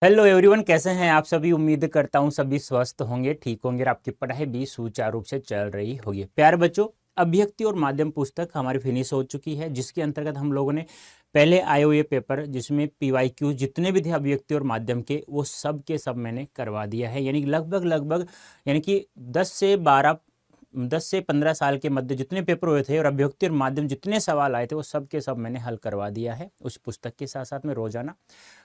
Hello everyone, कैसे हैं आप सभी। उम्मीद करता हूं सभी स्वस्थ होंगे, ठीक होंगे और आपकी पढ़ाई भी सुचारू रूप से चल रही होगी। प्यारे बच्चों, अभ्यक्ति और माध्यम पुस्तक हमारी फिनिश हो चुकी है, जिसके अंतर्गत हम लोगों ने पहले आए हुए पेपर जिसमें पीवाईक्यू जितने भी थे अभ्यक्ति और माध्यम के, वो सब के सब मैंने करवा दिया है। यानी कि लगभग यानी कि 10 से 15 साल के मध्य जितने पेपर हुए थे और अभ्यक्ति और माध्यम जितने सवाल आए थे वो सब के सब मैंने हल करवा दिया है उस पुस्तक के साथ साथ में रोजाना।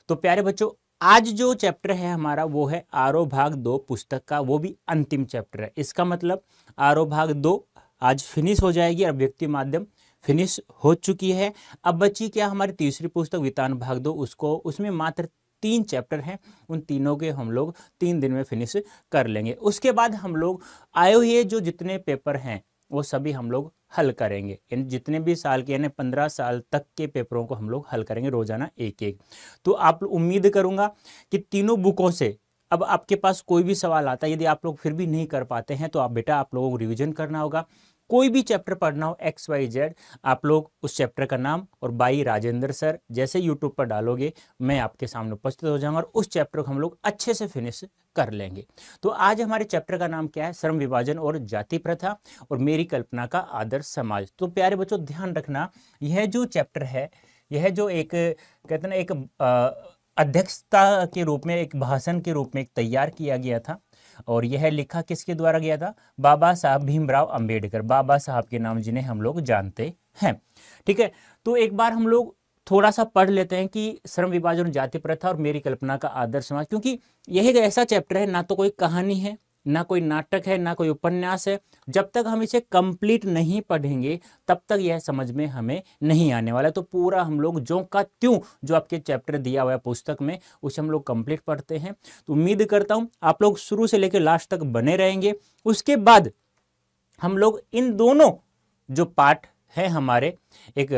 तो प्यारे बच्चों, आज जो चैप्टर है हमारा वो है आरोह भाग 2 पुस्तक का, वो भी अंतिम चैप्टर है। इसका मतलब आरोह भाग 2 आज फिनिश हो जाएगी, अभिव्यक्ति माध्यम फिनिश हो चुकी है। अब बची क्या हमारी तीसरी पुस्तक वितान भाग 2, उसमें मात्र 3 चैप्टर हैं, उन तीनों के हम लोग 3 दिन में फिनिश कर लेंगे। उसके बाद हम लोग आए हुए जो जितने पेपर हैं वो सभी हम लोग हल करेंगे। इन जितने भी साल के यानी 15 साल तक के पेपरों को हम लोग हल करेंगे रोजाना एक एक। तो आप उम्मीद करूंगा कि तीनों बुकों से अब आपके पास कोई भी सवाल आता है, यदि आप लोग फिर भी नहीं कर पाते हैं तो आप लोगों को रिवीजन करना होगा। कोई भी चैप्टर पढ़ना हो XYZ, आप लोग उस चैप्टर का नाम और बाई राजेंद्र सर जैसे यूट्यूब पर डालोगे, मैं आपके सामने उपस्थित हो जाऊंगा और उस चैप्टर को हम लोग अच्छे से फिनिश कर लेंगे। तो आज हमारे चैप्टर का नाम क्या है? श्रम विभाजन और जाति प्रथा और मेरी कल्पना का आदर्श समाज। तो प्यारे बच्चों ध्यान रखना, यह जो चैप्टर है, यह जो एक कहते हैं ना एक अध्यक्षता के रूप में, एक भाषण के रूप में एक तैयार किया गया था और यह लिखा किसके द्वारा गया था? बाबा साहब भीमराव अंबेडकर, बाबा साहब के नाम जिन्हें हम लोग जानते हैं। ठीक है, तो एक बार हम लोग थोड़ा सा पढ़ लेते हैं कि श्रम विभाजन, जाति प्रथा और मेरी कल्पना का आदर्श समाज, क्योंकि यह एक ऐसा चैप्टर है, ना तो कोई कहानी है, ना कोई नाटक है, ना कोई उपन्यास है। जब तक हम इसे कंप्लीट नहीं पढ़ेंगे तब तक यह समझ में हमें नहीं आने वाला। तो पूरा हम लोग जो का त्यों जो आपके चैप्टर दिया हुआ है पुस्तक में उसे हम लोग कंप्लीट पढ़ते हैं। तो उम्मीद करता हूं आप लोग शुरू से लेकर लास्ट तक बने रहेंगे। उसके बाद हम लोग इन दोनों जो पाठ है हमारे एक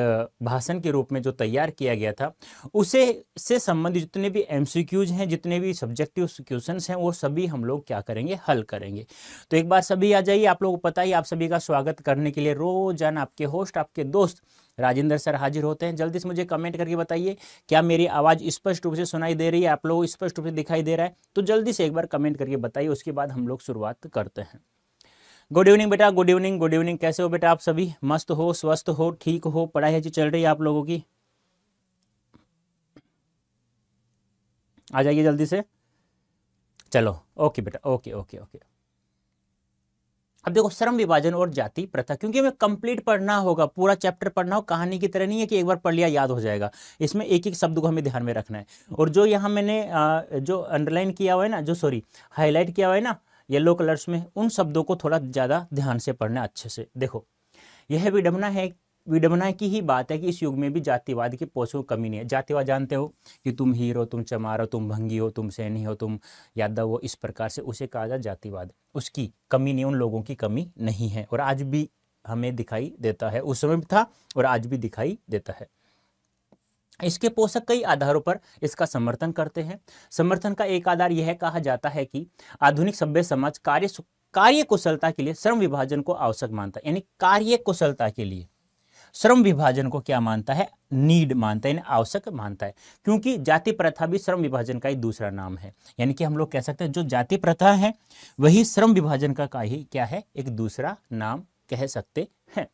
भाषण के रूप में जो तैयार किया गया था, उसे से संबंधित जितने भी MCQs हैं, जितने भी सब्जेक्टिव क्वेश्चंस हैं, वो सभी हम लोग क्या करेंगे? हल करेंगे। तो एक बार सभी आ जाइए। आप लोगों को पता ही, आप सभी का स्वागत करने के लिए रोजाना आपके होस्ट, आपके दोस्त राजेंद्र सर हाजिर होते हैं। जल्दी से मुझे कमेंट करके बताइए, क्या मेरी आवाज़ स्पष्ट रूप से सुनाई दे रही है? आप लोगों को स्पष्ट रूप से दिखाई दे रहा है? तो जल्दी से एक बार कमेंट करके बताइए, उसके बाद हम लोग शुरुआत करते हैं। गुड इवनिंग बेटा, गुड इवनिंग, गुड इवनिंग। कैसे हो बेटा आप सभी? मस्त हो, स्वस्थ हो, ठीक हो? पढ़ाई अच्छी चल रही है आप लोगों की? आ जाइए जल्दी से। चलो ओके बेटा, ओके ओके ओके। अब देखो, श्रम विभाजन और जाति प्रथा, क्योंकि हमें कंप्लीट पढ़ना होगा, पूरा चैप्टर पढ़ना हो, कहानी की तरह नहीं है कि एक बार पढ़ लिया याद हो जाएगा। इसमें एक एक शब्द को हमें ध्यान में रखना है। और जो यहाँ मैंने जो अंडरलाइन किया हुआ है ना, जो सॉरी हाईलाइट किया हुआ है ना येलो कलर्स में, उन शब्दों को थोड़ा ज़्यादा ध्यान से पढ़ना अच्छे से। देखो, यह विडंबना की ही बात है कि इस युग में भी जातिवाद की पोषण की कमी नहीं है। जातिवाद जानते हो कि तुम हीर हो, तुम चमार हो, तुम भंगी हो, तुम सैनी हो, तुम यादव हो, इस प्रकार से उसे कहा जाए जातिवाद। उसकी कमी नहीं, उन लोगों की कमी नहीं है और आज भी हमें दिखाई देता है, उस समय भी था और आज भी दिखाई देता है। इसके पोषक कई आधारों पर इसका समर्थन करते हैं। समर्थन का एक आधार यह कहा जाता है कि आधुनिक सभ्य समाज कार्य कुशलता के लिए श्रम विभाजन को आवश्यक मानता है। यानी कार्य कुशलता के लिए श्रम विभाजन को क्या मानता है? नीड मानता है, यानी आवश्यक मानता है। क्योंकि जाति प्रथा भी श्रम विभाजन का ही दूसरा नाम है। यानी कि हम लोग कह सकते हैं जो जाति प्रथा है वही श्रम विभाजन का ही क्या है? एक दूसरा नाम कह सकते हैं।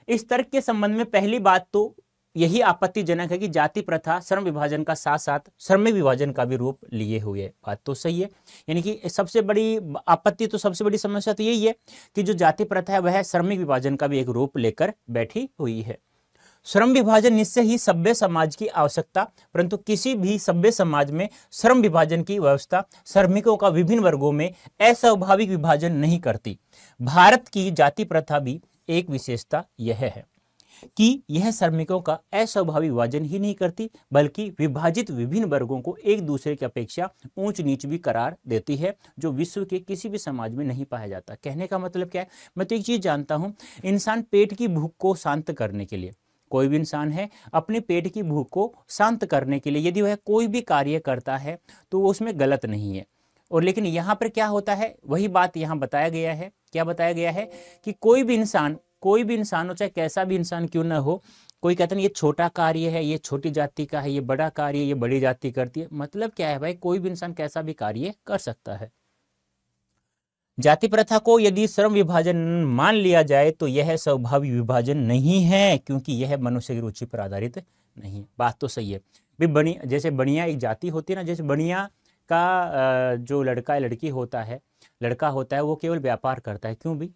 इस तर्क के संबंध में पहली बात तो यही आपत्तिजनक है कि जाति प्रथा श्रम विभाजन का साथ साथ श्रम विभाजन का भी रूप लिए हुए है। बात तो सही है। यानी कि सबसे बड़ी आपत्ति, तो सबसे बड़ी समस्या तो यही है कि जो जाति प्रथा है वह श्रमिक विभाजन का भी एक रूप लेकर बैठी हुई है। श्रम विभाजन निश्चय ही सभ्य समाज की आवश्यकता, परंतु किसी भी सभ्य समाज में श्रम विभाजन की व्यवस्था श्रमिकों का विभिन्न वर्गों में अस्वाभाविक विभाजन नहीं करती। भारत की जाति प्रथा भी एक विशेषता यह है कि यह श्रमिकों का अस्वाभाविक विभाजन ही नहीं करती, बल्कि विभाजित विभिन्न वर्गों को एक दूसरे की अपेक्षा ऊंच नीच भी करार देती है, जो विश्व के किसी भी समाज में नहीं पाया जाता। कहने का मतलब क्या है? मैं तो एक चीज जानता हूं, इंसान पेट की भूख को शांत करने के लिए, कोई भी इंसान है अपने पेट की भूख को शांत करने के लिए यदि वह कोई भी कार्य करता है तो वो उसमें गलत नहीं है। और लेकिन यहाँ पर क्या होता है, वही बात यहाँ बताया गया है। क्या बताया गया है? कि कोई भी इंसान हो, चाहे कैसा भी इंसान क्यों ना हो, कोई कहता है ये छोटा कार्य है, ये छोटी जाति का है, ये बड़ा कार्य, ये बड़ी जाति करती है। मतलब क्या है भाई, कोई भी इंसान कैसा भी कार्य कर सकता है। जाति प्रथा को यदि श्रम विभाजन मान लिया जाए तो यह स्वाभाविक विभाजन नहीं है, क्योंकि यह मनुष्य की रुचि पर आधारित नहीं है। बात तो सही है भी। बनिया, जैसे बनिया एक जाति होती है ना, जैसे बनिया का जो लड़का या लड़की होता है, लड़का होता है, वो केवल व्यापार करता है। क्यों भी?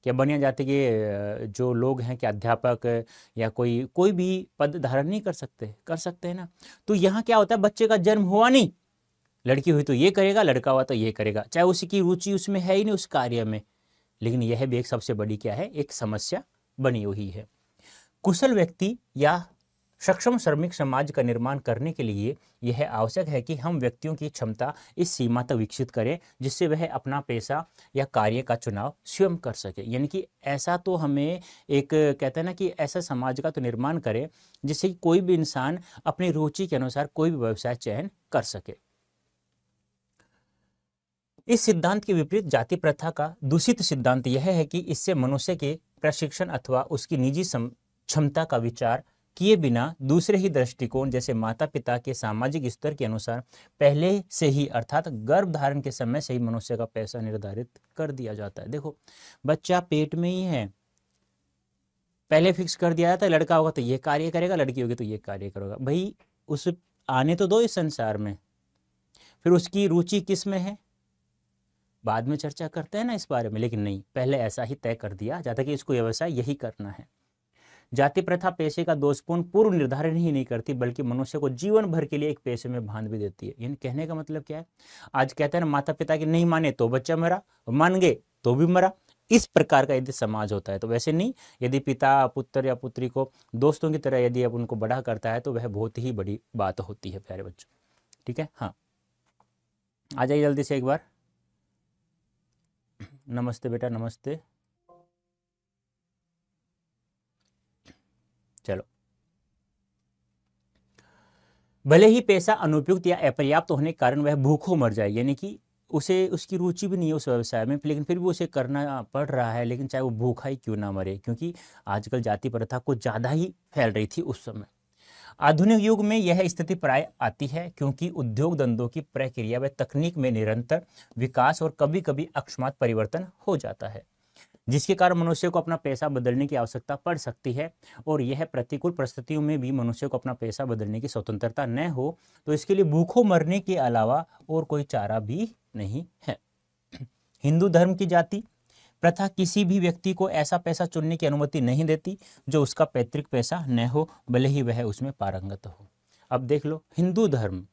क्या बनिया जाति के जो लोग हैं, क्या अध्यापक या कोई भी पद धारण नहीं कर सकते? कर सकते हैं ना। तो यहाँ क्या होता है, बच्चे का जन्म हुआ नहीं, लड़की हुई तो ये करेगा, लड़का हुआ तो ये करेगा, चाहे उसकी रुचि उसमें है ही नहीं उस कार्य में। लेकिन यह भी एक सबसे बड़ी क्या है, एक समस्या बनी हुई है। कुशल व्यक्ति या सक्षम श्रमिक समाज का निर्माण करने के लिए यह आवश्यक है कि हम व्यक्तियों की क्षमता इस सीमा तक विकसित करें जिससे वह अपना पेशा या कार्य का चुनाव स्वयं कर सके। यानी कि ऐसा तो हमें एक कहते हैं ना कि ऐसा समाज का तो निर्माण करें जिससे कि कोई भी इंसान अपनी रुचि के अनुसार कोई भी व्यवसाय चयन कर सके। इस सिद्धांत के विपरीत जाति प्रथा का दूषित सिद्धांत यह है कि इससे मनुष्य के प्रशिक्षण अथवा उसकी निजी क्षमता का विचार किए बिना दूसरे ही दृष्टिकोण जैसे माता पिता के सामाजिक स्तर के अनुसार पहले से ही अर्थात गर्भ धारण के समय से ही मनुष्य का पैसा निर्धारित कर दिया जाता है। देखो, बच्चा पेट में ही है, पहले फिक्स कर दिया जाता है, लड़का होगा तो ये कार्य करेगा, लड़की होगी तो ये कार्य करेगा। भाई उस आने तो दो इस संसार में, फिर उसकी रुचि किस में है बाद में चर्चा करते हैं ना इस बारे में। लेकिन नहीं, पहले ऐसा ही तय कर दिया जाता कि इसको व्यवसाय यही करना है। जाति प्रथा पेशे का दोषपूर्ण पूर्व निर्धारण ही नहीं करती बल्कि मनुष्य को जीवन भर के लिए एक पेशे में बांध भी देती है। यानी कहने का मतलब क्या है, आज कहते हैं ना माता पिता के नहीं माने तो बच्चा मरा, मान गए तो भी मरा। इस प्रकार का यदि समाज होता है तो वैसे नहीं, यदि पिता पुत्र या पुत्री को दोस्तों की तरह यदि अब उनको बड़ा करता है तो वह बहुत ही बड़ी बात होती है प्यारे बच्चों। ठीक है, हाँ आ जाइए जल्दी से एक बार। नमस्ते बेटा, नमस्ते। चलो, भले ही पैसा अनुपयुक्त या अपर्याप्त होने के कारण वह भूखों मर जाए, यानी कि उसे उसकी रुचि भी नहीं है उस व्यवसाय में, लेकिन फिर भी उसे करना पड़ रहा है, लेकिन चाहे वो भूखा ही क्यों ना मरे, क्योंकि आजकल जाति प्रथा कुछ ज़्यादा ही फैल रही थी उस समय। आधुनिक युग में यह स्थिति प्राय आती है क्योंकि उद्योग धंधों की प्रक्रिया व तकनीक में निरंतर विकास और कभी कभी अकस्मात परिवर्तन हो जाता है, जिसके कारण मनुष्य को अपना पेशा बदलने की आवश्यकता पड़ सकती है। और यह प्रतिकूल परिस्थितियों में भी मनुष्य को अपना पेशा बदलने की स्वतंत्रता न हो तो इसके लिए भूखों मरने के अलावा और कोई चारा भी नहीं है। हिंदू धर्म की जाति प्रथा किसी भी व्यक्ति को ऐसा पैसा चुनने की अनुमति नहीं देती जो उसका पैतृक पैसा न हो, भले ही वह उसमें पारंगत हो। अब देख लो, हिंदू धर्म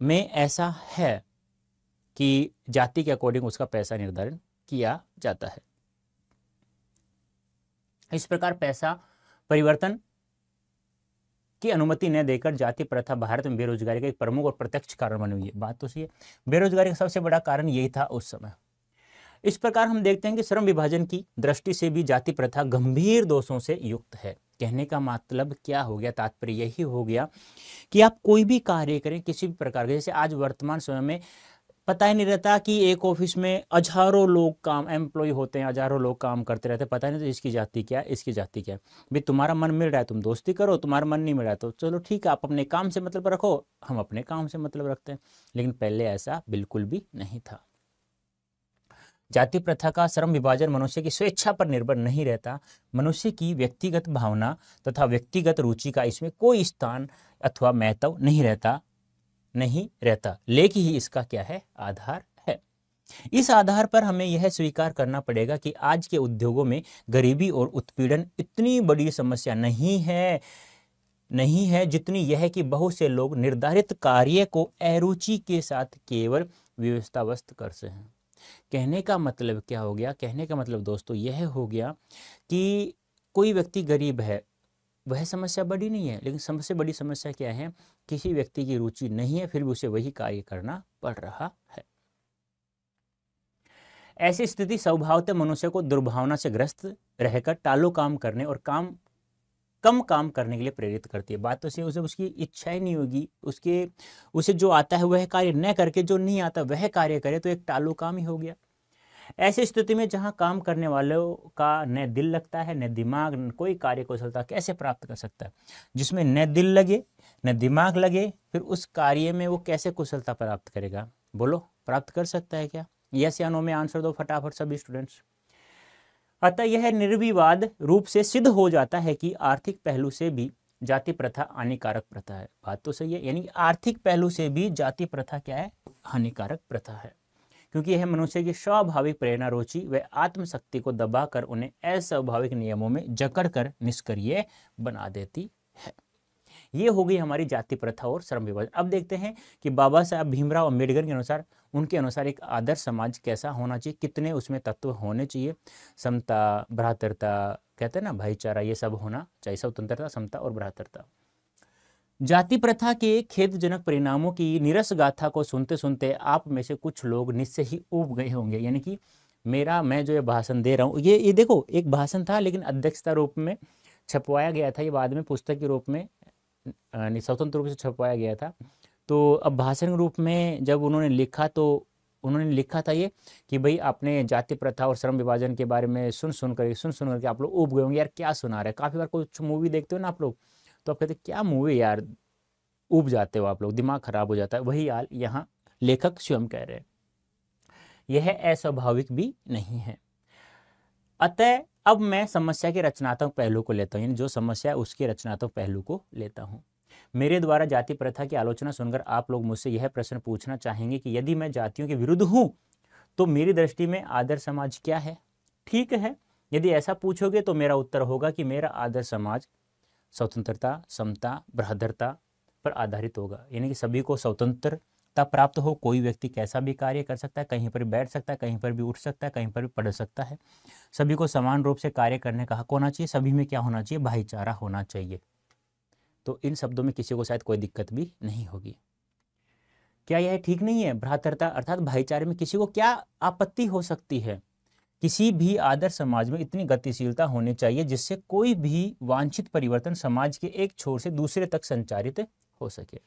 में ऐसा है कि जाति के अकॉर्डिंग उसका पैसा निर्धारण किया जाता है। इस प्रकार पैसा परिवर्तन की अनुमति न देकर जाति प्रथा भारत में बेरोजगारी का एक प्रमुख और प्रत्यक्ष कारण बनी हुई है। बात तो सही है, बेरोजगारी का सबसे बड़ा कारण यही था उस समय। इस प्रकार हम देखते हैं कि श्रम विभाजन की दृष्टि से भी जाति प्रथा गंभीर दोषों से युक्त है। कहने का मतलब क्या हो गया, तात्पर्य यही हो गया कि आप कोई भी कार्य करें किसी भी प्रकार के, जैसे आज वर्तमान समय में पता ही नहीं रहता कि एक ऑफिस में हजारों लोग काम एम्प्लॉय होते हैं, हजारों लोग काम करते रहते हैं, पता नहीं तो इसकी जाति क्या है, इसकी जाति क्या है। भाई तुम्हारा मन मिल रहा है तुम दोस्ती करो, तुम्हारा मन नहीं मिल रहा है तो चलो ठीक है, आप अपने काम से मतलब रखो, हम अपने काम से मतलब रखते हैं। लेकिन पहले ऐसा बिल्कुल भी नहीं था। जाति प्रथा का श्रम विभाजन मनुष्य की स्वेच्छा पर निर्भर नहीं रहता, मनुष्य की व्यक्तिगत भावना तथा व्यक्तिगत रुचि का इसमें कोई स्थान अथवा महत्व नहीं रहता, लेकिन ही इसका क्या है, आधार है। इस आधार पर हमें यह स्वीकार करना पड़ेगा कि आज के उद्योगों में गरीबी और उत्पीड़न इतनी बड़ी समस्या नहीं है जितनी यह कि बहुत से लोग निर्धारित कार्य को अरुचि के साथ केवल व्यवस्थावस्थ करते हैं। कहने का मतलब क्या हो गया, कहने का मतलब दोस्तों यह हो गया कि कोई व्यक्ति गरीब है, वह समस्या बड़ी नहीं है, लेकिन सबसे बड़ी समस्या क्या है, किसी व्यक्ति की रुचि नहीं है फिर भी उसे वही कार्य करना पड़ रहा है। ऐसी स्थिति स्वभावतः मनुष्य को दुर्भावना से ग्रस्त रहकर टालो काम करने और कम काम करने के लिए प्रेरित करती है। बात तो सही, उसे उसकी इच्छा ही नहीं होगी, उसे जो आता है वह कार्य न करके जो नहीं आता वह कार्य करे, तो एक टालो काम ही हो गया। ऐसी स्थिति में जहां काम करने वालों का न दिल लगता है न दिमाग, न कोई कार्य कुशलता कैसे प्राप्त कर सकता है? जिसमें न दिल लगे न दिमाग लगे, फिर उस कार्य में वो कैसे कुशलता प्राप्त करेगा? बोलो, प्राप्त कर सकता है क्या? यस या नो में आंसर दो फटाफट सभी स्टूडेंट्स। अतः यह निर्विवाद रूप से सिद्ध हो जाता है कि आर्थिक पहलू से भी जाति प्रथा हानिकारक प्रथा है। बात तो सही है, यानी आर्थिक पहलू से भी जाति प्रथा क्या है? हानिकारक प्रथा है, क्योंकि यह मनुष्य की स्वाभाविक प्रेरणा, रुचि व आत्मशक्ति को दबाकर उन्हें अस्वाभाविक नियमों में जकड़ कर निष्क्रिय बना देती है। ये हो गई हमारी जाति प्रथा और श्रम विभाजन। अब देखते हैं कि बाबा साहब भीमराव अम्बेडकर के अनुसार, उनके अनुसार एक आदर्श समाज कैसा होना चाहिए, कितने उसमें तत्व होने चाहिए? समता, भ्रातृता, कहते हैं ना भाईचारा, ये सब होना चाहिए। स्वतंत्रता, समता और भ्रातृता। जाति प्रथा के खेदजनक परिणामों की नीरस गाथा को सुनते सुनते आप में से कुछ लोग निश्चय ही ऊब गए होंगे। यानी कि मैं जो ये भाषण दे रहा हूँ, ये देखो एक भाषण था, लेकिन अध्यक्षता रूप में छपवाया गया था, ये बाद में पुस्तक के रूप में स्वतंत्र रूप से छपवाया गया था। तो अब भाषण के रूप में जब उन्होंने लिखा, तो उन्होंने लिखा था ये कि भाई आपने जाति प्रथा और श्रम विभाजन के बारे में सुन सुन करके आप लोग ऊब गए होंगे, यार क्या सुना रहे। काफ़ी बार कुछ मूवी देखते हो ना आप लोग, तो आप कहते क्या मूवी यार, ऊब जाते हो आप लोग, दिमाग खराब हो जाता है। वही हाल यहाँ लेखक स्वयं कह रहे हैं। यह अस्वाभाविक भी नहीं है। अतः अब मैं समस्या के रचनात्मक पहलू को लेता हूँ, यानी जो समस्या है उसके रचनात्मक पहलू को लेता हूँ। मेरे द्वारा जाति प्रथा की आलोचना सुनकर आप लोग मुझसे यह प्रश्न पूछना चाहेंगे कि यदि मैं जातियों के विरुद्ध हूँ तो मेरी दृष्टि में आदर्श समाज क्या है? ठीक है, यदि ऐसा पूछोगे तो मेरा उत्तर होगा कि मेरा आदर्श समाज स्वतंत्रता, समता, भ्रातृता पर आधारित होगा। यानी कि सभी को स्वतंत्रता प्राप्त हो, कोई व्यक्ति कैसा भी कार्य कर सकता है, कहीं पर भी बैठ सकता है, कहीं पर भी उठ सकता है, कहीं पर भी पढ़ सकता है। सभी को समान रूप से कार्य करने का हक होना चाहिए। सभी में क्या होना चाहिए? भाईचारा होना चाहिए। तो इन शब्दों में किसी को शायद कोई दिक्कत भी नहीं होगी। क्या यह ठीक नहीं है? भ्रातृता अर्थात भाईचारे में किसी को क्या आपत्ति हो सकती है? किसी भी आदर्श समाज में इतनी गतिशीलता होनी चाहिए जिससे कोई भी वांछित परिवर्तन समाज के एक छोर से दूसरे तक संचारित हो सके।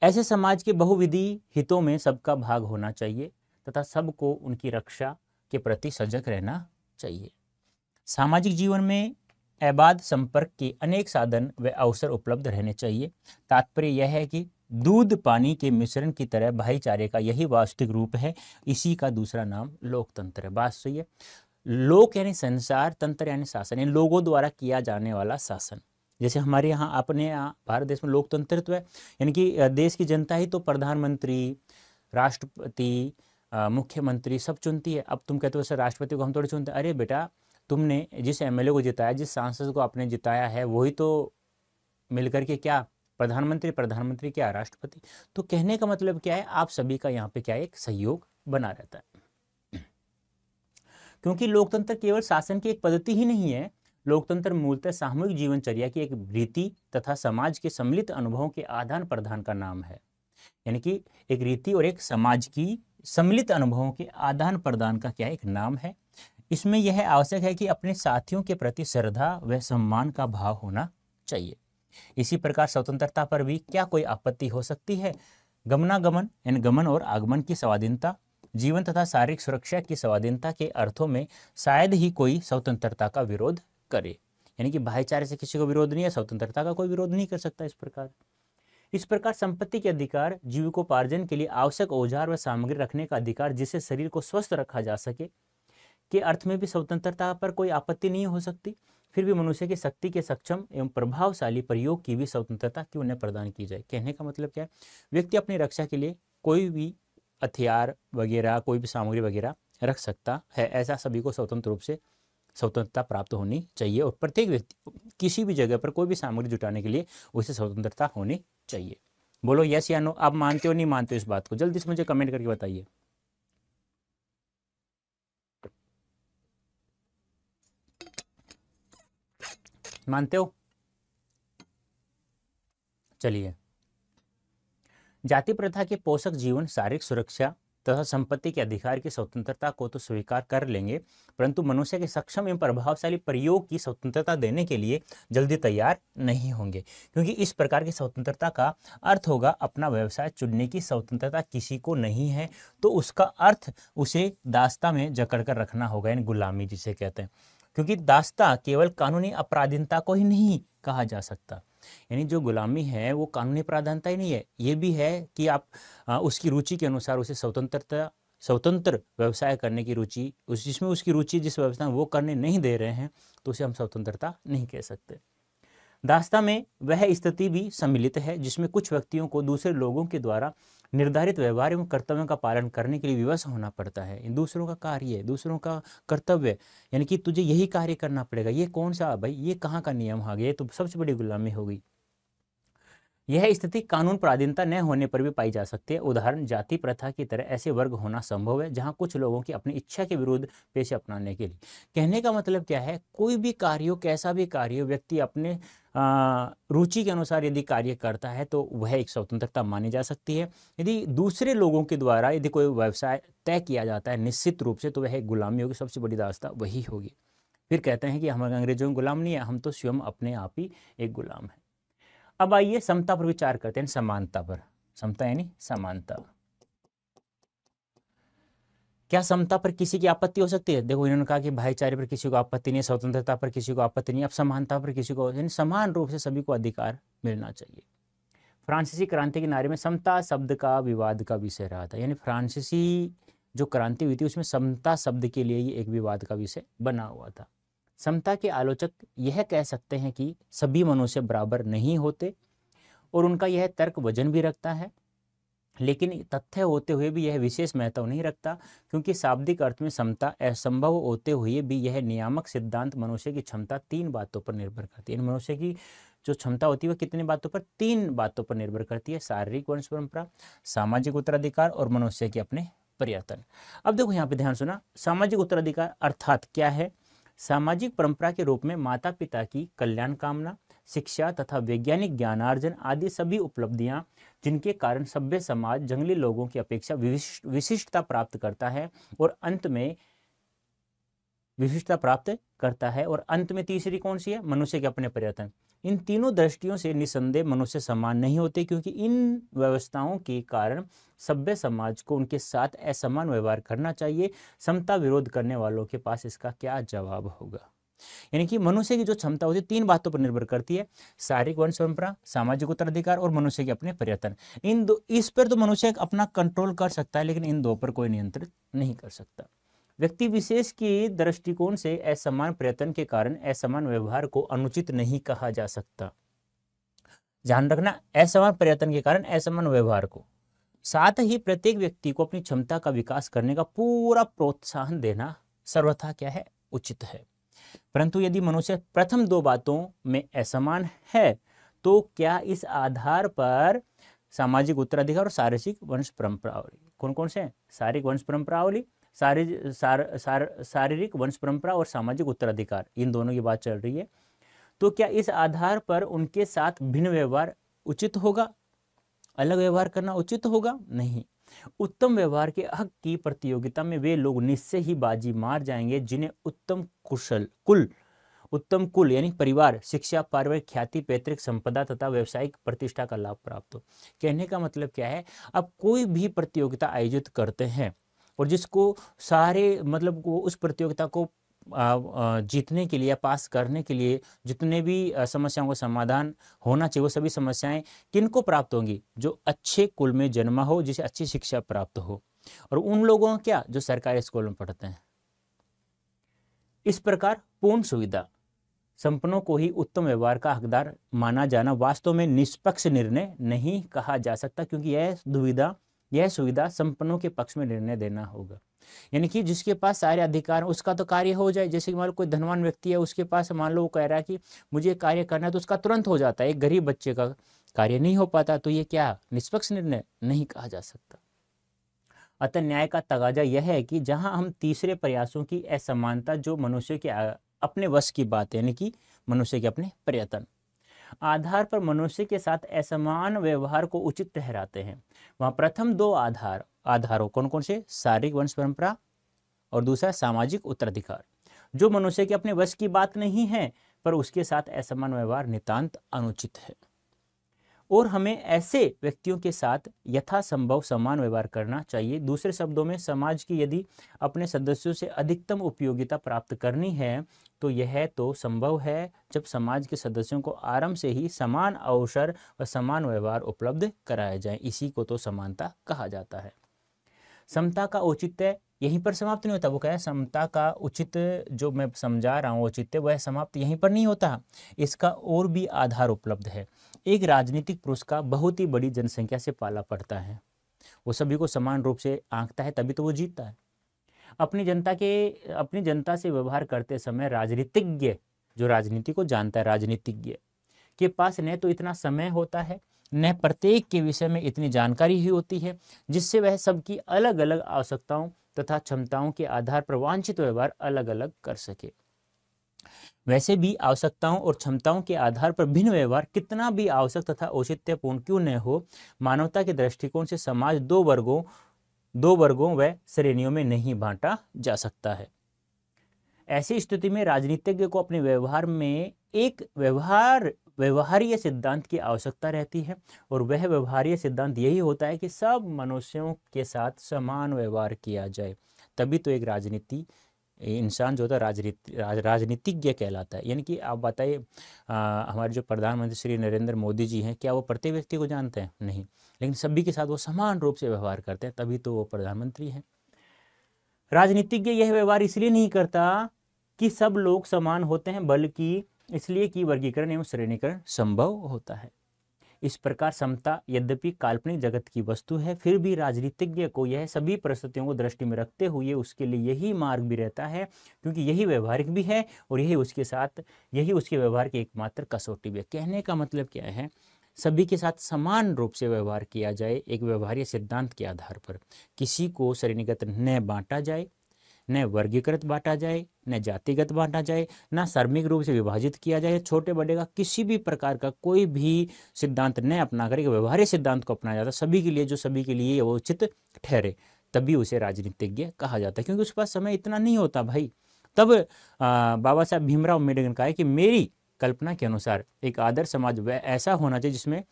ऐसे समाज के बहुविधि हितों में सबका भाग होना चाहिए तथा सबको उनकी रक्षा के प्रति सजग रहना चाहिए। सामाजिक जीवन में अबाध संपर्क के अनेक साधन व अवसर उपलब्ध रहने चाहिए। तात्पर्य यह है कि दूध पानी के मिश्रण की तरह भाईचारे का यही वास्तविक रूप है। इसी का दूसरा नाम लोकतंत्र है। बात सही है। लोक यानी संसार, तंत्र यानी शासन, यानी लोगों द्वारा किया जाने वाला शासन। जैसे हमारे यहाँ, अपने यहाँ भारत देश में लोकतंत्र है, यानी कि देश की जनता ही तो प्रधानमंत्री, राष्ट्रपति, मुख्यमंत्री सब चुनती है। अब तुम कहते हो सर राष्ट्रपति को हम थोड़ी चुनते। अरे बेटा, तुमने जिस एमएलए को जिताया, जिस सांसद को आपने जिताया है, वही तो मिलकर के क्या प्रधानमंत्री क्या राष्ट्रपति। तो कहने का मतलब क्या है? आप सभी का यहाँ पे क्या है? एक सहयोग बना रहता है। क्योंकि लोकतंत्र केवल शासन की एक पद्धति ही नहीं है। लोकतंत्र मूलतः सामूहिक जीवनचर्या की एक रीति तथा समाज के सम्मिलित अनुभवों के आदान प्रदान का नाम है। यानी कि एक रीति और एक समाज की सम्मिलित अनुभवों के आदान प्रदान का क्या एक नाम है। इसमें यह आवश्यक है कि अपने साथियों के प्रति श्रद्धा व सम्मान का भाव होना चाहिए। इसी प्रकार स्वतंत्रता पर भी क्या कोई आपत्ति हो सकती है? गमनागमन यानी गमन और आगमन की स्वाधीनता, जीवन तथा शारीरिक सुरक्षा की स्वाधीनता के अर्थों में शायद ही कोई स्वतंत्रता का विरोध करे। यानी कि भाईचारे से किसी को विरोध नहीं है, स्वतंत्रता का कोई विरोध नहीं कर सकता। इस प्रकार संपत्ति के अधिकार, जीविकोपार्जन के लिए आवश्यक औजार व सामग्री रखने का अधिकार, जिससे शरीर को स्वस्थ रखा जा सके, के अर्थ में भी स्वतंत्रता पर कोई आपत्ति नहीं हो सकती। फिर भी मनुष्य की शक्ति के सक्षम एवं प्रभावशाली प्रयोग की भी स्वतंत्रता क्यों न प्रदान की जाए। कहने का मतलब क्या है? व्यक्ति अपनी रक्षा के लिए कोई भी हथियार वगैरह, कोई भी सामग्री वगैरह रख सकता है। ऐसा सभी को स्वतंत्र रूप से स्वतंत्रता प्राप्त होनी चाहिए और प्रत्येक व्यक्ति किसी भी जगह पर कोई भी सामग्री जुटाने के लिए उसे स्वतंत्रता होनी चाहिए। बोलो यस या नो, आप मानते हो नहीं मानते हो इस बात को? जल्दी से मुझे कमेंट करके बताइए। मानते हो? चलिए, जाति प्रथा के पोषक जीवन, शारीरिक सुरक्षा तथा संपत्ति के अधिकार की स्वतंत्रता को तो स्वीकार कर लेंगे, परंतु मनुष्य के सक्षम एवं प्रभावशाली प्रयोग की स्वतंत्रता देने के लिए जल्दी तैयार नहीं होंगे, क्योंकि इस प्रकार की स्वतंत्रता का अर्थ होगा अपना व्यवसाय चुनने की स्वतंत्रता किसी को नहीं है, तो उसका अर्थ उसे दास्ता में जकड़ कर रखना होगा, यानी गुलामी जिसे कहते हैं। क्योंकि दास्ता केवल कानूनी अपराधीनता को ही नहीं कहा जा सकता, यानी जो गुलामी है वो कानूनी अपराधीनता ही नहीं है, ये भी है कि आप उसकी रुचि के अनुसार उसे स्वतंत्र व्यवसाय करने की रुचि, जिसमें उसकी रुचि जिस व्यवसाय वो करने नहीं दे रहे हैं, तो उसे हम स्वतंत्रता नहीं कह सकते। दास्ता में वह स्थिति भी सम्मिलित है जिसमें कुछ व्यक्तियों को दूसरे लोगों के द्वारा निर्धारित व्यवहार एवं कर्तव्यों का पालन करने के लिए विवश होना पड़ता है। इन दूसरों का कार्य, दूसरों का कर्तव्य, यानी कि तुझे यही कार्य करना पड़ेगा, ये कौन सा भाई, ये कहाँ का नियम आ गया, ये तो सबसे बड़ी गुलामी हो गई। यह स्थिति कानून पराधीनता न होने पर भी पाई जा सकती है। उदाहरण, जाति प्रथा की तरह ऐसे वर्ग होना संभव है जहां कुछ लोगों की अपनी इच्छा के विरुद्ध पेशे अपनाने के लिए। कहने का मतलब क्या है, कोई भी कार्य, कैसा भी कार्य व्यक्ति अपने रुचि के अनुसार यदि कार्य करता है तो वह एक स्वतंत्रता मानी जा सकती है। यदि दूसरे लोगों के द्वारा यदि कोई व्यवसाय तय किया जाता है निश्चित रूप से, तो वह एक गुलामी होगी, सबसे बड़ी दास्ता वही होगी। फिर कहते हैं कि हम अंग्रेजों के गुलाम नहीं है, हम तो स्वयं अपने आप ही एक गुलाम है। अब आइए समता पर विचार करते हैं, समानता पर। समता यानी समानता। क्या समता पर किसी की आपत्ति हो सकती है? देखो, इन्होंने कहा कि भाईचारे पर किसी को आपत्ति नहीं है, स्वतंत्रता पर किसी को आपत्ति नहीं है, अब समानता पर किसी को, यानी समान रूप से सभी को अधिकार मिलना चाहिए। फ्रांसीसी क्रांति के नारे में समता शब्द का विवाद का विषय रहा था, यानी फ्रांसीसी जो क्रांति हुई थी उसमें समता शब्द के लिए ही एक विवाद का विषय बना हुआ था। समता के आलोचक यह कह सकते हैं कि सभी मनुष्य बराबर नहीं होते, और उनका यह तर्क वजन भी रखता है, लेकिन तथ्य होते हुए भी यह विशेष महत्व नहीं रखता, क्योंकि शाब्दिक अर्थ में समता असंभव होते हुए भी यह नियामक सिद्धांत मनुष्य की क्षमता 3 बातों पर निर्भर करती है। मनुष्य की जो क्षमता होती है वह कितनी बातों पर? 3 बातों पर निर्भर करती है, शारीरिक वंश परंपरा, सामाजिक उत्तराधिकार और मनुष्य के अपने प्रयत्न। अब देखो यहाँ पे ध्यान सुना, सामाजिक उत्तराधिकार अर्थात क्या है? सामाजिक परंपरा के रूप में माता पिता की कल्याण कामना, शिक्षा तथा वैज्ञानिक ज्ञानार्जन आदि सभी उपलब्धियां जिनके कारण सभ्य समाज जंगली लोगों की अपेक्षा विशिष्टता प्राप्त करता है, और अंत में विशिष्टता प्राप्त करता है, और अंत में तीसरी कौन सी है? मनुष्य के अपने प्रयत्न। इन तीनों दृष्टियों से निसंदेह मनुष्य समान नहीं होते, क्योंकि इन व्यवस्थाओं के कारण सभ्य समाज को उनके साथ असमान व्यवहार करना चाहिए। समता विरोध करने वालों के पास इसका क्या जवाब होगा? यानी कि मनुष्य की जो क्षमता होती है 3 बातों पर निर्भर करती है, शारीरिक वंश परंपरा, सामाजिक उत्तराधिकार और मनुष्य के अपने प्रयत्न। इन दो, इस पर तो मनुष्य अपना कंट्रोल कर सकता है, लेकिन इन 2 पर कोई नियंत्रित नहीं कर सकता। व्यक्ति विशेष की दृष्टिकोण से असमान प्रयत्न के कारण असमान व्यवहार को अनुचित नहीं कहा जा सकता। ध्यान रखना, असमान प्रयत्न के कारण असमान व्यवहार को, साथ ही प्रत्येक व्यक्ति को अपनी क्षमता का विकास करने का पूरा प्रोत्साहन देना सर्वथा क्या है? उचित है। परंतु यदि मनुष्य प्रथम 2 बातों में असमान है, तो क्या इस आधार पर सामाजिक उत्तराधिकार और शारीरिक वंश परंपरावली, कौन कौन से हैं? शारीरिक वंश परंपरावली, शारीरिक वंश परंपरा और सामाजिक उत्तराधिकार, इन दोनों की बात चल रही है। तो क्या इस आधार पर उनके साथ भिन्न व्यवहार उचित होगा? अलग व्यवहार करना उचित होगा? नहीं। उत्तम व्यवहार के हक की प्रतियोगिता में वे लोग निश्चय ही बाजी मार जाएंगे जिन्हें उत्तम कुल यानी परिवार, शिक्षा, पारिवारिक ख्याति, पैतृक संपदा तथा व्यावसायिक प्रतिष्ठा का लाभ प्राप्त हो। कहने का मतलब क्या है, अब कोई भी प्रतियोगिता आयोजित करते हैं और जिसको सारे मतलब को उस प्रतियोगिता को जीतने के लिए या पास करने के लिए जितने भी समस्याओं का समाधान होना चाहिए, वो सभी समस्याएं किनको प्राप्त होंगी? जो अच्छे कुल में जन्मा हो, जिसे अच्छी शिक्षा प्राप्त हो, और उन लोगों क्या जो सरकारी स्कूल में पढ़ते हैं। इस प्रकार पूर्ण सुविधा संपन्नों को ही उत्तम व्यवहार का हकदार माना जाना वास्तव में निष्पक्ष निर्णय नहीं कहा जा सकता, क्योंकि यह सुविधा संपन्नों के पक्ष में निर्णय देना होगा। यानी कि जिसके पास सारे अधिकार उसका तो कार्य हो जाए। जैसे कि मान लो कोई धनवान व्यक्ति है, उसके पास मान लो वो कह रहा है कि मुझे कार्य करना है, तो उसका तुरंत हो जाता है। एक गरीब बच्चे का कार्य नहीं हो पाता, तो ये क्या निष्पक्ष निर्णय नहीं कहा जा सकता। अतः न्याय का तगाजा यह है कि जहां हम तीसरे प्रयासों की असमानता जो मनुष्य के अपने वश की बात है, यानी कि मनुष्य के अपने प्रयत्न, आधार पर मनुष्य के साथ असमान व्यवहार को उचित ठहराते हैं। वहाँ प्रथम दो आधारों कौन कौन से? शारीरिक वंश परंपरा और दूसरा सामाजिक उत्तराधिकार, जो मनुष्य के अपने वश की बात नहीं है, पर उसके साथ असमान व्यवहार नितांत अनुचित है। और हमें ऐसे व्यक्तियों के साथ यथासंभव समान व्यवहार करना चाहिए। दूसरे शब्दों में, समाज की यदि अपने सदस्यों से अधिकतम उपयोगिता प्राप्त करनी है तो यह तो संभव है जब समाज के सदस्यों को आरंभ से ही समान अवसर व समान व्यवहार उपलब्ध कराया जाए। इसी को तो समानता कहा जाता है। समता का औचित्य यहीं पर समाप्त नहीं होता। वो क्या है? समता का उचित जो मैं समझा रहा हूँ औचित्य, वह समाप्त यहीं पर नहीं होता। इसका और भी आधार उपलब्ध है। एक राजनीतिक पुरुष का बहुत ही बड़ी जनसंख्या से पाला पड़ता है। वो सभी को समान रूप से आंकता है, तभी तो वो जीतता है। अपनी जनता से व्यवहार करते समय राजनीतिज्ञ, जो राजनीति को जानता है, राजनीतिज्ञ के पास न तो इतना समय होता है, न प्रत्येक के विषय में इतनी जानकारी ही होती है, जिससे वह सबकी अलग अलग आवश्यकताओं तथा क्षमताओं के आधार पर वांछित व्यवहार अलग अलग कर सके। वैसे भी आवश्यकताओं और क्षमताओं के आधार पर भिन्न व्यवहार कितना भी आवश्यक तथा औचित्यपूर्ण क्यों न हो, मानवता के दृष्टिकोण से समाज दो वर्गों व श्रेणियों में नहीं बांटा जा सकता है। ऐसी स्थिति में राजनीतिज्ञ को अपने व्यवहार में एक व्यवहारीय सिद्धांत की आवश्यकता रहती है, और वह व्यवहारीय सिद्धांत यही होता है कि सब मनुष्यों के साथ समान व्यवहार किया जाए। तभी तो एक इंसान जो होता है राजनीतिज्ञ कहलाता है। यानी कि आप बताइए, हमारे जो प्रधानमंत्री श्री नरेंद्र मोदी जी हैं, क्या वो प्रत्येक व्यक्ति को जानते हैं? नहीं, लेकिन सभी के साथ वो समान रूप से व्यवहार करते हैं, तभी तो वो प्रधानमंत्री हैं। राजनीतिज्ञ यह व्यवहार इसलिए नहीं करता कि सब लोग समान होते हैं, बल्कि इसलिए कि वर्गीकरण एवं श्रेणीकरण संभव होता है। इस प्रकार समता यद्यपि काल्पनिक जगत की वस्तु है, फिर भी राजनीतिज्ञ को यह सभी परिस्थितियों को दृष्टि में रखते हुए उसके लिए यही मार्ग भी रहता है, क्योंकि यही व्यवहारिक भी है और यही उसके व्यवहार की एकमात्र कसौटी भी है। कहने का मतलब क्या है? सभी के साथ समान रूप से व्यवहार किया जाए, एक व्यवहारीय सिद्धांत के आधार पर। किसी को श्रेणीगत न बांटा जाए, न वर्गीकृत बांटा जाए, न जातिगत बांटा जाए, न सार्वजनिक रूप से विभाजित किया जाए। छोटे बड़े का किसी भी प्रकार का कोई भी सिद्धांत न अपना कर व्यवहारिक सिद्धांत को अपनाया जाता सभी के लिए, जो सभी के लिए वो उचित ठहरे, तभी उसे राजनीतिज्ञ कहा जाता है। क्योंकि उसके पास समय इतना नहीं होता भाई। तब बाबा साहब भीमराव अम्बेडकर ने कहा है कि मेरी कल्पना के अनुसार एक आदर्श समाज वह ऐसा होना चाहिए जिसमें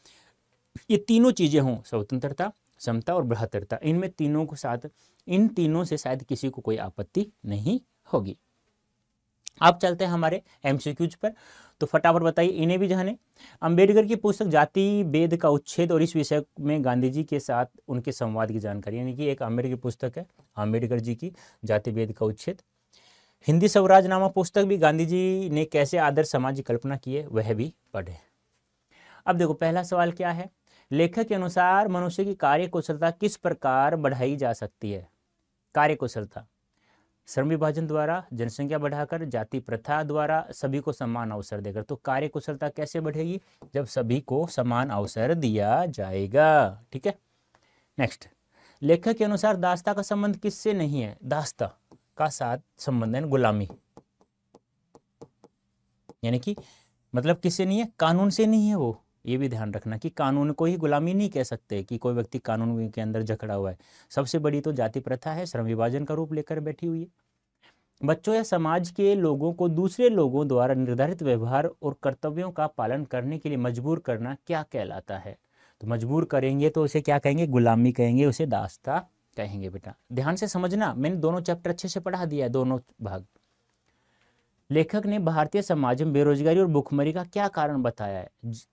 ये तीनों चीजें हों, स्वतंत्रता, समता और बृहत्तरता। इन तीनों से शायद किसी को कोई आपत्ति नहीं होगी। अब चलते हैं हमारे एमसीक्यूज पर, तो फटाफट बताइए, इन्हें भी जाने। अंबेडकर की पुस्तक जाति भेद का उच्छेद और इस विषय में गांधी जी के साथ उनके संवाद की जानकारी, यानी कि एक अंबेडकर की पुस्तक है अंबेडकर जी की, जाति भेद का उच्छेद। हिंदी स्वराज नामक पुस्तक भी गांधी जी ने कैसे आदर्श समाज की कल्पना की है, वह भी पढ़े। अब देखो, पहला सवाल क्या है? लेखक के अनुसार मनुष्य की कार्य कुशलता किस प्रकार बढ़ाई जा सकती है? कार्य कुशलता श्रम विभाजन द्वारा, जनसंख्या बढ़ाकर, जाति प्रथा द्वारा, सभी को समान अवसर देकर। तो कार्य कुशलता कैसे बढ़ेगी? जब सभी को समान अवसर दिया जाएगा। ठीक है, नेक्स्ट। लेखक के अनुसार दास्ता का संबंध किससे नहीं है? दास्ता का साथ संबंध है गुलामी, यानी कि मतलब किससे नहीं है? कानून से नहीं है। वो ये भी ध्यान रखना कि कानून को ही गुलामी नहीं कह सकते कि कोई व्यक्ति कानून के अंदर जकड़ा हुआ है। सबसे बड़ी तो जाति प्रथा है, श्रम विभाजन का रूप लेकर बैठी हुई है। बच्चों या समाज के लोगों को दूसरे लोगों द्वारा निर्धारित व्यवहार और कर्तव्यों का पालन करने के लिए मजबूर करना क्या कहलाता है? तो मजबूर करेंगे तो उसे क्या कहेंगे? गुलामी कहेंगे, उसे दास्ता कहेंगे। बेटा ध्यान से समझना, मैंने दोनों चैप्टर अच्छे से पढ़ा दिया है, दोनों भाग। लेखक ने भारतीय समाज में बेरोजगारी और भुखमरी का क्या कारण बताया है?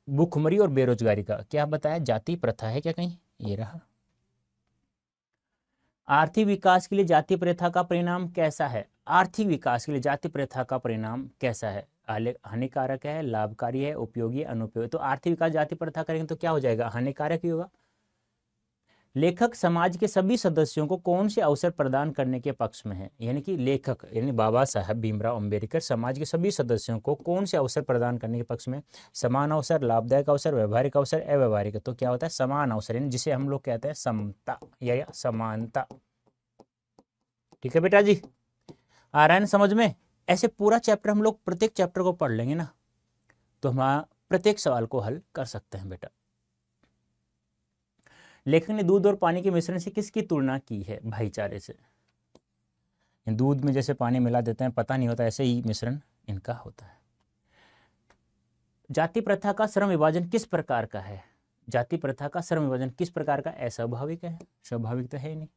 भुखमरी और बेरोजगारी का क्या बताया? जाति प्रथा है क्या कहीं? ये रहा। आर्थिक विकास के लिए जाति प्रथा का परिणाम कैसा है? आर्थिक विकास के लिए जाति प्रथा का परिणाम कैसा है? हानिकारक है, लाभकारी है, उपयोगी, अनुपयोगी। तो आर्थिक विकास जाति प्रथा करेंगे तो क्या हो जाएगा? हानिकारक ही होगा। लेखक समाज के सभी सदस्यों को कौन से अवसर प्रदान करने के पक्ष में है? यानी कि लेखक यानी बाबा साहब भीमराव अंबेडकर समाज के सभी सदस्यों को कौन से अवसर प्रदान करने के पक्ष में? समान अवसर, लाभदायक अवसर, व्यवहारिक अवसर, अव्यवहारिक। तो क्या होता है? समान अवसर, यानी जिसे हम लोग कहते हैं समता या समानता। ठीक है बेटा जी, आ रहा है ना समझ में? ऐसे पूरा चैप्टर हम लोग प्रत्येक चैप्टर को पढ़ लेंगे ना, तो हमारा प्रत्येक सवाल को हल कर सकते हैं बेटा। लेखक ने दूध और पानी के मिश्रण से किसकी तुलना की है? भाईचारे से। दूध में जैसे पानी मिला देते हैं, पता नहीं होता, ऐसे ही मिश्रण इनका होता है। जाति प्रथा का श्रम विभाजन किस प्रकार का है? जाति प्रथा का श्रम विभाजन किस प्रकार का? अस्वाभाविक है। स्वाभाविक तो है ही नहीं,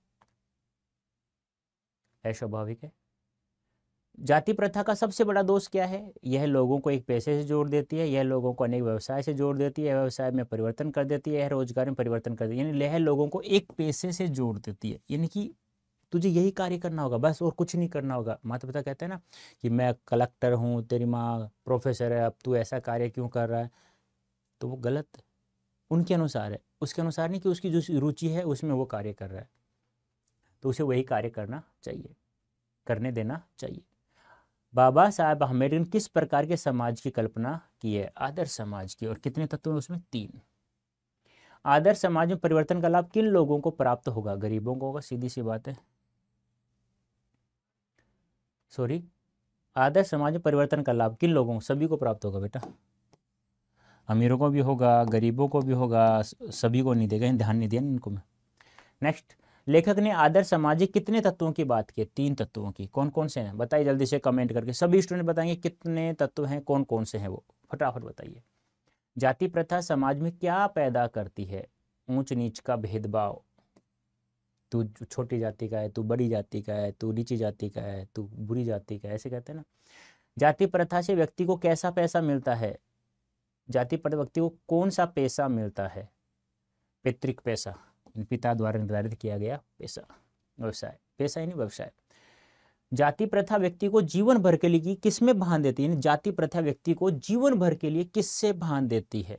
अस्वाभाविक है। जाति प्रथा का सबसे बड़ा दोष क्या है? यह लोगों को एक पैसे से जोड़ देती है, यह लोगों को अनेक व्यवसाय से जोड़ देती है, व्यवसाय में परिवर्तन कर देती है, यह रोजगार में परिवर्तन कर देती है, यानी यह लोगों को एक पैसे से जोड़ देती है। यानी कि तुझे यही कार्य करना होगा बस, और कुछ नहीं करना होगा। माता पिता कहते हैं ना कि मैं कलेक्टर हूँ, तेरी माँ प्रोफेसर है, अब तू ऐसा कार्य क्यों कर रहा है, तो वो गलत उनके अनुसार है, उसके अनुसार नहीं कि उसकी जो रुचि है उसमें वो कार्य कर रहा है, तो उसे वही कार्य करना चाहिए, करने देना चाहिए। बाबा साहब अम्बेडकर ने किस प्रकार के समाज की कल्पना की है? आदर्श समाज की। और कितने तत्व हैं उसमें? 3। आदर्श समाज में परिवर्तन का लाभ किन लोगों को प्राप्त होगा? गरीबों को होगा, सीधी सी बात है। सॉरी, आदर्श समाज में परिवर्तन का लाभ किन लोगों को? सभी को प्राप्त होगा बेटा, अमीरों को भी होगा, गरीबों को भी होगा, सभी को नहीं देगा, ध्यान नहीं दिया इनको में। नेक्स्ट, लेखक ने आदर्श समाज के कितने तत्वों की बात की? 3 तत्वों की। कौन कौन से हैं बताइए जल्दी से कमेंट करके, सभी स्टूडेंट बताएंगे कितने तत्व हैं, कौन कौन से हैं वो, फटाफट बताइए। जाति प्रथा समाज में क्या पैदा करती है? ऊंच नीच का भेदभाव, तू छोटी जाति का है, तू बड़ी जाति का है, तू नीची जाति का है, तू बुरी जाति का है, ऐसे कहते हैं ना। जाति प्रथा से व्यक्ति को कैसा पैसा मिलता है? जाति प्रथा व्यक्ति को कौन सा पैसा मिलता है? पैतृक पैसा, पिता द्वारा निर्धारित किया गया पैसा, व्यवसाय, पैसा ही नहीं व्यवसाय। जाति प्रथा व्यक्ति को जीवन भर के लिए किस में बांध देती है? जाति प्रथा व्यक्ति को जीवन भर के लिए किससे बांध देती है?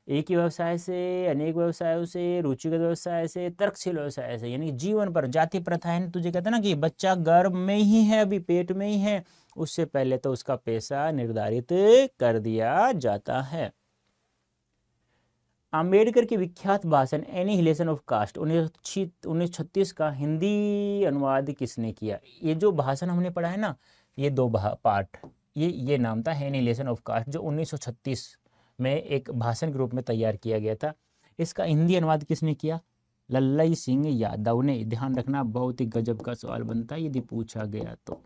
एक ही व्यवसाय से, अनेक व्यवसायों से, रुचिगत व्यवसाय से, तर्कशील व्यवसाय से, यानी जीवन पर। जाति प्रथा है, तुझे कहते हैं ना कि बच्चा गर्भ में ही है, अभी पेट में ही है, उससे पहले तो उसका पैसा निर्धारित कर दिया जाता है। अंबेडकर के विख्यात भाषण एनिहिलेशन ऑफ कास्ट 1936 का हिंदी अनुवाद किसने किया? ये जो भाषण हमने पढ़ा है ना, ये 2 पार्ट, ये नाम था एनिहिलेशन ऑफ कास्ट, जो 1936 में एक भाषण के रूप में तैयार किया गया था। इसका हिंदी अनुवाद किसने किया? लल्लई सिंह यादव ने। ध्यान रखना, बहुत ही गजब का सवाल बनता है यदि पूछा गया तो।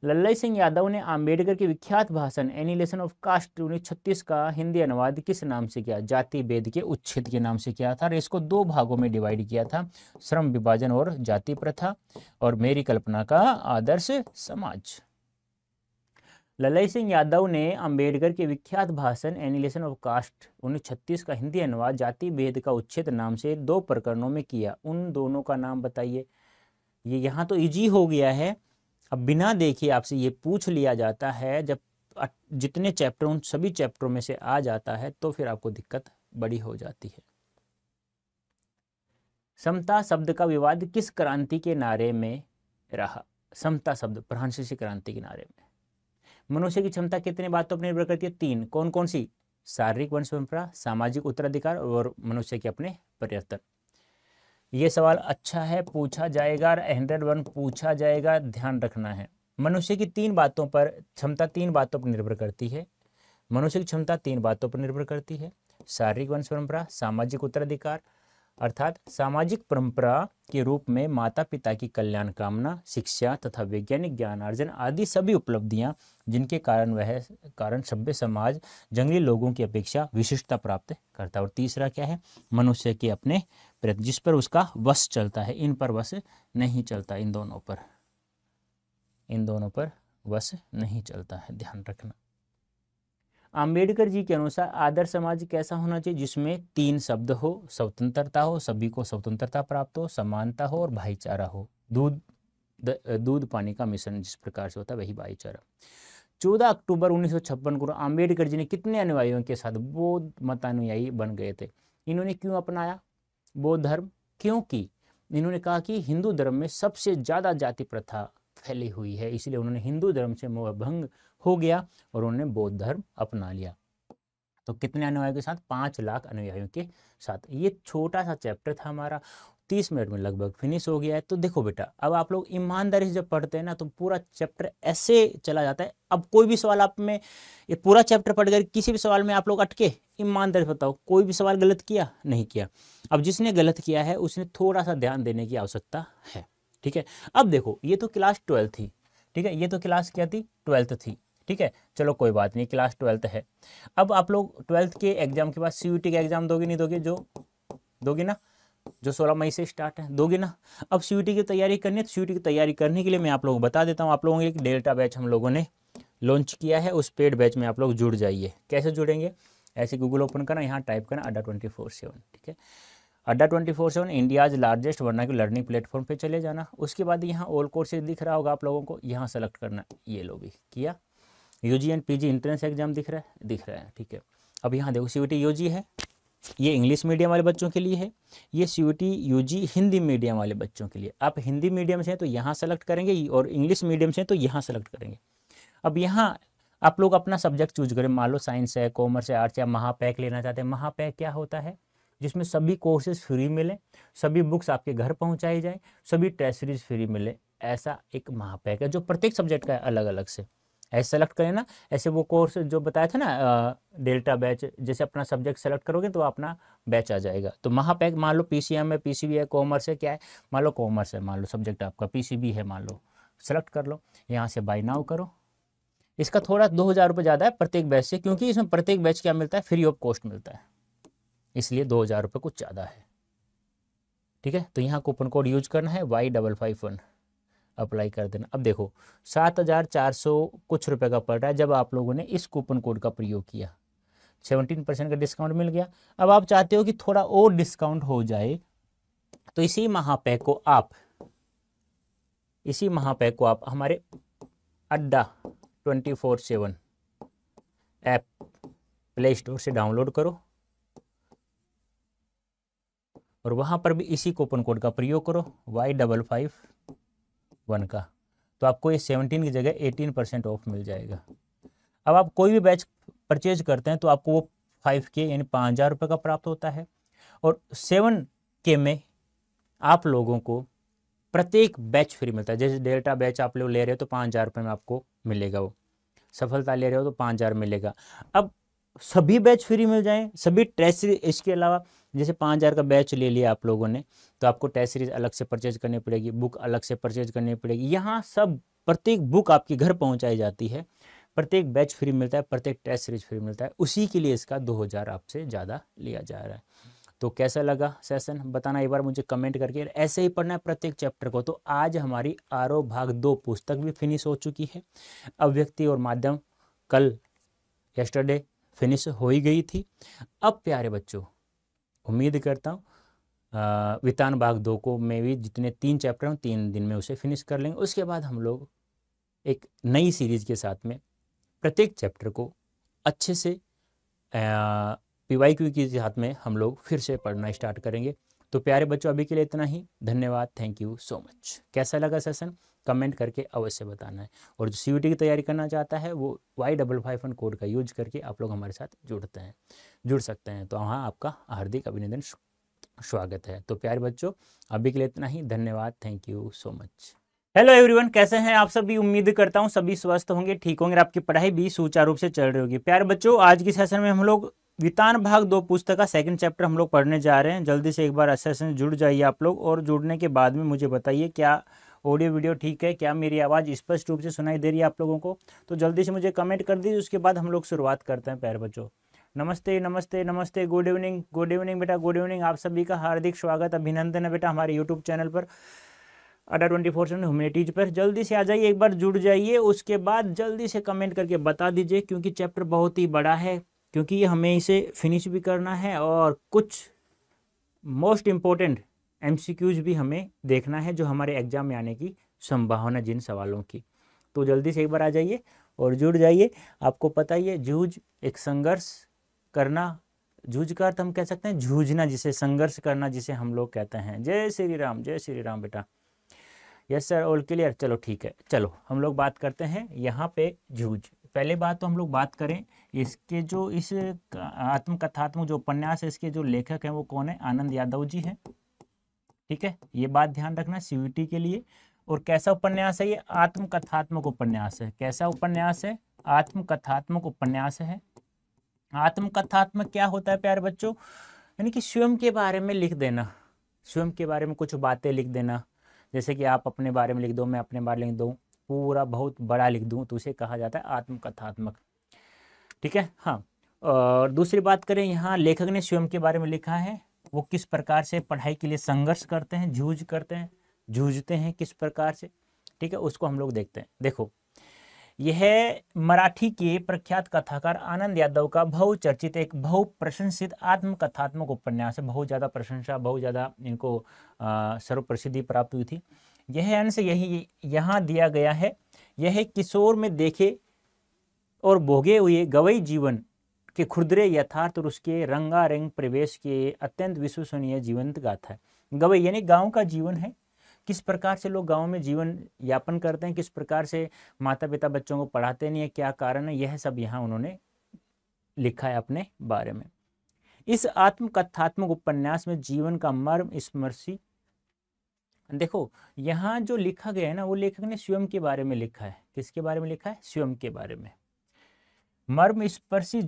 लल्लई सिंह यादव ने अंबेडकर के विख्यात भाषण एनिहिलेशन ऑफ कास्ट 1936 का हिंदी अनुवाद किस नाम से किया? जाति भेद के उच्छेद के नाम से किया था। और इसको 2 भागों में डिवाइड किया था, श्रम विभाजन और जाति प्रथा, और मेरी कल्पना का आदर्श समाज। लल्लई सिंह यादव ने अंबेडकर के विख्यात भाषण एनिहिलेशन ऑफ कास्ट 1936 का हिंदी अनुवाद जाति भेद का उच्छेद नाम से 2 प्रकरणों में किया। उन दोनों का नाम बताइए। ये यहाँ तो इजी हो गया है, अब बिना देखे आपसे ये पूछ लिया जाता है। जब जितने चैप्टर, उन सभी चैप्टरों में से आ जाता है तो फिर आपको दिक्कत बड़ी हो जाती है। समता शब्द का विवाद किस क्रांति के नारे में रहा? समता शब्द फ्रांसीसी क्रांति के नारे में। मनुष्य की क्षमता कितने बातों पर निर्भर करती है? 3। कौन कौन सी? शारीरिक वंश परंपरा, सामाजिक उत्तराधिकार और मनुष्य के अपने परिवर्तन। ये सवाल अच्छा है, पूछा जाएगा, 101 पूछा जाएगा, ध्यान रखना है। मनुष्य की 3 बातों पर क्षमता 3 बातों पर निर्भर करती है। मनुष्य की क्षमता 3 बातों पर निर्भर करती है, शारीरिक वंश परंपरा, सामाजिक उत्तराधिकार, अर्थात सामाजिक परंपरा के रूप में माता पिता की कल्याण कामना, शिक्षा तथा वैज्ञानिक ज्ञान अर्जन आदि सभी उपलब्धियां जिनके कारण सभ्य समाज जंगली लोगों की अपेक्षा विशिष्टता प्राप्त करता है। और तीसरा क्या है? मनुष्य के अपने प्रयत्न, जिस पर उसका वश चलता है, इन पर वश नहीं चलता, इन दोनों पर वश नहीं चलता है, ध्यान रखना। अंबेडकर जी के अनुसार आदर्श समाज कैसा होना चाहिए? जिसमें 3 शब्द हो, स्वतंत्रता हो, सभी को स्वतंत्रता प्राप्त हो, समानता हो और भाईचारा हो। दूध पानी का मिश्रण जिस प्रकार से होता है वही भाईचारा। 14 अक्टूबर 1956 को अंबेडकर जी ने कितने अनुयायियों के साथ बौद्ध मतानुयायी बन गए थे? इन्होंने क्यों अपनाया बौद्ध धर्म? क्योंकि इन्होंने कहा कि हिंदू धर्म में सबसे ज़्यादा जाति प्रथा फैली हुई है, इसलिए उन्होंने हिंदू धर्म से मोह भंग हो गया और उन्होंने बौद्ध धर्म अपना लिया। तो कितने अनुयायियों के साथ? 5 लाख अनुयायियों के साथ। ये छोटा सा चैप्टर था हमारा, 30 मिनट में लगभग फिनिश हो गया है। तो देखो बेटा, अब आप लोग ईमानदारी से जब पढ़ते हैं ना तो पूरा चैप्टर ऐसे चला जाता है। अब कोई भी सवाल आप में, ये पूरा चैप्टर पढ़ कर किसी भी सवाल में आप लोग अटके, ईमानदारी से बताओ कोई भी सवाल गलत किया? नहीं किया। अब जिसने गलत किया है उसने थोड़ा सा ध्यान देने की आवश्यकता है, ठीक है। अब देखो, ये तो क्लास 12 थी, ठीक है, ये तो क्लास क्या थी? 12th थी, ठीक है। चलो कोई बात नहीं, क्लास 12th है। अब आप लोग 12th के एग्जाम के बाद CUET का एग्जाम दोगे नहीं दोगे? जो दोगे ना, जो 16 मई से स्टार्ट है, दोगे ना। अब CUET की तैयारी करनी है, तो CUET की तैयारी करने के लिए मैं आप लोगों को बता देता हूँ। आप लोगों को एक डेल्टा बैच हम लोगों ने लॉन्च किया है, उस पेड बैच में आप लोग जुड़ जाइए। कैसे जुड़ेंगे? ऐसे गूगल ओपन करना, यहाँ टाइप करना अड्डा 24/7, ठीक है। अड्डा 24/7 India's largest vernacular learning platform पे चले जाना। उसके बाद यहाँ ऑल कोर्सेज दिख रहा होगा आप लोगों को, यहाँ सेलेक्ट करना। ये लो भी किया। UG and PG entrance exam दिख रहा है? दिख रहा है, ठीक है। अब यहाँ देखो CUET UG है, ये इंग्लिश मीडियम वाले बच्चों के लिए है। ये CUET UG हिंदी मीडियम वाले बच्चों के लिए। आप हिंदी मीडियम से हैं तो यहाँ सेलेक्ट करेंगे, और इंग्लिश मीडियम से हैं तो यहाँ सेलेक्ट करेंगे। अब यहाँ आप लोग अपना सब्जेक्ट चूज करें। मान लो साइंस है, कॉमर्स है, आर्ट्स है, महापैक लेना चाहते हैं। महापैक क्या होता है? जिसमें सभी कोर्सेज फ्री मिले, सभी बुक्स आपके घर पहुंचाई जाए, सभी टेस्ट सीरीज फ्री मिले, ऐसा एक महापैक है जो प्रत्येक सब्जेक्ट का है अलग अलग से। ऐसे सेलेक्ट करें ना, ऐसे वो कोर्स जो बताया था ना डेल्टा बैच, जैसे अपना सब्जेक्ट सेलेक्ट करोगे तो अपना बैच आ जाएगा। तो महापैक मान लो PCM है, PCB है, कॉमर्स है, क्या है, मान लो कॉमर्स है, मान लो सब्जेक्ट आपका PCB है, मान लो सेलेक्ट कर लो, यहाँ से बाय नाउ करो। इसका थोड़ा 2000 रुपये ज़्यादा है प्रत्येक बैच से, क्योंकि इसमें प्रत्येक बैच क्या मिलता है? फ्री ऑफ कॉस्ट मिलता है, इसलिए 2000 रुपये कुछ ज़्यादा है, ठीक है। तो यहाँ कूपन कोड यूज करना है Y551, अप्लाई कर देना। अब देखो 7400 कुछ रुपए का पड़ रहा है जब आप लोगों ने इस कूपन कोड का प्रयोग किया, 17% का डिस्काउंट मिल गया। अब आप चाहते हो कि थोड़ा और डिस्काउंट हो जाए, तो इसी महापैक को आप हमारे अड्डा 24/7 ऐप प्ले स्टोर से डाउनलोड करो, और वहाँ पर भी इसी कूपन कोड का प्रयोग करो Y551 का, तो आपको ये 17 की जगह 18% ऑफ मिल जाएगा। अब आप कोई भी बैच परचेज करते हैं तो आपको वो 5K यानी 5000 रुपये का प्राप्त होता है, और 7K में आप लोगों को प्रत्येक बैच फ्री मिलता है। जैसे डेल्टा बैच आप लोग ले रहे हो तो 5000 रुपये में आपको मिलेगा, वो सफलता ले रहे हो तो 5000 मिलेगा। अब सभी बैच फ्री मिल जाएं, सभी टेस्ट सीरीज, इसके अलावा जैसे 5000 का बैच ले लिया आप लोगों ने तो आपको टेस्ट सीरीज अलग से परचेज करनी पड़ेगी, बुक अलग से परचेज करनी पड़ेगी। यहाँ सब प्रत्येक बुक आपके घर पहुँचाई जाती है, प्रत्येक बैच फ्री मिलता है, प्रत्येक टेस्ट सीरीज फ्री मिलता है। उसी के लिए इसका 2000 आपसे ज़्यादा लिया जा रहा है। तो कैसा लगा सेशन बताना एक बार मुझे कमेंट करके। ऐसे ही पढ़ना है प्रत्येक चैप्टर को। तो आज हमारी आरो भाग 2 पुस्तक भी फिनिश हो चुकी है। अभिव्यक्ति और माध्यम कल यस्टरडे फिनिश हो ही गई थी। अब प्यारे बच्चों, उम्मीद करता हूँ वितान भाग 2 को मैं भी जितने 3 चैप्टर हैं 3 दिन में उसे फिनिश कर लेंगे। उसके बाद हम लोग एक नई सीरीज के साथ में प्रत्येक चैप्टर को अच्छे से PYQ के साथ में हम लोग फिर से पढ़ना स्टार्ट करेंगे। तो प्यारे बच्चों, अभी के लिए इतना ही। धन्यवाद, थैंक यू सो मच। कैसा लगा सेशन कमेंट करके अवश्य बताना है। और जो CUET की तैयारी करना चाहता है वो Y551 कोड का यूज करके आप लोग हमारे साथ जुड़ सकते हैं। तो वहाँ आपका हार्दिक अभिनंदन, स्वागत है। तो प्यारे बच्चों, अभी के लिए इतना ही। धन्यवाद, thank you so much. Hello everyone, कैसे हैं आप सभी? उम्मीद करता हूं सभी स्वस्थ होंगे, ठीक होंगे, आपकी पढ़ाई भी सुचारू रूप से चल रही होगी। प्यारे बच्चों, आज की सेशन में हम लोग वितान भाग 2 पुस्तक का सेकंड चैप्टर हम लोग पढ़ने जा रहे हैं। जल्दी से एक बार सेशन जुड़ जाइए आप लोग, और जुड़ने के बाद में मुझे बताइए क्या ऑडियो वीडियो ठीक है, क्या मेरी आवाज़ स्पष्ट रूप से सुनाई दे रही है आप लोगों को? तो जल्दी से मुझे कमेंट कर दीजिए, उसके बाद हम लोग शुरुआत करते हैं। प्यारे बच्चों, नमस्ते नमस्ते नमस्ते, गुड इवनिंग बेटा, गुड इवनिंग। आप सभी का हार्दिक स्वागत, अभिनंदन है बेटा हमारे यूट्यूब चैनल पर अड्डा 24/7 ह्यूमैनिटीज पर। जल्दी से आ जाइए, एक बार जुड़ जाइए, उसके बाद जल्दी से कमेंट करके बता दीजिए, क्योंकि चैप्टर बहुत ही बड़ा है, क्योंकि हमें इसे फिनिश भी करना है और कुछ मोस्ट इम्पोर्टेंट MCQs भी हमें देखना है जो हमारे एग्जाम में आने की संभावना जिन सवालों की। तो जल्दी से एक बार आ जाइए और जुड़ जाइए। आपको पता ही है, जूझ एक संघर्ष करना, जूझ का अर्थ हम कह सकते हैं जूझना, जिसे संघर्ष करना जिसे हम लोग कहते हैं। जय श्री राम बेटा। Yes sir, all clear. चलो ठीक है, चलो हम लोग बात करते हैं यहाँ पे जूझ। पहले बात तो हम लोग बात करें इसके जो इस आत्मकथात्मक जो उपन्यास है, इसके जो लेखक हैं वो कौन है? आनंद यादव जी हैं, ठीक है, ये बात ध्यान रखना सीयूईटी के लिए। और कैसा उपन्यास है ये? आत्मकथात्मक उपन्यास है। कैसा उपन्यास है? आत्मकथात्मक उपन्यास है। आत्मकथात्मक क्या होता है प्यारे बच्चों? यानी कि स्वयं के बारे में लिख देना, स्वयं के बारे में कुछ बातें लिख देना। जैसे कि आप अपने बारे में लिख दो, मैं अपने बारे में लिख दूँ, पूरा बहुत बड़ा लिख दूँ, तो उसे कहा जाता है आत्मकथात्मक। ठीक है, हाँ। और दूसरी बात करें, यहाँ लेखक ने स्वयं के बारे में लिखा है, वो किस प्रकार से पढ़ाई के लिए संघर्ष करते हैं, जूझते हैं किस प्रकार से, ठीक है, उसको हम लोग देखते हैं। देखो, यह मराठी के प्रख्यात कथाकार आनंद यादव का बहुचर्चित, एक बहुप्रशंसित आत्मकथात्मक उपन्यास है। बहुत ज़्यादा प्रशंसा, बहुत ज़्यादा इनको सर्वप्रसिद्धि प्राप्त हुई थी। यह अंश यही यहाँ दिया गया है। यह किशोर में देखे और भोगे हुए गवई जीवन के खुरदरे यथार्थ और उसके रंगारंग प्रवेश के अत्यंत विश्वसनीय जीवंत गाथा है। गवई यानी गांव का जीवन है, किस प्रकार से लोग गांव में जीवन यापन करते हैं, किस प्रकार से माता पिता बच्चों को पढ़ाते नहीं है, क्या कारण है, यह सब यहाँ उन्होंने लिखा है अपने बारे में। इस आत्मकथात्मक उपन्यास में जीवन का मर्म स्मर्शी, देखो यहाँ जो लिखा गया है ना, वो लेखक ने स्वयं के बारे में लिखा है। किसके बारे में लिखा है? स्वयं के बारे में। मर्म स्पर्शी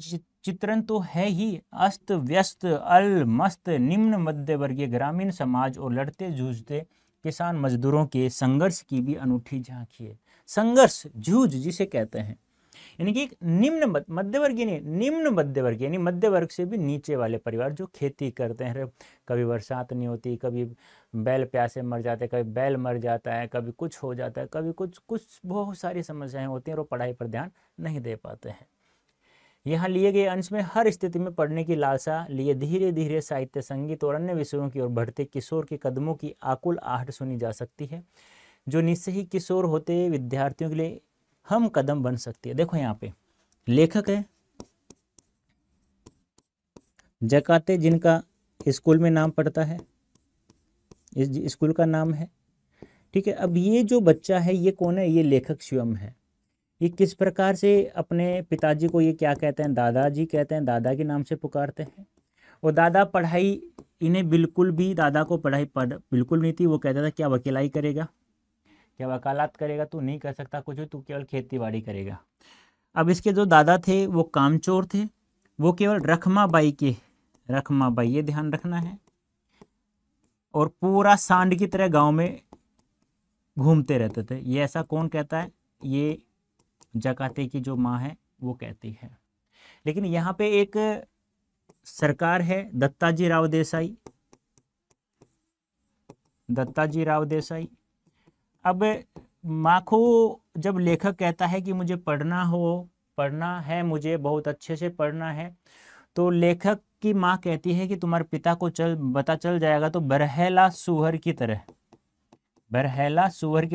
चित्रण तो है ही, अस्त व्यस्त अल मस्त निम्न मध्य वर्गीय ग्रामीण समाज और लड़ते जूझते किसान मजदूरों के संघर्ष की भी अनूठी झांकी है। संघर्ष, जूझ जिसे कहते हैं, यानी कि निम्न मध्यवर्गीय नहीं, निम्न मध्यवर्गीय यानी मध्य वर्ग से भी नीचे वाले परिवार जो खेती करते हैं। कभी बरसात नहीं होती, कभी बैल प्यासे मर जाते हैं, कभी बैल मर जाता है, कभी कुछ हो जाता है, कभी कुछ बहुत सारी समस्याएं होती हैं और वो पढ़ाई पर ध्यान नहीं दे पाते हैं। यहाँ लिए गए अंश में हर स्थिति में पढ़ने की लालसा लिए धीरे धीरे साहित्य, संगीत और अन्य विषयों की ओर बढ़ते किशोर के कदमों की आकुल आहट सुनी जा सकती है, जो निश्चय ही किशोर होते विद्यार्थियों के लिए हम कदम बन सकती है। देखो यहाँ पे लेखक है जकाते, जिनका स्कूल में नाम पड़ता है, इस स्कूल का नाम है, ठीक है। अब ये जो बच्चा है ये कौन है? ये लेखक स्वयं है। ये किस प्रकार से अपने पिताजी को ये क्या कहते हैं? दादाजी कहते हैं, दादा के नाम से पुकारते हैं। और दादा पढ़ाई, इन्हें बिल्कुल भी, दादा को पढ़ाई बिल्कुल नहीं थी। वो कहता था क्या वकीलाई करेगा, क्या वकालत करेगा, तू नहीं कर सकता कुछ भी, तू केवल खेती बाड़ी करेगा। अब इसके जो दादा थे वो कामचोर थे, वो केवल रखमाबाई, ये ध्यान रखना है, और पूरा सांड की तरह गांव में घूमते रहते थे। ये ऐसा कौन कहता है? ये जकाते की जो माँ है वो कहती है। लेकिन यहाँ पे एक सरकार है, दत्ताजी राव देसाई। अब माँ को जब लेखक कहता है कि मुझे पढ़ना है, मुझे बहुत अच्छे से पढ़ना है, तो लेखक की माँ कहती है कि तुम्हारे पिता को पता चल जाएगा तो बरहैला सुअर की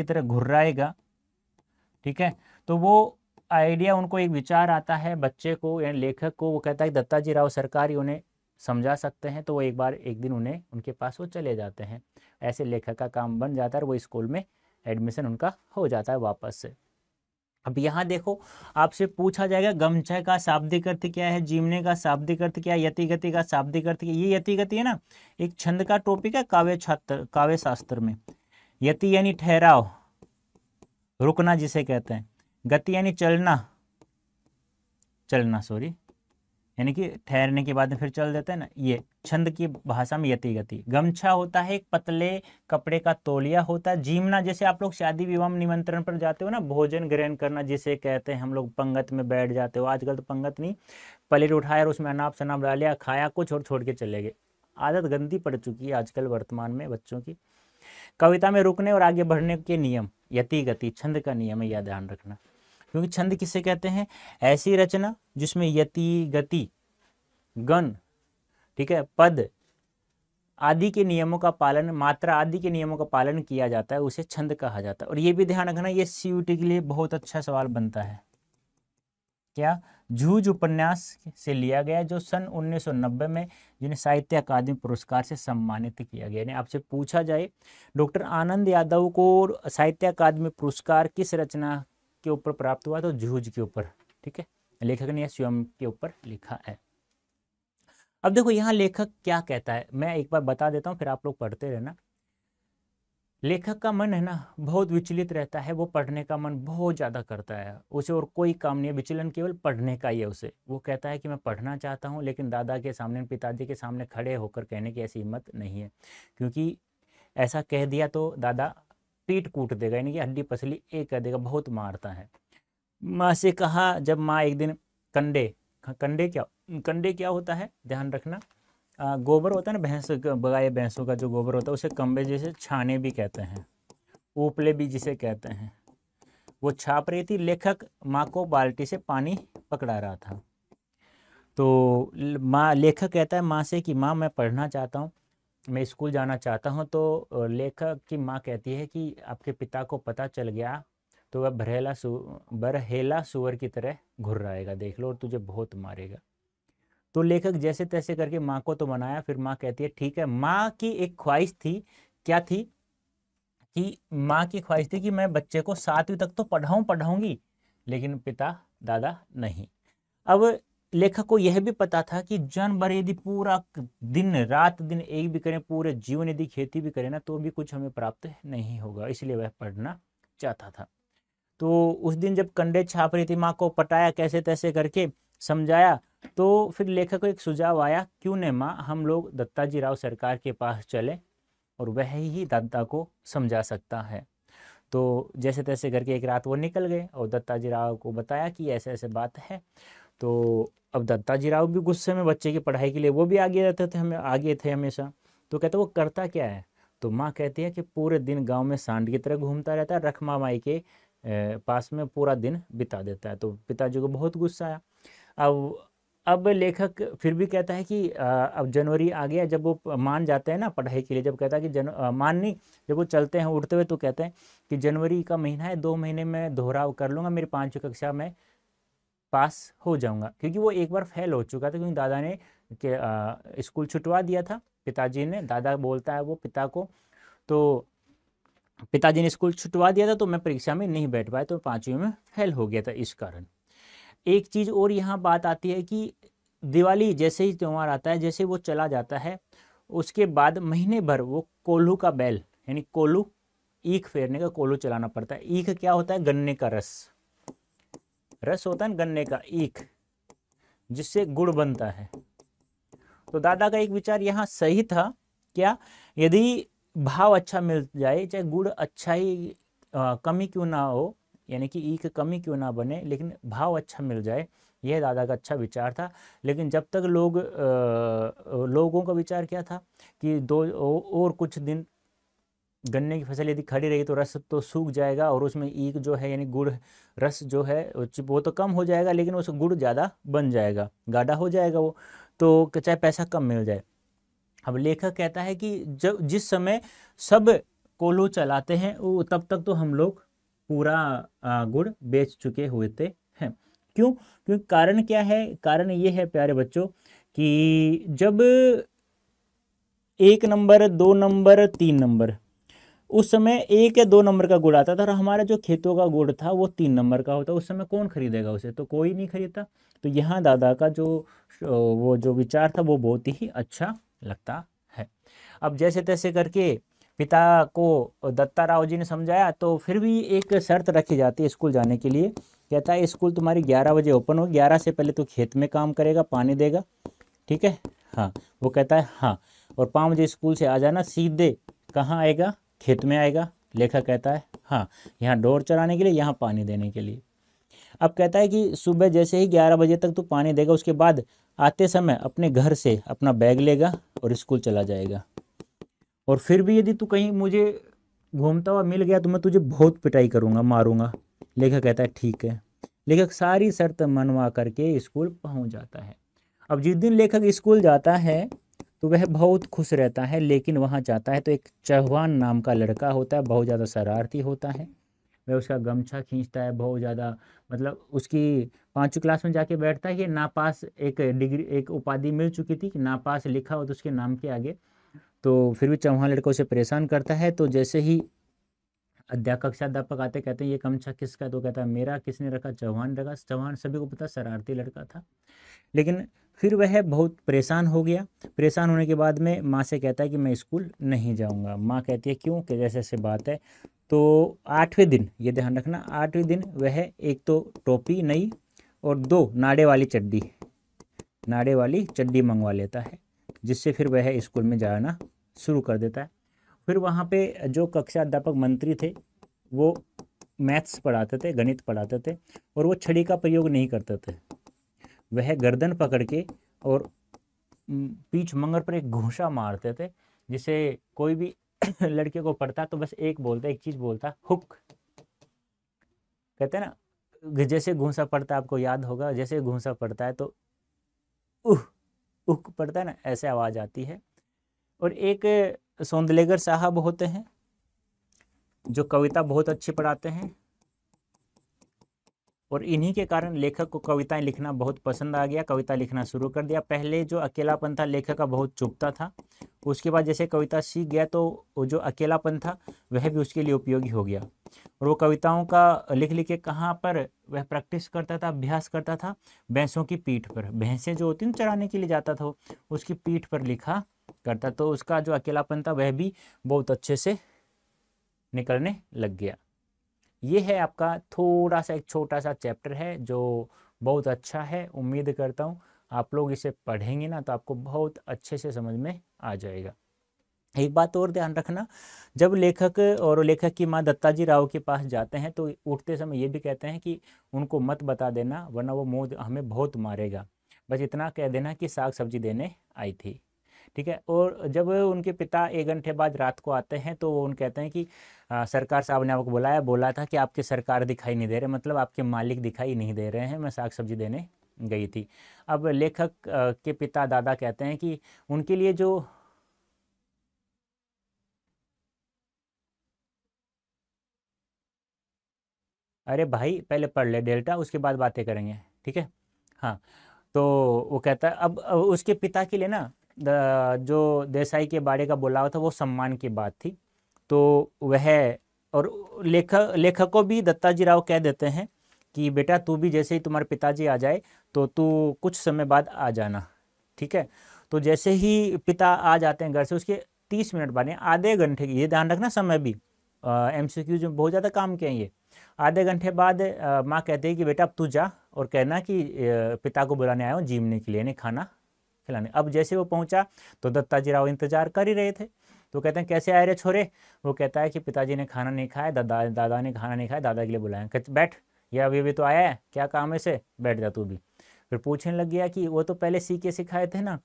तरह घुर्राएगा, ठीक है। तो वो आइडिया, उनको एक विचार आता है बच्चे को या लेखक को, वो कहता है दत्ताजी राव सरकार ही उन्हें समझा सकते हैं, तो वो एक दिन उनके पास वो चले जाते हैं। ऐसे लेखक का काम बन जाता है, वो स्कूल में एडमिशन उनका हो जाता है वापस से। अब यहाँ देखो, आपसे पूछा जाएगा गमछा का शाब्दिक अर्थ क्या है, जीवने का शाब्दिक अर्थ क्या है, यतिगति का शाब्दिक अर्थ क्या है। ये यतिगति है ना, एक छंद का टॉपिक है काव्य शास्त्र में। यति यानी ठहराव, रुकना जिसे कहते हैं। गति यानी चलना, यानी कि ठहरने के बाद में फिर चल देते हैं ना, ये छंद की भाषा में यति गति। गमछा होता है एक पतले कपड़े का तौलिया होता है। जीवना, जैसे आप लोग शादी विवाह निमंत्रण पर जाते हो ना, भोजन ग्रहण करना जिसे कहते हैं, हम लोग पंगत में बैठ जाते हो। आजकल तो पंगत नहीं, प्लेट उठाया और उसमें अनाप शनाप डालिया, खाया कुछ और छोड़ के चले गए। आदत गंदी पड़ चुकी है आजकल वर्तमान में बच्चों की। कविता में रुकने और आगे बढ़ने के नियम, यति गति छंद का नियम है, यह ध्यान रखना। क्योंकि छंद किसे कहते हैं? ऐसी रचना जिसमें यति गति, गण, ठीक है, पद आदि के नियमों का पालन, मात्रा आदि के नियमों का पालन किया जाता है, उसे छंद कहा जाता है। और ये भी ध्यान रखना, ये सीयूटी के लिए बहुत अच्छा सवाल बनता है। क्या? जूझ उपन्यास से लिया गया, जो सन 1990 में जिन्हें साहित्य अकादमी पुरस्कार से सम्मानित किया गया। यानी आपसे पूछा जाए डॉक्टर आनंद यादव को साहित्य अकादमी पुरस्कार किस रचना के ऊपर प्राप्त हुआ, तो जूझ के ऊपर, ठीक है। लेखक ने स्वयं के ऊपर लिखा है। अब देखो यहाँ लेखक क्या कहता है, मैं एक बार बता देता हूँ, फिर आप लोग पढ़ते रहना। लेखक का मन है ना बहुत विचलित रहता है, वो पढ़ने का मन बहुत ज़्यादा करता है, उसे और कोई काम नहीं है, विचलन केवल पढ़ने का ही है उसे। वो कहता है कि मैं पढ़ना चाहता हूँ, लेकिन दादा के सामने, पिताजी के सामने खड़े होकर कहने की ऐसी हिम्मत नहीं है, क्योंकि ऐसा कह दिया तो दादा पीठ कूट देगा, यानी कि हड्डी पसली एक कर देगा, बहुत मारता है। माँ से कहा, जब माँ एक दिन कंडे, कंडे क्या होता है ध्यान रखना, गोबर होता है ना भैंस गाय भैंसों का जो गोबर होता है उसे कंबे जैसे छाने भी कहते हैं, उपले भी जिसे कहते हैं। वो छाप रही थी, लेखक माँ को बाल्टी से पानी पकड़ा रहा था। तो माँ, लेखक कहता है माँ से कि माँ मैं पढ़ना चाहता हूँ, मैं स्कूल जाना चाहता हूँ। तो लेखक की माँ कहती है कि आपके पिता को पता चल गया तो वह बरहेला सुअर की तरह घुर्राएगा, देख लो, और तुझे बहुत मारेगा। तो लेखक जैसे तैसे करके माँ को तो मनाया, फिर माँ कहती है ठीक है। माँ की एक ख्वाहिश थी, क्या थी, कि माँ की ख्वाहिश थी कि मैं बच्चे को 7वीं तक तो पढ़ाऊंगी, लेकिन पिता दादा नहीं। अब लेखक को यह भी पता था कि जानवर यदि पूरा दिन रात दिन एक भी करें, पूरे जीवन यदि खेती भी करें ना, तो भी कुछ हमें प्राप्त नहीं होगा, इसलिए वह पढ़ना चाहता था। तो उस दिन जब कंडे छाप रही थी, माँ को पटाया कैसे तैसे करके, समझाया, तो फिर लेखक को एक सुझाव आया, क्यों न माँ हम लोग दत्ताजी राव सरकार के पास चले और वह ही दादा को समझा सकता है। तो जैसे तैसे करके एक रात वो निकल गए और दत्ताजी राव को बताया कि ऐसे ऐसे बात है। तो अब दत्ताजी राव भी गुस्से में, बच्चे की पढ़ाई के लिए वो भी आगे रहते थे, हमें आगे थे हमेशा। तो कहते वो करता क्या है, तो माँ कहती है कि पूरे दिन गांव में सांड की तरह घूमता रहता है, रखमा माई के पास में पूरा दिन बिता देता है। तो पिताजी को बहुत गुस्सा आया। अब लेखक फिर भी कहता है कि अब जनवरी आ गया, जब वो मान जाते हैं ना पढ़ाई के लिए, जब कहता है कि मान नहीं, जब वो चलते हैं उठते हुए, तो कहते हैं कि जनवरी का महीना है, 2 महीने में दोहराव कर लूँगा, मेरी 5वीं कक्षा में पास हो जाऊंगा, क्योंकि वो एक बार फेल हो चुका था, क्योंकि दादा ने स्कूल छुटवा दिया था, पिताजी ने, दादा बोलता है वो पिता को, तो पिताजी ने स्कूल छुटवा दिया था, तो मैं परीक्षा में नहीं बैठ पाया, तो 5वीं में फेल हो गया था इस कारण। एक चीज़ और यहाँ बात आती है कि दिवाली जैसे ही त्यौहार आता है, जैसे वो चला जाता है, उसके बाद महीने भर वो कोल्हू का बैल, यानी कोल्हू, ईख फेरने का कोल्हू चलाना पड़ता है। ईख क्या होता है, गन्ने का रस, रस होता है गन्ने का, ईख, जिससे गुड़ बनता है। तो दादा का एक विचार यहाँ सही था, क्या, यदि भाव अच्छा मिल जाए, चाहे गुड़ अच्छा ही कमी क्यों ना हो, यानी कि ईख कमी क्यों ना बने, लेकिन भाव अच्छा मिल जाए, यह दादा का अच्छा विचार था। लेकिन जब तक लोगों का विचार क्या था कि और कुछ दिन गन्ने की फसल यदि खड़ी रही तो रस तो सूख जाएगा, और उसमें ईख जो है यानी गुड़ रस जो है वो तो कम हो जाएगा, लेकिन उस गुड़ ज़्यादा बन जाएगा, गाढ़ा हो जाएगा वो, तो चाहे पैसा कम मिल जाए। अब लेखक कहता है कि जब जिस समय सब कोल्हू चलाते हैं वो, तब तक तो हम लोग पूरा गुड़ बेच चुके हुए थे हैं। क्यों, क्योंकि कारण क्या है, कारण ये है प्यारे बच्चों कि जब 1 नंबर 2 नंबर 3 नंबर, उस समय 1 या 2 नंबर का गुड़ आता था, और हमारा जो खेतों का गुड़ था वो 3 नंबर का होता, उस समय कौन खरीदेगा उसे, तो कोई नहीं खरीदता। तो यहाँ दादा का जो वो जो विचार था वो बहुत ही अच्छा लगता है। अब जैसे तैसे करके पिता को दत्ता राव जी ने समझाया, तो फिर भी एक शर्त रखी जाती है स्कूल जाने के लिए। कहता है स्कूल तुम्हारी 11 बजे ओपन हो, 11 से पहले तो खेत में काम करेगा, पानी देगा, ठीक है, हाँ। वो कहता है हाँ, और 5 बजे स्कूल से आ जाना, सीधे कहाँ आएगा, खेत में आएगा। लेखक कहता है हाँ, यहाँ डोर चराने के लिए, यहाँ पानी देने के लिए। अब कहता है कि सुबह जैसे ही 11 बजे तक तो पानी देगा, उसके बाद आते समय अपने घर से अपना बैग लेगा और स्कूल चला जाएगा, और फिर भी यदि तू कहीं मुझे घूमता हुआ मिल गया तो मैं तुझे बहुत पिटाई करूँगा, मारूंगा। लेखक कहता है ठीक है। लेखक सारी शर्त मनवा करके स्कूल पहुँच जाता है। अब जिस दिन लेखक स्कूल जाता है तो वह बहुत खुश रहता है, लेकिन वहाँ जाता है तो एक चौहान नाम का लड़का होता है, बहुत ज़्यादा शरारती होता है। वह उसका गमछा खींचता है बहुत ज़्यादा, मतलब उसकी 5वीं क्लास में जाके बैठता है कि नापास, एक डिग्री, एक उपाधि मिल चुकी थी कि नापास लिखा हो तो उसके नाम के आगे, तो फिर भी चौहान लड़का उसे परेशान करता है। तो जैसे ही अध्यापक आते, कहते हैं ये गमछा किसका, तो कहता है मेरा। किसने रखा, चौहान रखा। चौहान सभी को पता शरारती लड़का था, लेकिन फिर वह बहुत परेशान हो गया। परेशान होने के बाद में माँ से कहता है कि मैं स्कूल नहीं जाऊँगा। माँ कहती है क्यों, कि जैसे ऐसे बात है। तो 8वें दिन, ये ध्यान रखना, 8वें दिन वह एक तो टोपी नई और 2 नाड़े वाली चड्डी मंगवा लेता है, जिससे फिर वह स्कूल में जाना शुरू कर देता है। फिर वहाँ पे जो कक्षा अध्यापक मंत्री थे वो मैथ्स पढ़ाते थे, गणित पढ़ाते थे, और वो छड़ी का प्रयोग नहीं करते थे। वह गर्दन पकड़ के और पीठ मंगर पर एक घूंसा मारते थे, जिसे कोई भी लड़के को पढ़ता तो बस एक चीज बोलता, हुक। कहते हैं ना, जैसे घूंसा पड़ता है, आपको याद होगा, जैसे घूंसा पड़ता है तो उह उह पड़ता है ना, ऐसे आवाज आती है। और एक सौंदलेगर साहब होते हैं जो कविता बहुत अच्छी पढ़ाते हैं, और इन्हीं के कारण लेखक को कविताएं लिखना बहुत पसंद आ गया, कविता लिखना शुरू कर दिया। पहले जो अकेलापन था लेखक का बहुत चुभता था, उसके बाद जैसे कविता सीख गया तो वो जो अकेलापन था वह भी उसके लिए उपयोगी हो गया। और वो कविताओं का लिख लिख के कहाँ पर वह प्रैक्टिस करता था, अभ्यास करता था, भैंसों की पीठ पर। भैंसें जो होती हैं चराने के लिए जाता था, उसकी पीठ पर लिखा करता, तो उसका जो अकेलापन था वह भी बहुत अच्छे से निकलने लग गया। ये है आपका थोड़ा सा एक छोटा सा चैप्टर है जो बहुत अच्छा है। उम्मीद करता हूँ आप लोग इसे पढ़ेंगे ना तो आपको बहुत अच्छे से समझ में आ जाएगा। एक बात और ध्यान रखना, जब लेखक और लेखक की माँ दत्ताजी राव के पास जाते हैं तो उठते समय ये भी कहते हैं कि उनको मत बता देना वरना वो मुँह हमें बहुत मारेगा, बस इतना कह देना कि साग सब्जी देने आई थी। ठीक है। और जब उनके पिता 1 घंटे बाद रात को आते हैं तो उन कहते हैं कि सरकार साहब ने आपको बुलाया, बोला था कि आपके सरकार दिखाई नहीं दे रहे, मतलब आपके मालिक दिखाई नहीं दे रहे हैं, मैं साग सब्जी देने गई थी। अब लेखक के पिता दादा कहते हैं कि उनके लिए जो अरे भाई पहले पढ़ ले डेल्टा, उसके बाद बातें करेंगे, ठीक है। हाँ, तो वो कहता है अब उसके पिता के लिए ना जो देसाई के बाड़े का बुलावा था वो सम्मान की बात थी। तो वह और लेखक को भी दत्ताजी राव कह देते हैं कि बेटा तू भी जैसे ही तुम्हारे पिताजी आ जाए तो तू कुछ समय बाद आ जाना, ठीक है। तो जैसे ही पिता आ जाते हैं घर से उसके 30 मिनट बाद, आधे घंटे की, ये ध्यान रखना समय भी, MCQ जो बहुत ज़्यादा काम के हैं ये। आधे घंटे बाद माँ कहते हैं कि बेटा अब तू जा और कहना कि पिता को बुलाने आया हूँ जीमने के लिए, नहीं खाना खिलाने। अब जैसे वो पहुंचा तो दत्ताजी राव इंतजार कर ही रहे थे। तो कहते हैं कैसे आए रे छोरे। वो कहता है कि पिताजी ने खाना नहीं खाया, दादा ने खाना नहीं खाया, दादा के लिए बुलाया। कहते बैठ, ये अभी अभी तो आया है, क्या काम है से, बैठ जा तू भी। फिर पूछने लग गया कि वो तो पहले सीखे सिखाए थे ना।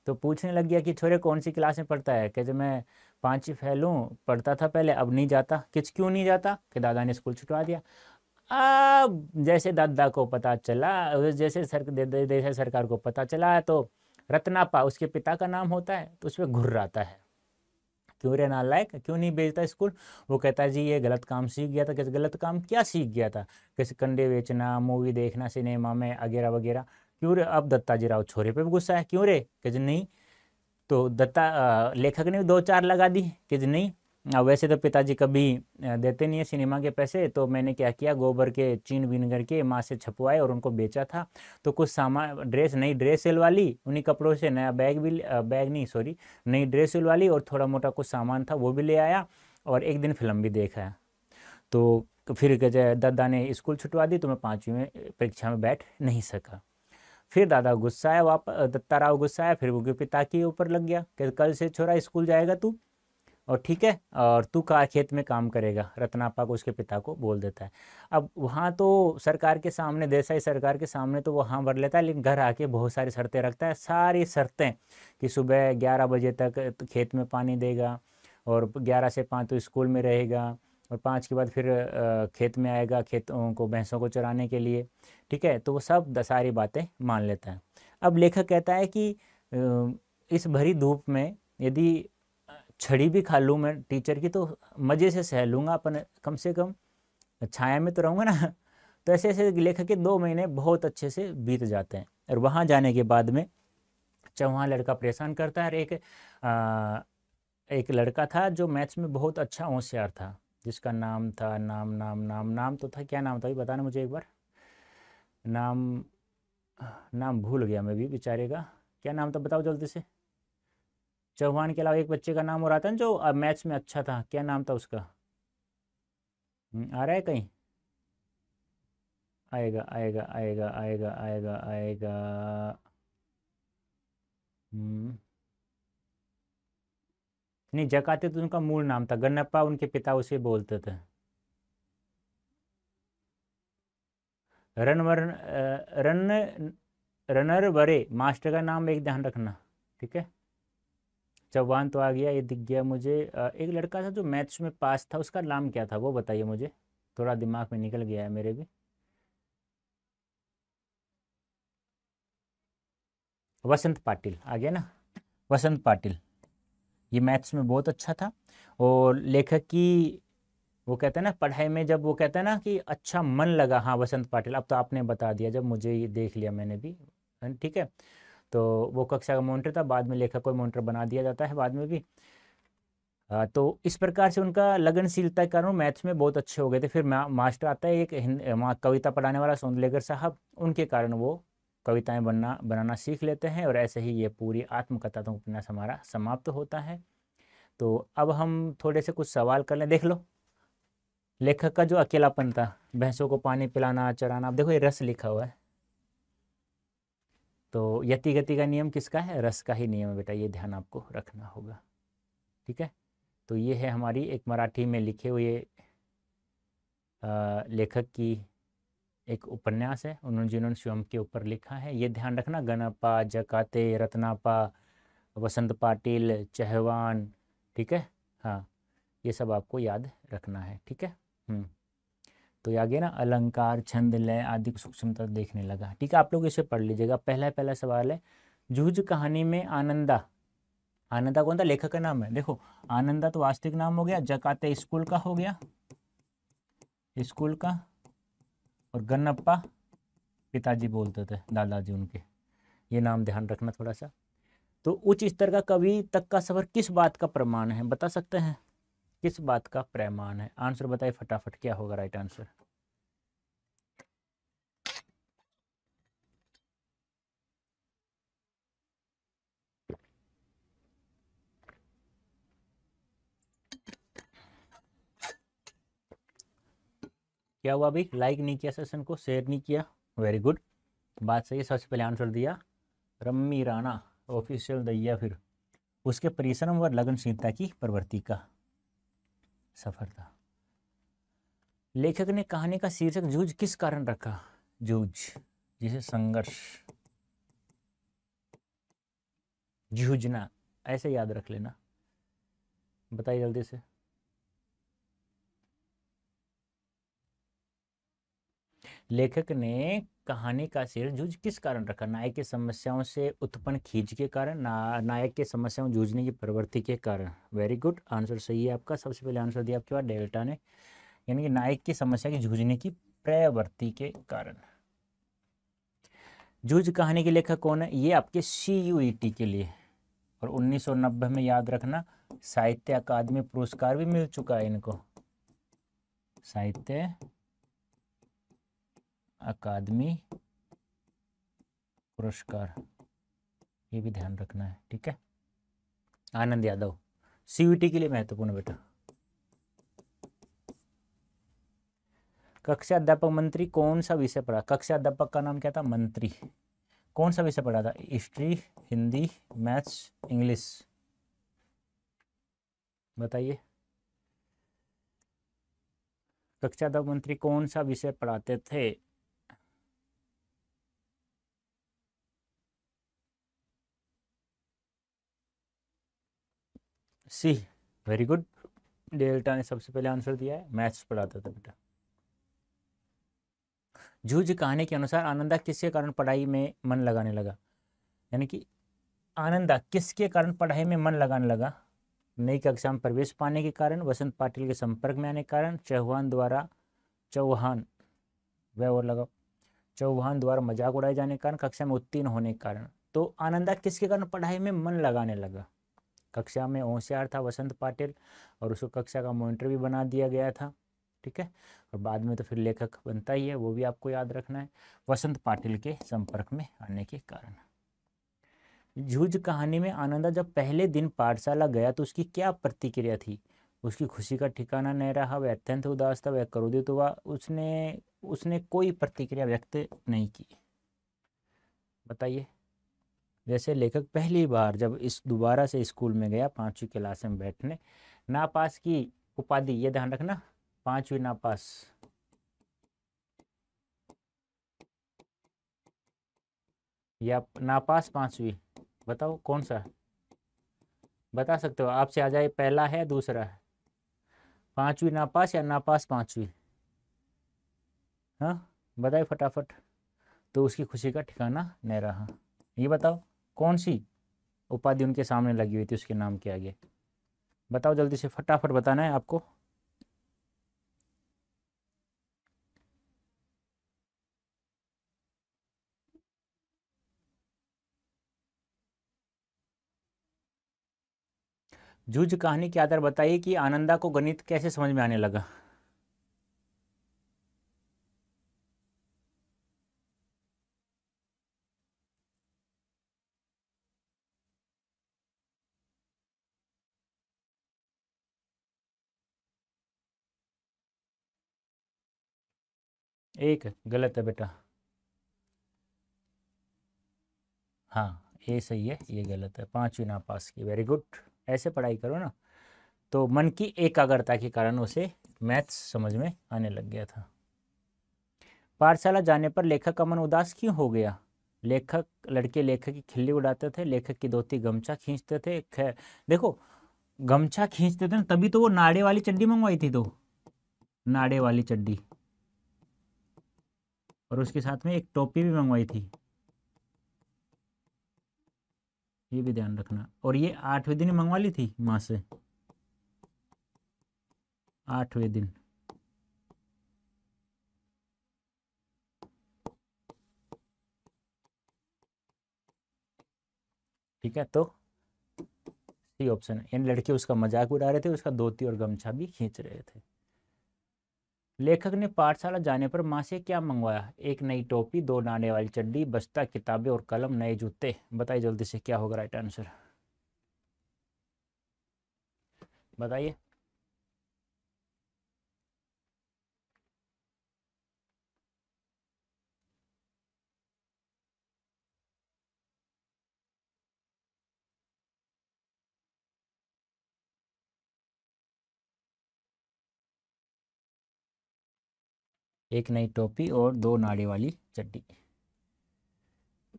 तो पूछने लग गया कि छोरे कौन सी क्लास में पढ़ता है। कहते मैं 5वीं फेल हूँ, पढ़ता था पहले, अब नहीं जाता। किस क्यों नहीं जाता, कि दादा ने स्कूल छुटवा दिया। अब जैसे दादा को पता चला, जैसे जैसे सरकार को पता चला तो रत्नापा उसके पिता का नाम होता है, तो उसमें घुर्राता है, क्यों रे नालायक, क्यों नहीं भेजता स्कूल। वो कहता है जी ये गलत काम सीख गया था। कैसे गलत काम, क्या सीख गया था। कैसे कंडे बेचना, मूवी देखना सिनेमा में वगैरह वगैरह। क्यों रे। अब दत्ताजी राव छोरे पे भी गुस्सा है, क्यों रे, कैसे नहीं। तो लेखक ने भी 2-4 लगा दी कि नहीं, वैसे तो पिताजी कभी देते नहीं है सिनेमा के पैसे, तो मैंने क्या किया, गोबर के चीन बीन करके माँ से छपवाए और उनको बेचा था। तो कुछ सामान, नई ड्रेस सिलवा ली उन्हीं कपड़ों से, नया बैग भी, बैग नहीं सॉरी, नई ड्रेस सिलवा ली, और थोड़ा मोटा कुछ सामान था वो भी ले आया, और एक दिन फिल्म भी देखा। तो फिर दादा ने स्कूल छुटवा दी, तो मैं 5वीं में परीक्षा में बैठ नहीं सका। फिर दादा गुस्सा आया, वापस दत्ता राव गुस्सा आया, फिर वो पिता के ऊपर लग गया कि कल से छोरा स्कूल जाएगा तू, और ठीक है, और तू का खेत में काम करेगा। रत्नापा को उसके पिता को बोल देता है। अब वहाँ तो सरकार के सामने, देसाई सरकार के सामने तो वो हाँ भर लेता है, लेकिन घर आके बहुत सारी शर्तें रखता है, सारी शर्तें कि सुबह 11 बजे तक खेत में पानी देगा, और 11 से 5 तो स्कूल में रहेगा, और 5 के बाद फिर खेत में आएगा, खेतों को भैंसों को चराने के लिए, ठीक है। तो वो सब सारी बातें मान लेता है। अब लेखक कहता है कि इस भरी धूप में यदि छड़ी भी खा लूँ मैं टीचर की तो मज़े से सह लूँगा, अपन कम से कम छाया में तो रहूँगा ना। तो ऐसे ऐसे लेखक के 2 महीने बहुत अच्छे से बीत जाते हैं। और वहाँ जाने के बाद में चौहान लड़का परेशान करता है। और एक लड़का था जो मैथ्स में बहुत अच्छा होशियार था, जिसका नाम था, नाम तो था, क्या नाम था, ये बताना मुझे एक बार। नाम नाम भूल गया मैं भी बेचारे का, क्या नाम था बताओ जल्दी से। चौहान के अलावा एक बच्चे का नाम और आता है ना जो मैथ्स में अच्छा था, क्या नाम था उसका? आ रहा है कहीं? आएगा आएगा आएगा आएगा आएगा आएगा। हम्म, नहीं जकाते तो उनका मूल नाम था, गन्नप्पा उनके पिता उसे बोलते थे। रनवर रन रनर वरे मास्टर का नाम एक ध्यान रखना, ठीक है। चौहान तो आ गया, ये दिख गया मुझे। एक लड़का था जो मैथ्स में पास था, उसका नाम क्या था वो बताइए मुझे, थोड़ा दिमाग में निकल गया है मेरे भी। वसंत पाटिल आ गया ना, वसंत पाटिल। ये मैथ्स में बहुत अच्छा था। और लेखक की, वो कहते हैं ना पढ़ाई में, जब वो कहते हैं ना कि अच्छा मन लगा, हाँ वसंत पाटिल, अब तो आपने बता दिया जब मुझे ये देख लिया मैंने भी। ठीक है। तो वो कक्षा का मॉनिटर था, बाद में लेखक को मॉनिटर बना दिया जाता है बाद में भी। तो इस प्रकार से उनका लगनशीलता के कारण वो मैथ्स में बहुत अच्छे हो गए थे। फिर मास्टर आता है एक कविता पढ़ाने वाला सोंदलेकर साहब, उनके कारण वो कविताएं बनाना सीख लेते हैं, और ऐसे ही ये पूरी आत्मकथा तो उपन्यास हमारा समाप्त होता है। तो अब हम थोड़े से कुछ सवाल कर लें, देख लो। लेखक का जो अकेलापन था, भैंसों को पानी पिलाना चराना, अब देखो ये रस लिखा हुआ है, तो यति गति का नियम किसका है? रस का ही नियम है बेटा, ये ध्यान आपको रखना होगा, ठीक है। तो ये है हमारी एक मराठी में लिखे हुए लेखक की एक उपन्यास है, उन्होंने जिन्होंने स्वयं के ऊपर लिखा है, ये ध्यान रखना। गणपा, जकाते, रत्नापा, वसंत पाटिल, चहवान, ठीक है। हाँ, ये सब आपको याद रखना है, ठीक है। तो ये आगे ना अलंकार, छंद, लय आदि की सूक्ष्मता देखने लगा, ठीक है। आप लोग इसे पढ़ लीजिएगा। पहला पहला सवाल है, जूझ कहानी में आनंदा, आनंदा कौन था? लेखक का नाम है, देखो। आनंदा तो वास्तविक नाम हो गया, जकाते स्कूल का हो गया, स्कूल का, और गन्नप्पा पिताजी बोलते थे, दादाजी उनके। ये नाम ध्यान रखना थोड़ा सा। तो उच्च स्तर का कवि तक का सफर किस बात का प्रमाण है, बता सकते हैं? किस बात का प्रमाण है? आंसर बताइए फटाफट, क्या होगा राइट आंसर? क्या हुआ अभी? लाइक नहीं किया सेशन को, शेयर नहीं किया, वेरी गुड, बात सही है। सबसे पहले आंसर दिया रम्मी राणा, ऑफिशियल दैया, फिर उसके परिश्रम व लगनशीलता की प्रवृत्ति का सफर था। लेखक ने कहानी का शीर्षक जूझ किस कारण रखा? जूझ, जिसे संघर्ष, जूझना, ऐसे याद रख लेना। बताइए जल्दी से। लेखक ने कहानी का शीर्षक जूझ किस कारण रखा? नायक की समस्याओं से उत्पन्न खींच के कारण, नायक के समस्याओं जूझने की प्रवृत्ति के कारण। वेरी गुड, आंसर सही है आपका। सबसे पहले आंसर दिया आपके पास डेल्टा ने, यानी कि नायक की समस्या की जूझने की प्रवृत्ति के कारण। जूझ कहानी के लेखक कौन है? ये आपके CUET के लिए, और 1990 में याद रखना साहित्य अकादमी पुरस्कार भी मिल चुका है इनको, साहित्य अकादमी पुरस्कार, ये भी ध्यान रखना है, ठीक है। आनंद यादव, CUET के लिए महत्वपूर्ण बेटा। कक्षा अध्यापक मंत्री कौन सा विषय पढ़ा? कक्षा अध्यापक का नाम क्या था? मंत्री। कौन सा विषय पढ़ा था? हिस्ट्री, हिंदी, मैथ्स, इंग्लिश, बताइए। कक्षा अध्यापक मंत्री कौन सा विषय पढ़ाते थे? सी, वेरी गुड, डेल्टा ने सबसे पहले आंसर दिया है, मैथ्स पढ़ाता था बेटा। जूझ कहानी के अनुसार आनंदा किसके कारण पढ़ाई में मन लगाने लगा? यानी कि आनंदा किसके कारण पढ़ाई में मन लगाने लगा? नई कक्षा में प्रवेश पाने के कारण, वसंत पाटिल के संपर्क में आने के कारण, चौहान, वह और लगाओ, चौहान द्वारा मजाक उड़ाए जाने के कारण, कक्षा में उत्तीर्ण होने के कारण। तो आनंदा किसके कारण पढ़ाई में मन लगाने लगा? कक्षा में होशियार था वसंत पाटिल, और उसको कक्षा का मॉनिटर भी बना दिया गया था, ठीक है। और बाद में तो फिर लेखक बनता ही है, वो भी आपको याद रखना है। वसंत पाटिल के संपर्क में आने के कारण। जूझ कहानी में आनंदा जब पहले दिन पाठशाला गया तो उसकी क्या प्रतिक्रिया थी? उसकी खुशी का ठिकाना नहीं रहा, वह अत्यंत उदास था, वह क्रोधित हुआ, उसने उसने कोई प्रतिक्रिया व्यक्त नहीं की। बताइए। जैसे लेखक पहली बार जब इस दोबारा से स्कूल में गया 5वीं क्लास में बैठने, नापास की उपाधि, ये ध्यान रखना, 5वीं नापास, या नापास 5वीं, बताओ कौन सा? बता सकते हो, आपसे आ जाए पहला है दूसरा है, 5वीं नापास या नापास 5वीं? हाँ, बताइए फटाफट। तो उसकी खुशी का ठिकाना नहीं रहा। ये बताओ कौन सी उपाधि उनके सामने लगी हुई थी उसके नाम के आगे? बताओ जल्दी से, फटाफट बताना है आपको। जूझ कहानी के आधार बताइए कि आनंदा को गणित कैसे समझ में आने लगा। एक गलत है बेटा। हाँ, ये सही है, ये गलत है, 5वीं नापास की। Very good. ऐसे पढ़ाई करो ना। तो मन की एकाग्रता के कारण उसे मैथ्स समझ में आने लग गया था। पाठशाला जाने पर लेखक का मन उदास क्यों हो गया? लेखक लड़के लेखक की खिल्ली उड़ाते थे, लेखक की धोती गमछा खींचते थे। खैर देखो, गमछा खींचते थे ना, तभी तो वो नाड़े वाली चड्डी मंगवाई थी, तो नाड़े वाली चड्डी, और उसके साथ में एक टोपी भी मंगवाई थी, ये भी ध्यान रखना। और ये 8वें दिन ही मंगवा ली थी माँ से, 8वें दिन। ठीक है, तो सी ऑप्शन है, यानी लड़के उसका मजाक उड़ा रहे थे, उसका धोती और गमछा भी खींच रहे थे। लेखक ने पाठशाला जाने पर माँ से क्या मंगवाया? एक नई टोपी, 2 नाणे वाली चड्डी, बस्ता, किताबें और कलम, नए जूते। बताइए जल्दी से क्या होगा राइट आंसर? बताइए। एक नई टोपी और 2 नाड़े वाली चड्डी।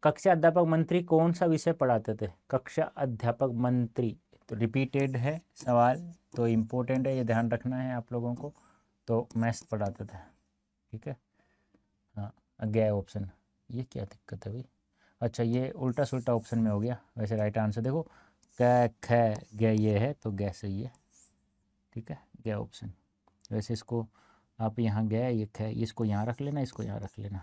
कक्षा अध्यापक मंत्री कौन सा विषय पढ़ाते थे? कक्षा अध्यापक मंत्री, तो रिपीटेड है सवाल, तो इम्पोर्टेंट है, ये ध्यान रखना है आप लोगों को। तो मैथ्स पढ़ाते थे। ठीक है। हाँ, गया ऑप्शन। ये क्या दिक्कत है भाई? अच्छा, ये उल्टा सुल्टा ऑप्शन में हो गया। वैसे राइट आंसर देखो, क ख ग, ये है तो गै सही है। ठीक है, गया ऑप्शन। वैसे इसको आप यहाँ गया, ये ख, इसको यहाँ रख लेना, इसको यहाँ रख लेना।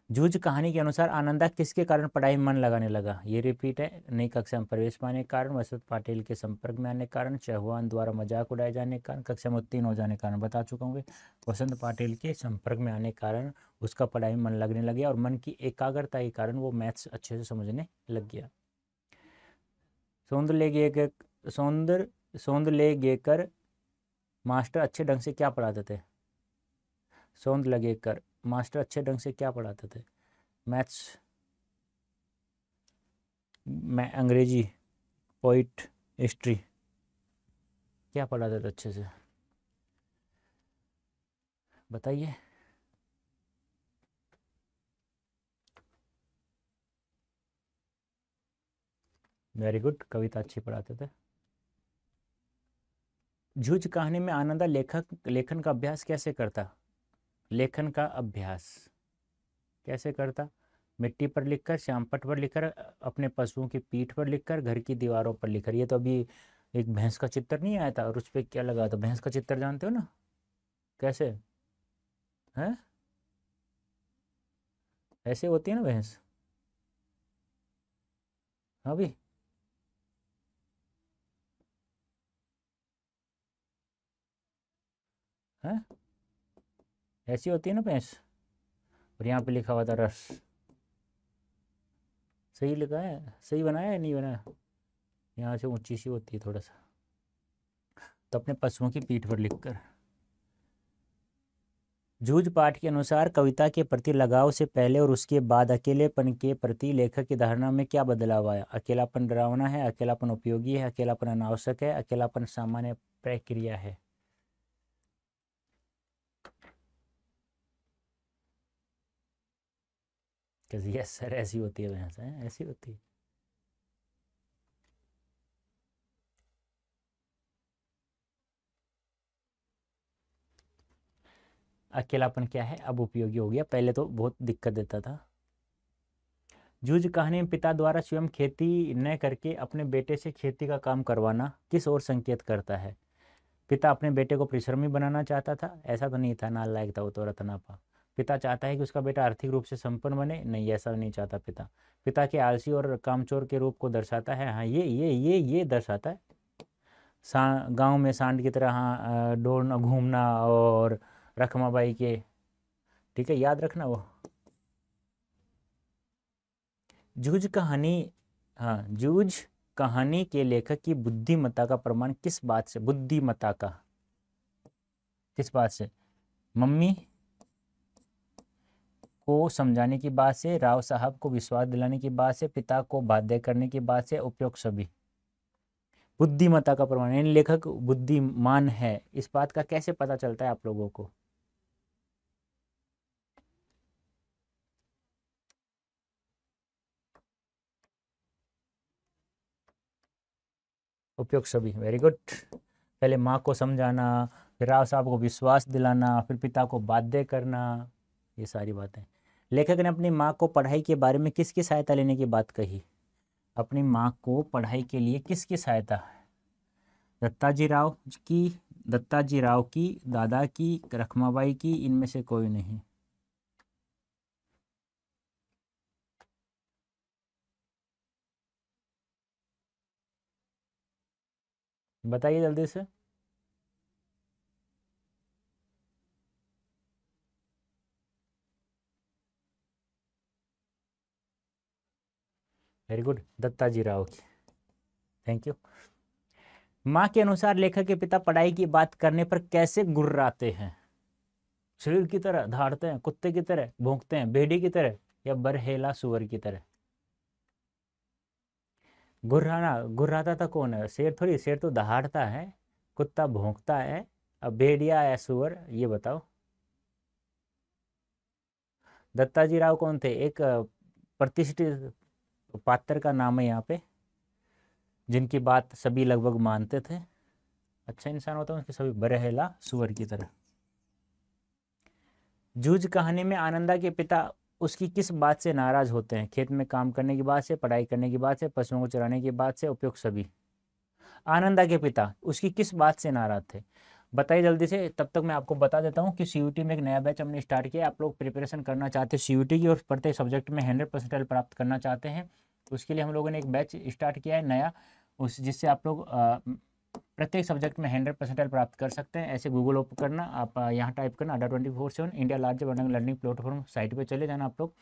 जूझ कहानी के अनुसार आनंदा किसके कारण पढ़ाई में मन लगाने लगा? ये रिपीट है। नई कक्षा में प्रवेश पाने के कारण, वसंत पाटिल के संपर्क में आने के कारण, चौहान द्वारा मजाक उड़ाए जाने के कारण, कक्षा में उत्तीर्ण हो जाने के कारण। बता चुका हूँ। वसंत पाटिल के संपर्क में आने के कारण उसका पढ़ाई में मन लगने लग गया, और मन की एकाग्रता के कारण वो मैथ्स अच्छे से समझने लग गया। सौंदर्य सौंदर्यलेकर मास्टर अच्छे ढंग से क्या पढ़ाते थे? सौंदर्यलेकर मास्टर अच्छे ढंग से क्या पढ़ाते थे? मैथ्स, मैं अंग्रेजी, पोइट, हिस्ट्री, क्या पढ़ाते थे अच्छे से? बताइए। वेरी गुड, कविता अच्छी पढ़ाते थे। जूझ कहानी में आनंदा लेखक लेखन का अभ्यास कैसे करता? लेखन का अभ्यास कैसे करता? मिट्टी पर लिखकर, श्यामपट्ट पर लिखकर, अपने पशुओं की पीठ पर लिखकर, घर की दीवारों पर लिखकर। ये तो अभी एक भैंस का चित्र नहीं आया था, और उस पर क्या लगा था? भैंस का चित्र जानते हो ना? कैसे है? ऐसे होती है ना भैंस। हाँ भी। है, ऐसी होती है ना भैंस, और यहाँ पे लिखा हुआ था रस। सही लिखा है, सही बनाया है नहीं बनाया? यहाँ से ऊंची सी होती है थोड़ा सा, तो अपने पशुओं की पीठ पर लिखकर। जूझ पाठ के अनुसार कविता के प्रति लगाव से पहले और उसके बाद अकेलेपन के प्रति लेखक की धारणा में क्या बदलाव आया? अकेलापन डरावना है, अकेलापन उपयोगी है, अकेलापन अनावश्यक है, अकेलापन सामान्य प्रक्रिया है। यस सर, ऐसी होती है भैंस, है ऐसी होती है। अकेलापन क्या है, अब उपयोगी हो गया, पहले तो बहुत दिक्कत देता था। जूझ कहानी में पिता द्वारा स्वयं खेती न करके अपने बेटे से खेती का काम करवाना किस ओर संकेत करता है? पिता अपने बेटे को परिश्रमी बनाना चाहता था? ऐसा तो नहीं था, नालायक था वो तो रत्नापा। पिता चाहता है कि उसका बेटा आर्थिक रूप से संपन्न बने? नहीं, ऐसा नहीं चाहता पिता। पिता के आलसी और कामचोर के रूप को दर्शाता है? हाँ, ये दर्शाता है। गांव में सांड की तरह, हाँ, दौड़ना घूमना और रखमाबाई के, ठीक है, याद रखना वो। जूझ कहानी, हाँ, जूझ कहानी के लेखक की बुद्धिमत्ता का प्रमाण किस बात से? बुद्धिमत्ता का किस बात से? मम्मी को समझाने की बात से, राव साहब को विश्वास दिलाने की बात से, पिता को बाध्य करने की बात से, उपयुक्त सभी। बुद्धिमत्ता का प्रमाण, यानी लेखक बुद्धिमान है, इस बात का कैसे पता चलता है आप लोगों को? उपयुक्त सभी, वेरी गुड। पहले माँ को समझाना, फिर राव साहब को विश्वास दिलाना, फिर पिता को बाध्य करना, ये सारी बातें। लेखक ने अपनी माँ को पढ़ाई के बारे में किसकी सहायता लेने की बात कही? अपनी माँ को पढ़ाई के लिए किसकी सहायता? दत्ताजी राव की, दत्ताजी राव की, दादा की, रखमाबाई की, इनमें से कोई नहीं। बताइए जल्दी से। वेरी गुड, दत्ताजी राव की, थैंक यू। माँ के अनुसार लेखक के पिता पढ़ाई की बात करने पर कैसे गुर्राते हैं? शेर की तरह दहाड़ते हैं, कुत्ते की तरह भौंकते हैं, भेड़ी की तरह, या बरहेला सुअर की तरह? गुर्राना, गुर्राता था कौन है? शेर थोड़ी, शेर तो दहाड़ता है, कुत्ता भौंकता है, अब भेड़िया या सुअर, ये बताओ। दत्ताजी राव कौन थे? एक प्रतिष्ठित पात्र का नाम है यहाँ पे, जिनकी बात सभी लगभग मानते थे। अच्छा इंसान होता है उसके सभी बरहेला सुअर की तरह। जूझ कहानी में आनंदा के पिता उसकी किस बात से नाराज होते हैं? खेत में काम करने की बात से, पढ़ाई करने की बात से, पशुओं को चराने की बात से, उपयुक्त सभी। आनंदा के पिता उसकी किस बात से नाराज थे? बताइए जल्दी से, तब तक मैं आपको बता देता हूँ कि सीयूटी में एक नया बैच हमने स्टार्ट किया। आप लोग प्रिपरेशन करना चाहते हैं सीयूटी की और प्रत्येक सब्जेक्ट में 100% प्राप्त करना चाहते हैं, उसके लिए हम लोगों ने एक बैच स्टार्ट किया है नया, उस जिससे आप लोग प्रत्येक सब्जेक्ट में 100% प्राप्त कर सकते हैं। ऐसे गूगल ओपन करना, आप यहाँ टाइप करना Adda24/7 India largest learning platform, site पे चले जाना आप लोग,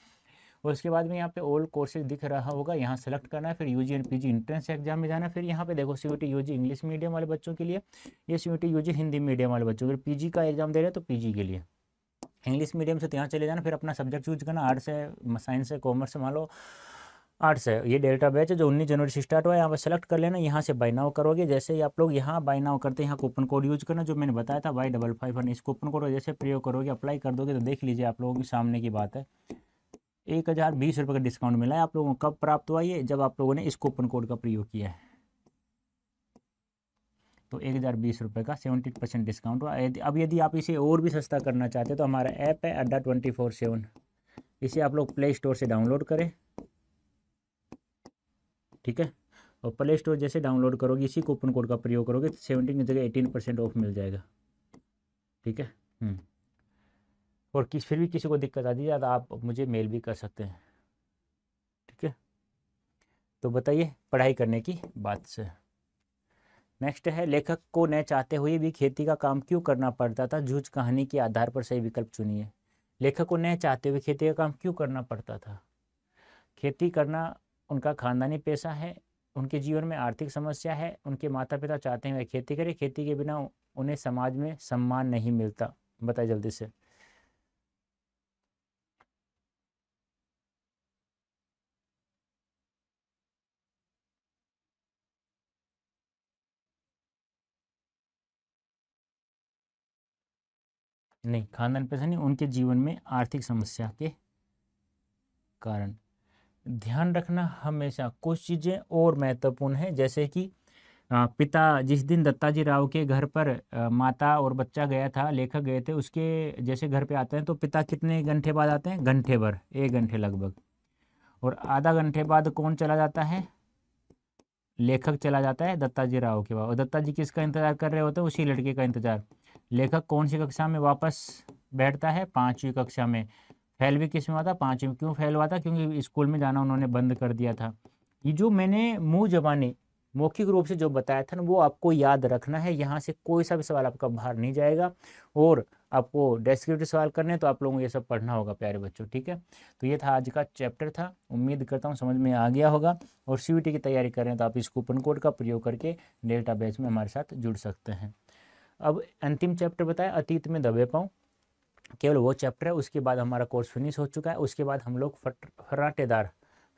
और उसके बाद में यहाँ पे ऑल कोर्सेज दिख रहा होगा, यहाँ सेलेक्ट करना है, फिर UG and PG entrance exam में जाना है। फिर यहाँ पे देखो सीयूटी यूजी इंग्लिश मीडियम वाले बच्चों के लिए, ये सीयूटी यूजी हिंदी मीडियम वाले बच्चों के लिए, पीजी का एग्जाम दे रहे हैं तो पीजी के लिए इंग्लिश मीडियम से तो यहाँ चले जाना, फिर अपना सब्जेक्ट चूज करना, आर्ट्स है, साइंस है, कॉमर्स है, मान लो आर्ट्स है। ये डेल्टा बैच है जो 19 जनवरी से स्टार्ट हुआ है, यहाँ पर सेलेक्ट कर लेना, यहाँ से बाय नाउ करोगे। जैसे ही आप लोग यहाँ बाय नाउ करते हैं, यहाँ कूपन कोड यूज करना जो मैंने बताया था Y55, इस कूपन कोड जैसे प्रयोग करोगे, अप्लाई कर दोगे, तो देख लीजिए आप लोगों के सामने की बात है, 1020 रुपये का डिस्काउंट मिला है आप लोगों को। कब प्राप्त हुआ ये? जब आप लोगों ने इस कूपन कोड का प्रयोग किया है, तो 1020 रुपये का 70% डिस्काउंट हुआ। अब यदि आप इसे और भी सस्ता करना चाहते हैं तो हमारा ऐप है Adda24/7, इसे आप लोग प्ले स्टोर से डाउनलोड करें, ठीक है, और प्ले स्टोर जैसे डाउनलोड करोगे, इसी कूपन कोड का प्रयोग करोगे तो 17 की जगह 18% ऑफ मिल जाएगा, ठीक है। और फिर भी किसी को दिक्कत आती है तो आप मुझे मेल भी कर सकते हैं, ठीक है। तो बताइए पढ़ाई करने की बात से, नेक्स्ट है, लेखक को न चाहते हुए भी खेती का काम क्यों करना पड़ता था? झूठ कहानी के आधार पर सही विकल्प चुनिए। लेखक को न चाहते हुए खेती का काम क्यों करना पड़ता था? खेती करना उनका खानदानी पेशा है, उनके जीवन में आर्थिक समस्या है, उनके माता पिता चाहते हैं वह खेती करे, खेती के बिना उन्हें समाज में सम्मान नहीं मिलता। बताइए जल्दी से। नहीं, खानदान पेशा नहीं, उनके जीवन में आर्थिक समस्या के कारण। ध्यान रखना हमेशा कुछ चीज़ें और महत्वपूर्ण हैं, जैसे कि पिता जिस दिन दत्ताजी राव के घर पर माता और बच्चा गया था, लेखक गए थे, उसके जैसे घर पे आते हैं तो पिता कितने घंटे बाद आते हैं? घंटे भर, 1 घंटे लगभग। और आधा घंटे बाद कौन चला जाता है? लेखक चला जाता है दत्ताजी राव के बाद। और दत्ताजी किसका इंतजार कर रहे होते हैं? उसी लड़के का इंतजार। लेखक कौन सी कक्षा में वापस बैठता है? 5वीं कक्षा में। फेल भी किस में हुआ था? 5वीं में। क्यों फेल हुआ था? क्योंकि स्कूल में जाना उन्होंने बंद कर दिया था। ये जो मैंने मुंह जबानी मौखिक रूप से जो बताया था ना, वो आपको याद रखना है। यहाँ से कोई सा भी सवाल आपका बाहर नहीं जाएगा। और आपको डेस्क्रिप्टिव सवाल करने हैं तो आप लोगों को ये सब पढ़ना होगा प्यारे बच्चों, ठीक है। तो ये था आज का चैप्टर था, उम्मीद करता हूँ समझ में आ गया होगा। और सीयूईटी की तैयारी कर रहे हैं तो आप इस कूपन कोड का प्रयोग करके डेल्टा बैच में हमारे साथ जुड़ सकते हैं। अब अंतिम चैप्टर बताया, अतीत में दबे पाँव, केवल वो चैप्टर है। उसके बाद हमारा कोर्स फिनिश हो चुका है। उसके बाद हम लोग फर्राटेदार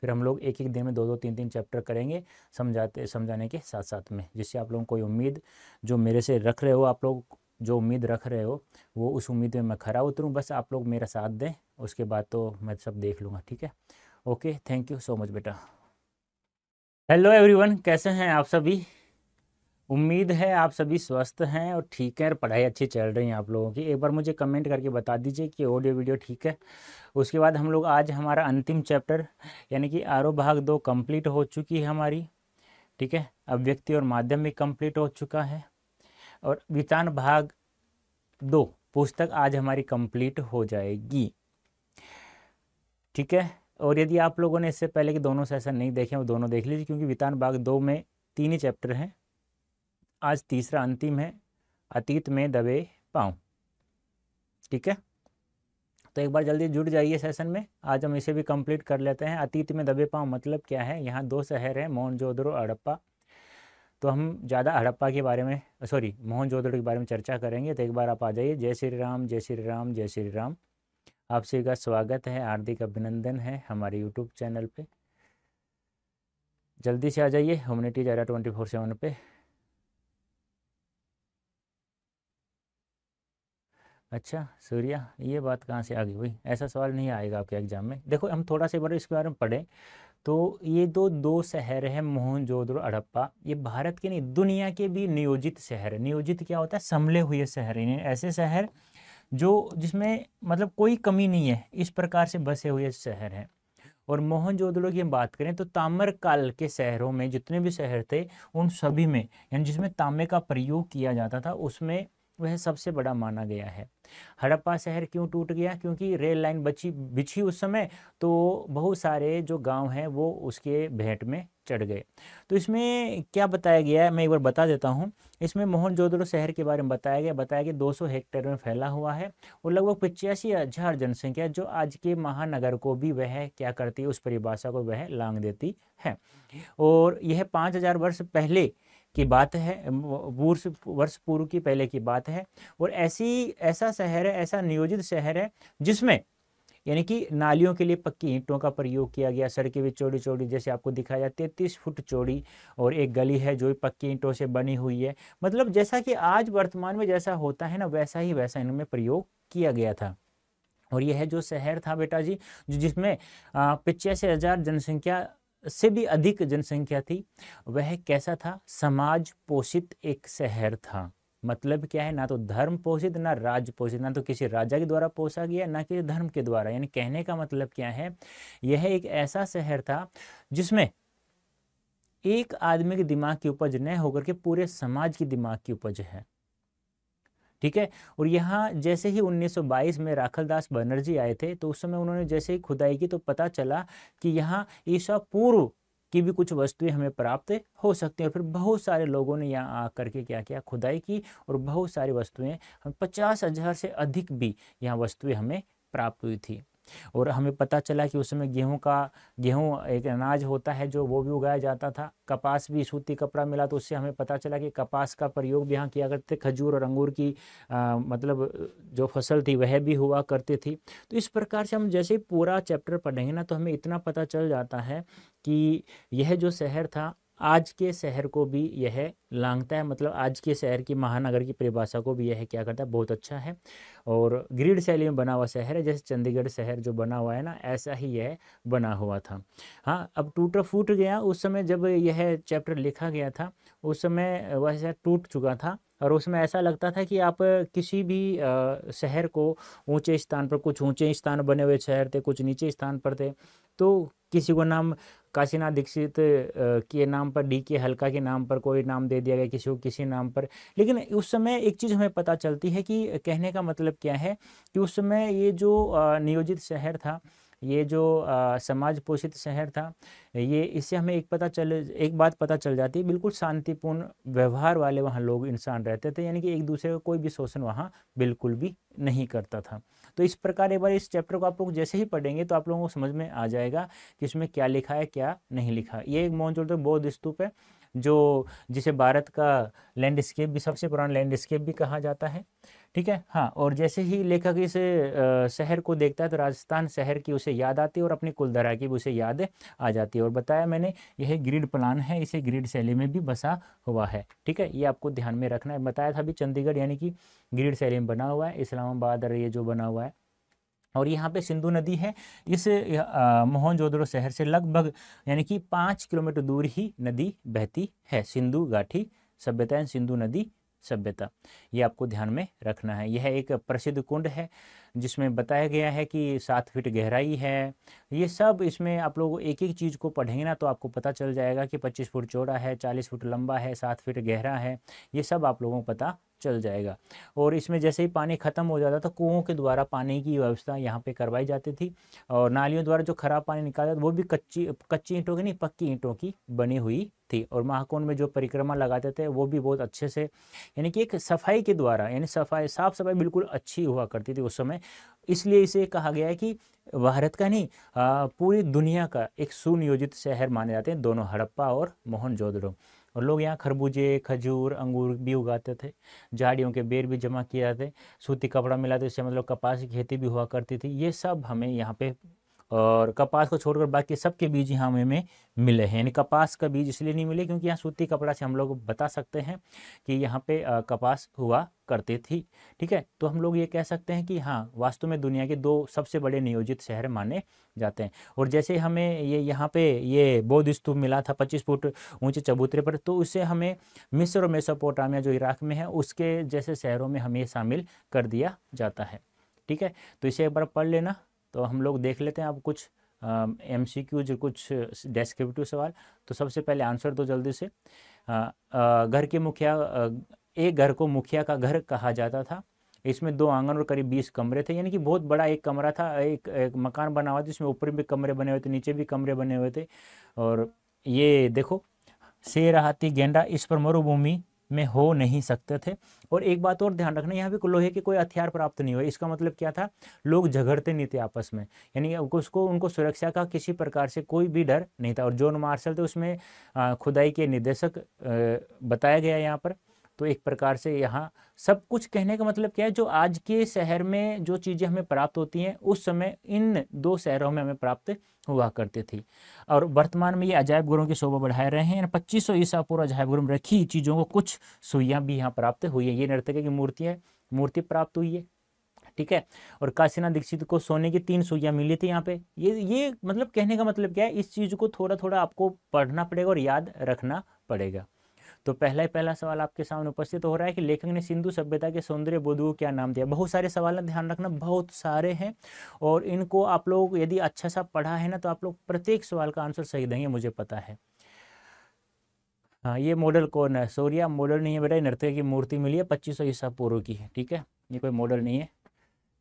फिर हम लोग एक एक दिन में 2-2 3-3 चैप्टर करेंगे, समझाने के साथ साथ में, जिससे आप लोगों को कोई उम्मीद जो मेरे से रख रहे हो, आप लोग जो उम्मीद रख रहे हो वो उस उम्मीद में मैं खरा उतरूँ। बस आप लोग मेरा साथ दें, उसके बाद तो मैं सब देख लूँगा, ठीक है। Okay, thank you so much बेटा। हेलो एवरीवन, कैसे हैं आप सभी? उम्मीद है आप सभी स्वस्थ हैं और ठीक है और पढ़ाई अच्छी चल रही है आप लोगों की। एक बार मुझे कमेंट करके बता दीजिए कि ऑडियो वीडियो ठीक है। उसके बाद हम लोग आज हमारा अंतिम चैप्टर यानी कि आरोह भाग 2 कंप्लीट हो चुकी है हमारी, ठीक है। अभिव्यक्ति और माध्यम भी कंप्लीट हो चुका है और विचार भाग 2 पुस्तक आज हमारी कंप्लीट हो जाएगी, ठीक है। और यदि आप लोगों ने इससे पहले के दोनों सेशन नहीं देखे वो दोनों देख लीजिए, क्योंकि विचार भाग 2 में 3 ही चैप्टर हैं। आज तीसरा अंतिम है, अतीत में दबे पाँव, ठीक है। तो एक बार जल्दी जुड़ जाइए सेशन में। आज हम इसे भी कंप्लीट कर लेते हैं। अतीत में दबे पाँव मतलब क्या है? यहाँ 2 शहर हैं, मोहनजोदड़ो और हड़प्पा। तो हम ज़्यादा हड़प्पा के बारे में मोहनजोदड़ो के बारे में चर्चा करेंगे। तो एक बार आप आ जाइए। जय श्री राम, जय श्री राम, जय श्री राम। आप सभी का स्वागत है, हार्दिक अभिनंदन है हमारे यूट्यूब चैनल पे। जल्दी से आ जाइए ह्यूमैनिटी ज़रा 24/7 पे। अच्छा सूर्या, ये बात कहाँ से आ गई भाई? ऐसा सवाल नहीं आएगा आपके एग्जाम में। देखो हम थोड़ा सा बार इसके बारे में पढ़ें तो ये दो शहर हैं, मोहनजोदड़ो हड़प्पा। ये भारत के नहीं दुनिया के भी नियोजित शहर है। नियोजित क्या होता है? सम्मिले हुए शहर, यानी ऐसे शहर जो जिसमें मतलब कोई कमी नहीं है, इस प्रकार से बसे हुए शहर हैं। और मोहनजोदड़ो की हम बात करें तो ताम्रकाल के शहरों में जितने भी शहर थे उन सभी में, यानी जिसमें तांबे का प्रयोग किया जाता था, उसमें वह सबसे बड़ा माना गया है। हड़प्पा शहर क्यों टूट गया? क्योंकि रेल लाइन बिछी उस समय, तो बहुत सारे जो गांव हैं वो उसके भेंट में चढ़ गए। तो इसमें क्या बताया गया है मैं एक बार बता देता हूँ। इसमें मोहनजोदड़ो शहर के बारे में बताया गया 200 हेक्टेयर में फैला हुआ है और लगभग 85,000 जनसंख्या, जो आज के महानगर को भी वह क्या करती है, उस परिभाषा को वह लांग देती है। और यह 5,000 वर्ष पहले की बात है, वर्ष पूर्व की पहले की बात है। और ऐसा शहर है, ऐसा नियोजित शहर है जिसमें यानी कि नालियों के लिए पक्की ईंटों का प्रयोग किया गया। सड़कें भी चौड़ी चौड़ी, जैसे आपको दिखाया जाता है 33 फुट चौड़ी, और एक गली है जो पक्की ईंटों से बनी हुई है। मतलब जैसा कि आज वर्तमान में जैसा होता है ना, वैसा इनमें प्रयोग किया गया था। और यह जो शहर था बेटा जी, जिसमें 85,000 जनसंख्या से भी अधिक जनसंख्या थी, वह कैसा था? समाज पोषित एक शहर था। मतलब क्या है? ना तो धर्म पोषित, ना राज पोषित, ना तो किसी राजा के द्वारा पोसा गया, ना किसी धर्म के द्वारा। यानी कहने का मतलब क्या है? यह एक ऐसा शहर था जिसमें एक आदमी के दिमाग की उपज न होकर के पूरे समाज की दिमाग की उपज है, ठीक है। और यहाँ जैसे ही 1922 में राखलदास बनर्जी आए थे, तो उस समय उन्होंने जैसे ही खुदाई की तो पता चला कि यहाँ ईसा पूर्व की भी कुछ वस्तुएं हमें प्राप्त हो सकती हैं। और फिर बहुत सारे लोगों ने यहाँ आकर के क्या किया, खुदाई की, और बहुत सारी वस्तुएं, हम 50,000 से अधिक भी यहाँ वस्तुएं हमें प्राप्त हुई थी। और हमें पता चला कि उस समय गेहूं एक अनाज होता है जो वो भी उगाया जाता था। कपास भी, सूती कपड़ा मिला तो उससे हमें पता चला कि कपास का प्रयोग भी यहाँ किया करते। खजूर और अंगूर की मतलब जो फसल थी वह भी हुआ करती थी। तो इस प्रकार से हम जैसे ही पूरा चैप्टर पढ़ेंगे ना, तो हमें इतना पता चल जाता है कि यह जो शहर था आज के शहर को भी यह लांघता है, मतलब आज के शहर की, महानगर की परिभाषा को भी यह क्या करता है, बहुत अच्छा है। और ग्रिड शैली में बना हुआ शहर है, जैसे चंडीगढ़ शहर जो बना हुआ है ना, ऐसा ही यह बना हुआ था। हाँ, अब टूट फूट गया उस समय जब यह चैप्टर लिखा गया था, उस समय वह शहर टूट चुका था। और उसमें ऐसा लगता था कि आप किसी भी शहर को ऊंचे स्थान पर, कुछ ऊंचे स्थान बने हुए शहर थे, कुछ नीचे स्थान पर थे, तो किसी को नाम काशीनाथ दीक्षित के नाम पर, डी के हल्का के नाम पर कोई नाम दे दिया गया, किसी को किसी नाम पर। लेकिन उस समय एक चीज़ हमें पता चलती है कि कहने का मतलब क्या है, कि उस समय ये जो नियोजित शहर था, ये जो समाज पोषित शहर था, ये इससे हमें एक बात पता चल जाती है, बिल्कुल शांतिपूर्ण व्यवहार वाले वहाँ लोग, इंसान रहते थे, यानी कि एक दूसरे का कोई भी शोषण वहाँ बिल्कुल भी नहीं करता था। तो इस प्रकार एक बार इस चैप्टर को आप लोग जैसे ही पढ़ेंगे तो आप लोगों को समझ में आ जाएगा कि इसमें क्या लिखा है, क्या नहीं लिखा। ये एक मोहनजोदड़ो बौद्ध स्तूप है, जो जिसे भारत का लैंडस्केप भी, सबसे पुराना लैंडस्केप भी कहा जाता है। ठीक है, हाँ। और जैसे ही लेखक इस शहर को देखता है तो राजस्थान शहर की उसे याद आती है, और अपनी कुलधारा की भी उसे याद आ जाती है। और बताया मैंने, यह ग्रिड प्लान है, इसे ग्रिड शैली में भी बसा हुआ है। ठीक है, ये आपको ध्यान में रखना है। बताया था अभी चंडीगढ़ यानी कि ग्रिड शैली में बना हुआ है, इस्लामाबाद और ये जो बना हुआ है। और यहाँ पे सिंधु नदी है, इस मोहनजोदड़ो शहर से लगभग यानी कि 5 किलोमीटर दूर ही नदी बहती है। सिंधु घाटी सभ्यता, सिंधु नदी सभ्यता, ये आपको ध्यान में रखना है। यह एक प्रसिद्ध कुंड है जिसमें बताया गया है कि 7 फीट गहराई है। ये सब इसमें आप लोग एक एक चीज़ को पढ़ेंगे ना तो आपको पता चल जाएगा कि 25 फुट चौड़ा है, 40 फुट लंबा है, 7 फीट गहरा है, ये सब आप लोगों को पता चल जाएगा। और इसमें जैसे ही पानी खत्म हो जाता था, कुओं के द्वारा पानी की व्यवस्था यहाँ पे करवाई जाती थी, और नालियों द्वारा जो खराब पानी निकाला वो भी कच्ची ईंटों की नहीं, पक्की ईंटों की बनी हुई थी। और महाकुंड में जो परिक्रमा लगाते थे वो भी बहुत अच्छे से, यानी कि एक सफाई के द्वारा, यानी साफ सफाई बिल्कुल अच्छी हुआ करती थी उस समय। इसलिए इसे कहा गया है कि भारत का नहीं, पूरी दुनिया का एक सुनियोजित शहर माने जाते हैं दोनों, हड़प्पा और मोहनजोदड़ो। और लोग यहाँ खरबूजे, खजूर, अंगूर भी उगाते थे, झाड़ियों के बेर भी जमा किए जाते, सूती कपड़ा मिला, तो इससे मतलब कपास की खेती भी हुआ करती थी। ये सब हमें यहाँ पे, और कपास को छोड़कर बाकी सबके बीज यहाँ हमें मिले हैं। यानी कपास का बीज इसलिए नहीं मिले क्योंकि यहाँ सूती कपड़ा से हम लोग बता सकते हैं कि यहाँ पे कपास हुआ करती थी। ठीक है, तो हम लोग ये कह सकते हैं कि हाँ, वास्तव में दुनिया के 2 सबसे बड़े नियोजित शहर माने जाते हैं। और जैसे हमें ये यहाँ पे ये बौद्ध स्तूप मिला था 25 फुट ऊंचे चबूतरे पर, तो उससे हमें मिस्र और मेसोपोटामिया जो इराक में है उसके जैसे शहरों में हमें शामिल कर दिया जाता है। ठीक है, तो इसे एक बार पढ़ लेना। तो हम लोग देख लेते हैं अब कुछ MCQ, जो कुछ डेस्क्रिप्टिव सवाल। तो सबसे पहले आंसर दो जल्दी से। घर के मुखिया, एक घर को मुखिया का घर कहा जाता था। इसमें 2 आंगन और करीब 20 कमरे थे, यानी कि बहुत बड़ा एक कमरा था। एक मकान बना हुआ था जिसमें ऊपर भी कमरे बने हुए थे, नीचे भी कमरे बने हुए थे। और ये देखो, शेर, हाथी, गेंडा इस पर मरुभूमि में हो नहीं सकते थे। और एक बात और ध्यान रखना, यहाँ पे लोहे के कोई हथियार प्राप्त नहीं हुए। इसका मतलब क्या था, लोग झगड़ते नहीं थे आपस में, यानी उनको सुरक्षा का किसी प्रकार से कोई भी डर नहीं था। और जॉन मार्शल थे उसमें खुदाई के निर्देशक बताया गया यहाँ पर। तो एक प्रकार से यहाँ सब कुछ, कहने का मतलब क्या है, जो आज के शहर में जो चीज़ें हमें प्राप्त होती हैं उस समय इन 2 शहरों में हमें प्राप्त हुआ करती थी। और वर्तमान में ये अजायब घरों की शोभा बढ़ा रहे हैं। 2500 ईसा पूर्व अजायब घरों में रखी चीज़ों को कुछ सुइयाँ भी यहाँ प्राप्त हुई है। ये नर्तकी की मूर्ति प्राप्त हुई है। ठीक है, और काशीनाथ दीक्षित को सोने की 3 सुइयाँ मिली थी यहाँ पे। ये मतलब कहने का मतलब क्या है, इस चीज़ को थोड़ा थोड़ा आपको पढ़ना पड़ेगा और याद रखना पड़ेगा। तो पहला सवाल आपके सामने उपस्थित हो रहा है कि लेखक ने सिंधु सभ्यता के सौंदर्य बोध को क्या नाम दिया। बहुत सारे सवाल, ध्यान रखना, बहुत सारे हैं, और इनको आप लोग यदि अच्छा सा पढ़ा है ना तो आप लोग प्रत्येक सवाल का आंसर सही देंगे, मुझे पता है। हाँ, ये मॉडल कौन है? सूर्या मॉडल नहीं है बेटा, नृत्य की मूर्ति मिली है 2500 ईसा पूर्व की है। ठीक है, ये कोई मॉडल नहीं है।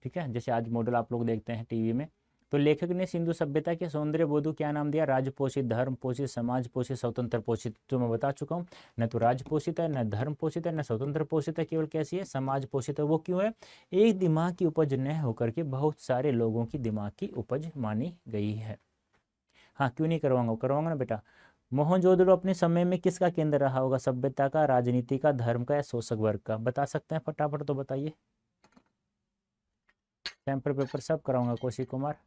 ठीक है, जैसे आज मॉडल आप लोग देखते हैं टीवी में, तो लेखक ने सिंधु सभ्यता के सौंदर्य बोध को क्या नाम दिया? राजपोषित, धर्म पोषित, समाज पोषित, स्वतंत्र पोषित। जो मैं बता चुका हूँ, न तो राज पोषित है, न धर्म पोषित है, न स्वतंत्र पोषित है, केवल कैसी है? समाज पोषित है। वो क्यों है? एक दिमाग की उपज न होकर के बहुत सारे लोगों की दिमाग की उपज मानी गई है। हाँ, क्यों नहीं करवाऊंगा? करवाऊंगा ना बेटा। मोहनजोदड़ो अपने समय में किसका केंद्र रहा होगा? सभ्यता का, राजनीति का, धर्म का या शोषक वर्ग का? बता सकते हैं फटाफट तो बताइए। सैंपल पेपर सब कराऊंगा कौशिक कुमार।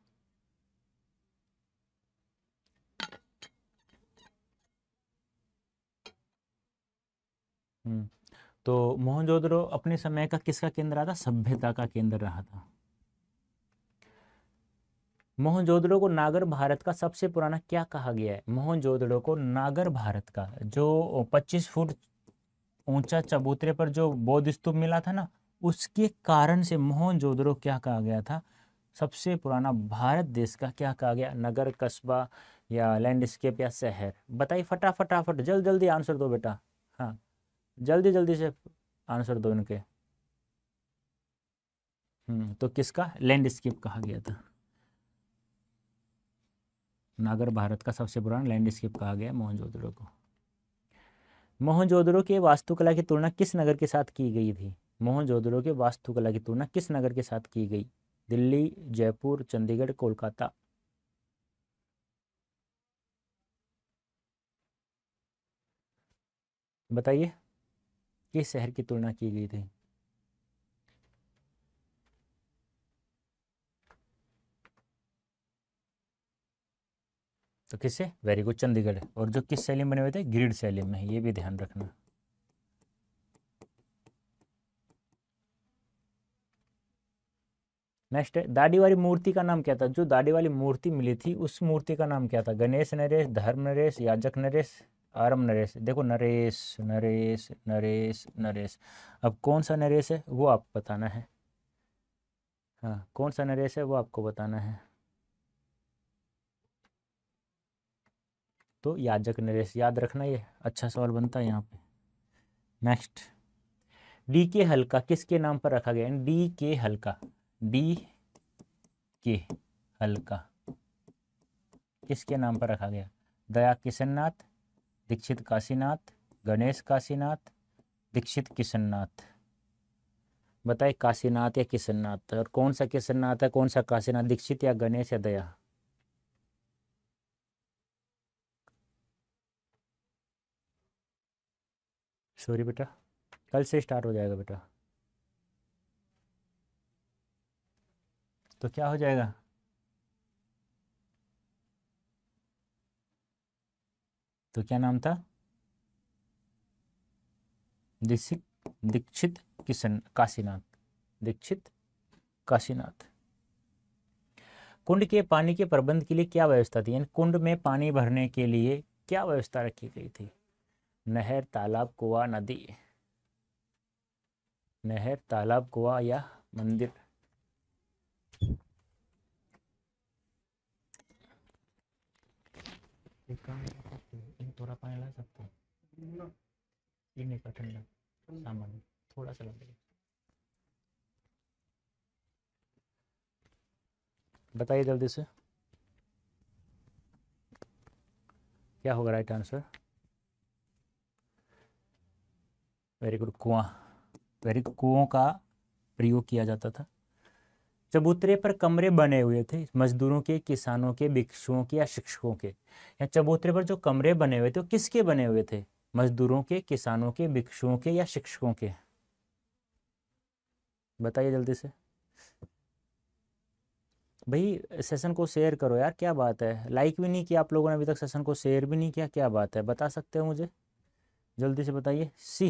तो मोहनजोदड़ो अपने समय का किसका केंद्र रहा था? सभ्यता का केंद्र रहा था। मोहनजोदड़ो को नागर भारत का सबसे पुराना क्या कहा गया है? मोहनजोदड़ो को नागर भारत का, जो 25 फुट ऊंचा चबूतरे पर जो बौद्ध स्तूप मिला था ना, उसके कारण से मोहनजोदड़ो क्या कहा गया था? सबसे पुराना भारत देश का क्या कहा गया? नगर, कस्बा या लैंडस्केप या शहर? बताइए फटाफट, जल्दी जल्दी आंसर दो बेटा। हाँ, जल्दी जल्दी से आंसर दो इनके। तो किसका लैंडस्केप कहा गया था? नागर भारत का सबसे पुराना लैंडस्केप कहा गया मोहनजोदड़ो को। मोहनजोदड़ो के वास्तुकला की तुलना किस नगर के साथ की गई थी? मोहनजोदड़ो के वास्तुकला की तुलना किस नगर के साथ की गई? दिल्ली, जयपुर, चंडीगढ़, कोलकाता? बताइए किस शहर की तुलना की गई थी? तो किससे? Very good, Chandigarh. और जो किस शैली में बने हुए थे? ग्रिड शैली में। ये भी ध्यान रखना। नेक्स्ट है, दाढ़ी वाली मूर्ति का नाम क्या था? जो दाढ़ी वाली मूर्ति मिली थी उस मूर्ति का नाम क्या था? गणेश नरेश, धर्म नरेश, याजक नरेश, आरम नरेश? देखो, नरेश नरेश नरेश नरेश। अब कौन सा नरेश है वो आपको बताना है। हाँ, कौन सा नरेश है वो आपको बताना है। तो याजक नरेश याद रखना, ये अच्छा सवाल बनता है यहाँ पे। नेक्स्ट, डी के हल्का किसके नाम पर रखा गया? डी के हल्का, डी के हल्का किसके नाम पर रखा गया? दया किशननाथ, दीक्षित काशीनाथ, गणेश काशीनाथ, दीक्षित किशननाथ? बताइए, काशीनाथ या किशननाथ? और कौन सा किशननाथ है, कौन सा काशीनाथ? दीक्षित या गणेश या दया? सॉरी बेटा, कल से स्टार्ट हो जाएगा बेटा। तो क्या हो जाएगा? तो क्या नाम था? दीक्षित, दीक्षित किशन काशीनाथ, दीक्षित काशीनाथ। कुंड के पानी के प्रबंध के लिए क्या व्यवस्था थी? यानी कुंड में पानी भरने के लिए क्या व्यवस्था रखी गई थी? नहर, तालाब, कुआं, नदी? नहर, तालाब, कुआं या मंदिर? थोड़ा पानी ला सकते हो? पीने का ठंडा सामान थोड़ा सा लगेगा। बताइए जल्दी से, क्या होगा राइट आंसर? वेरी गुड, कुआं। वेरी गुड, कुओं का प्रयोग किया जाता था। चबूतरे पर कमरे बने हुए थे मजदूरों के, किसानों के, भिक्षुओं के या शिक्षकों के? या चबूतरे पर जो कमरे बने हुए थे वो किसके बने हुए थे? मजदूरों के, किसानों के, भिक्षुओं के या शिक्षकों के? बताइए जल्दी से भाई। सेशन को शेयर करो यार, क्या बात है, लाइक भी नहीं किया आप लोगों ने अभी तक, सेशन को शेयर भी नहीं किया, क्या बात है? बता सकते हो मुझे? जल्दी से बताइए। सी,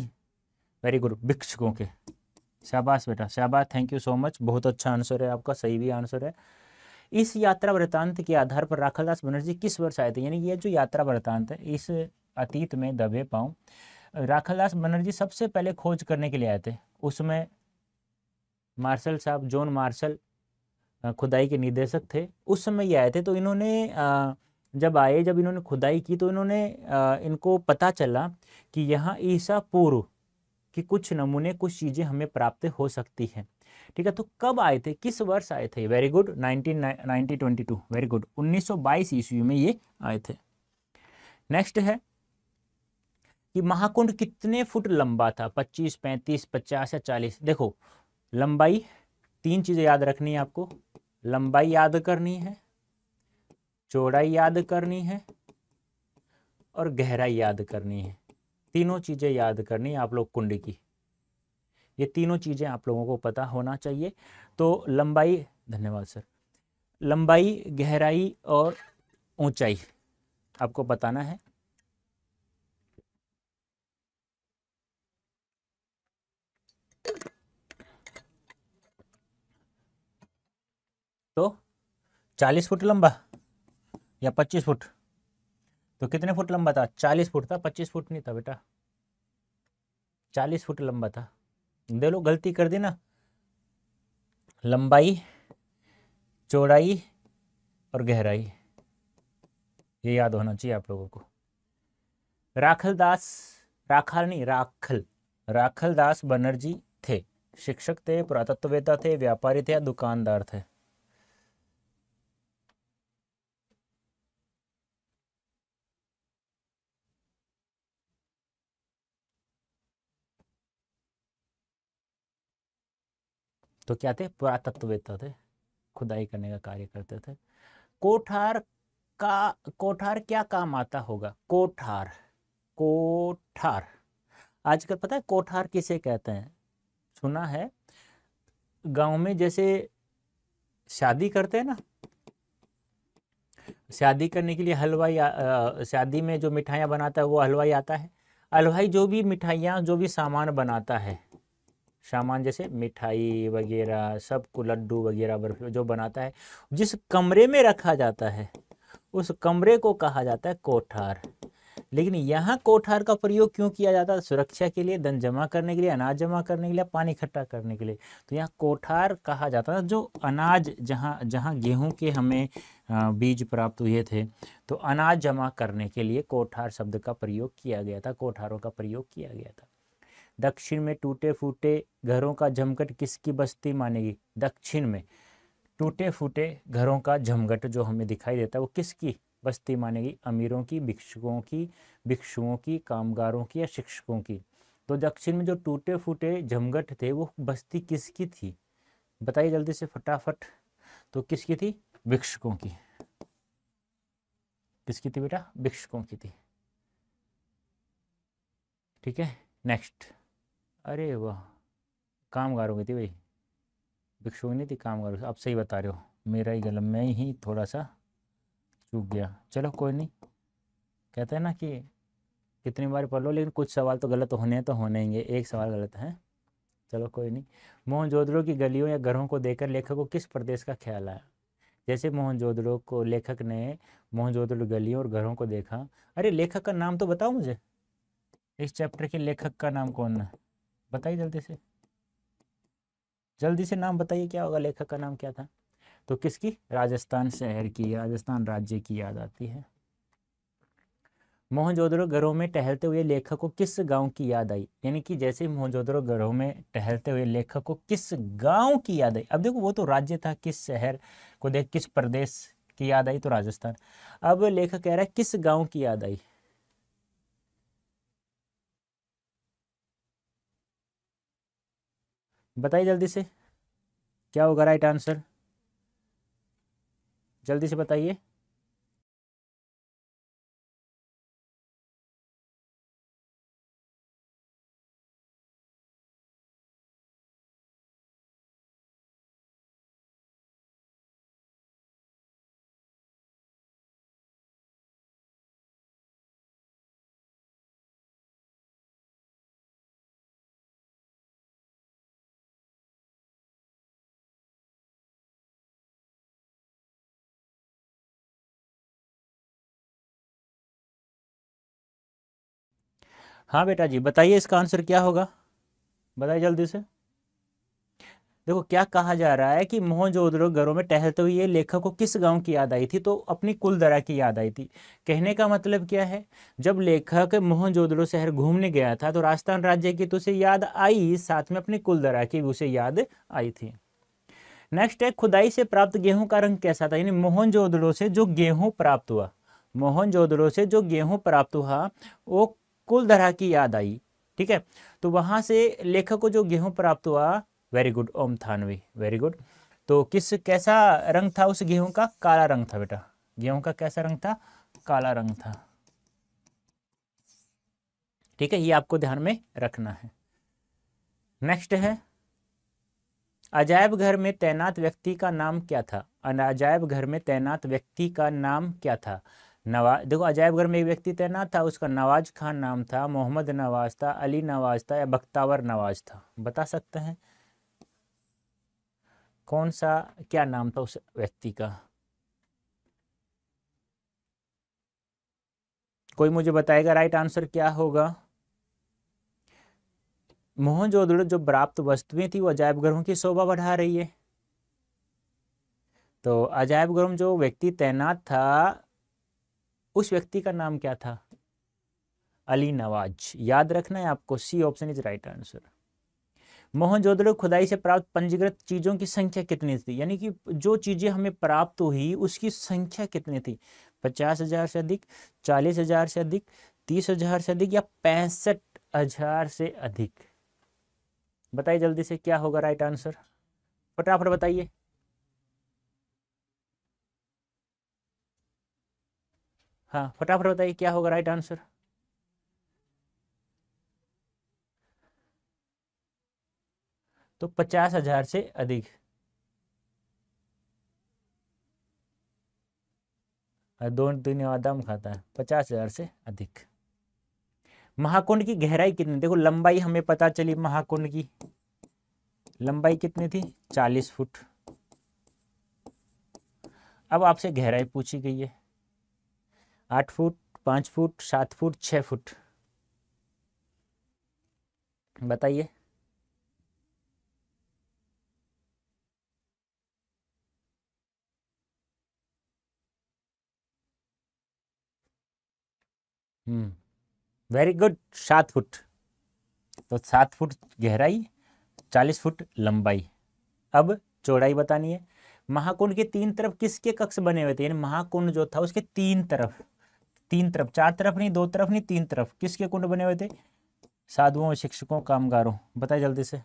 वेरी गुड, भिक्षुकों के। शाबाश बेटा, शाबाश, थैंक यू सो मच, बहुत अच्छा आंसर है आपका, सही भी आंसर है। इस यात्रा वृत्तांत के आधार पर राखालदास बनर्जी किस वर्ष आए थे? यानी ये जो यात्रा वृत्तांत है, इस अतीत में दबे पाँव राखालदास बनर्जी सबसे पहले खोज करने के लिए आए थे। उसमें मार्शल साहब, जॉन मार्शल खुदाई के निदेशक थे, उस समय ये आए थे। तो इन्होंने जब इन्होंने खुदाई की तो इन्होंने इनको पता चला कि यहाँ ईसा पूर्व कि कुछ नमूने, कुछ चीज़ें हमें प्राप्त हो सकती हैं। ठीक है, तो कब आए थे, किस वर्ष आए थे? वेरी गुड, 1922, वेरी गुड, 1922 ईस्वी में ये आए थे। नेक्स्ट है कि महाकुंड कितने फुट लंबा था? 25, 35, 50 या 40? देखो लंबाई, तीन चीजें याद रखनी है आपको, लंबाई याद करनी है, चौड़ाई याद करनी है और गहराई याद करनी है। तीनों चीजें याद करनी है आप लोग कुंड की, ये तीनों चीजें आप लोगों को पता होना चाहिए। तो लंबाई, धन्यवाद सर, लंबाई, गहराई और ऊंचाई आपको बताना है। तो 40 फुट लंबा या 25 फुट? तो कितने फुट लंबा था? 40 फुट था, 25 फुट नहीं था बेटा, 40 फुट लंबा था। दे लो, गलती कर दी ना, लंबाई, चौड़ाई और गहराई, ये याद होना चाहिए आप लोगों को। राखल दास, राखाल नहीं, राखल, राखल दास बनर्जी थे, शिक्षक थे, पुरातत्ववेत्ता थे, व्यापारी थे या दुकानदार थे? तो क्या थे? पुरातत्ववेत्ता थे, खुदाई करने का कार्य करते थे। कोठार का, कोठार क्या काम आता होगा? कोठार, कोठार, आजकल पता है कोठार किसे कहते हैं? सुना है गांव में जैसे शादी करते हैं ना, शादी करने के लिए हलवाई शादी में जो मिठाइयाँ बनाता है वो हलवाई आता है। हलवाई जो भी मिठाइयाँ, जो भी सामान बनाता है, सामान जैसे मिठाई वगैरह सब को, लड्डू वगैरह बर्फी जो बनाता है, जिस कमरे में रखा जाता है उस कमरे को कहा जाता है कोठार। लेकिन यहाँ कोठार का प्रयोग क्यों किया जाता है? सुरक्षा के लिए, धन जमा करने के लिए, अनाज जमा करने के लिए, पानी इकट्ठा करने के लिए। तो यहाँ कोठार कहा जाता है जो अनाज, जहाँ जहाँ गेहूं के हमें बीज प्राप्त हुए थे, तो अनाज जमा करने के लिए कोठार शब्द का प्रयोग किया गया था, कोठारों का प्रयोग किया गया था। दक्षिण में टूटे फूटे घरों का जमघट किसकी बस्ती मानेगी? दक्षिण में टूटे फूटे घरों का जमघट जो हमें दिखाई देता है वो किसकी बस्ती मानेगी? अमीरों की, भिक्षुकों की, भिक्षुओं की, कामगारों की या शिक्षकों की? तो दक्षिण में जो टूटे फूटे जमघट थे वो बस्ती किसकी थी? बताइए जल्दी से फटाफट। तो किसकी थी? भिक्षुकों की। किसकी थी बेटा? भिक्षुकों की थी। ठीक है, नेक्स्ट। अरे वाह, कामगारों की थी भाई, भिक्षुक नहीं थी, कामगारों। आप सही बता रहे हो, मेरा ही गलत, मैं ही थोड़ा सा चूक गया। चलो कोई नहीं, कहते हैं ना कि कितनी बार पढ़ लो लेकिन कुछ सवाल तो गलत होने तो होने ही, एक सवाल गलत है। चलो कोई नहीं। मोहनजोदड़ो की गलियों या घरों को देखकर लेखक को किस प्रदेश का ख्याल आया? जैसे मोहनजोदड़ो को लेखक ने मोहनजोदड़ो गलियों और घरों को देखा, अरे लेखक का नाम तो बताओ मुझे, इस चैप्टर के लेखक का नाम कौन है? बताइए जल्दी से, जल्दी से नाम बताइए, क्या होगा, लेखक का नाम क्या था? तो किसकी? राजस्थान शहर की, राजस्थान राज्य की याद आती है। मोहनजोदड़ो घरों में टहलते हुए लेखक को किस गांव की याद आई? यानी कि जैसे मोहनजोदड़ो घरों में टहलते हुए लेखक को किस गांव की याद आई? अब देखो वो तो राज्य था, किस शहर को देख, किस प्रदेश की याद आई? तो राजस्थान। अब लेखक कह रहा है किस गांव की याद आई? बताइए जल्दी से, क्या होगा राइट आंसर? जल्दी से बताइए। हाँ बेटा जी, बताइए इसका आंसर क्या होगा, बताइए जल्दी से। देखो क्या कहा जा रहा है कि मोहनजोदड़ो घरों में टहलते हुए लेखक को किस गांव की याद आई थी, तो अपनी कुलधरा की याद आई थी। कहने का मतलब क्या है, जब लेखक मोहनजोदड़ो शहर घूमने गया था तो राजस्थान राज्य की तो उसे याद आई, साथ में अपनी कुलधरा की भी उसे याद आई थी। नेक्स्ट है, खुदाई से प्राप्त गेहूं का रंग कैसा था, यानी मोहनजोदड़ो से जो गेहूं प्राप्त हुआ, मोहनजोदड़ो से जो गेहूं प्राप्त हुआ वो कुलधरा की याद आई। ठीक है, तो वहां से लेखक को जो गेहूं प्राप्त हुआ, very good Om Thanvi, very good. तो कैसा रंग था उस गेहूं का, काला रंग था बेटा, गेहूं का कैसा रंग था, काला रंग था। ठीक है, ये आपको ध्यान में रखना है। नेक्स्ट है, अजायब घर में तैनात व्यक्ति का नाम क्या था, अजायब घर में तैनात व्यक्ति का नाम क्या था। नवाज, देखो अजायब घर में एक व्यक्ति तैनात था, उसका नवाज खान नाम था, मोहम्मद नवाज था, अली नवाज था या बख्तावर नवाज था, बता सकते हैं कौन सा, क्या नाम था उस व्यक्ति का। कोई मुझे बताएगा राइट आंसर क्या होगा। मोहनजोदड़ो जो प्राप्त वस्तुएं थी वो अजायब घरों की शोभा बढ़ा रही है। तो अजायब घरों में जो व्यक्ति तैनात था उस व्यक्ति का नाम क्या था, अली नवाज, याद रखना है आपको, C option is right answer. Mohenjodaro खुदाई से प्राप्त पंजीकृत चीजों की संख्या कितनी थी, यानी कि जो चीजें हमें प्राप्त हुई उसकी संख्या कितनी थी, 50,000 से अधिक, 40,000 से अधिक, 30,000 से अधिक या 65,000 से अधिक। बताइए जल्दी से क्या होगा राइट आंसर, फटाफट बताइए। हाँ फटाफट बताइए क्या होगा राइट आंसर। तो 50,000 से अधिक, दो दिन आदम खाता है, 50,000 से अधिक। महाकुंड की गहराई कितनी, देखो लंबाई हमें पता चली, महाकुंड की लंबाई कितनी थी, 40 फुट। अब आपसे गहराई पूछी गई है, 8 फुट, 5 फुट, 7 फुट, 6 फुट, बताइए। Very good, 7 foot. तो 7 फुट गहराई, 40 फुट लंबाई। अब चौड़ाई बतानी है। महाकुंड के तीन तरफ किसके कक्ष बने हुए थे, यानी महाकुंड जो था उसके तीन तरफ, तीन तरफ, चार तरफ नहीं, दो तरफ नहीं, तीन तरफ किसके कुंड बने हुए थे, साधुओं, शिक्षकों, कामगारों, बताइए जल्दी से।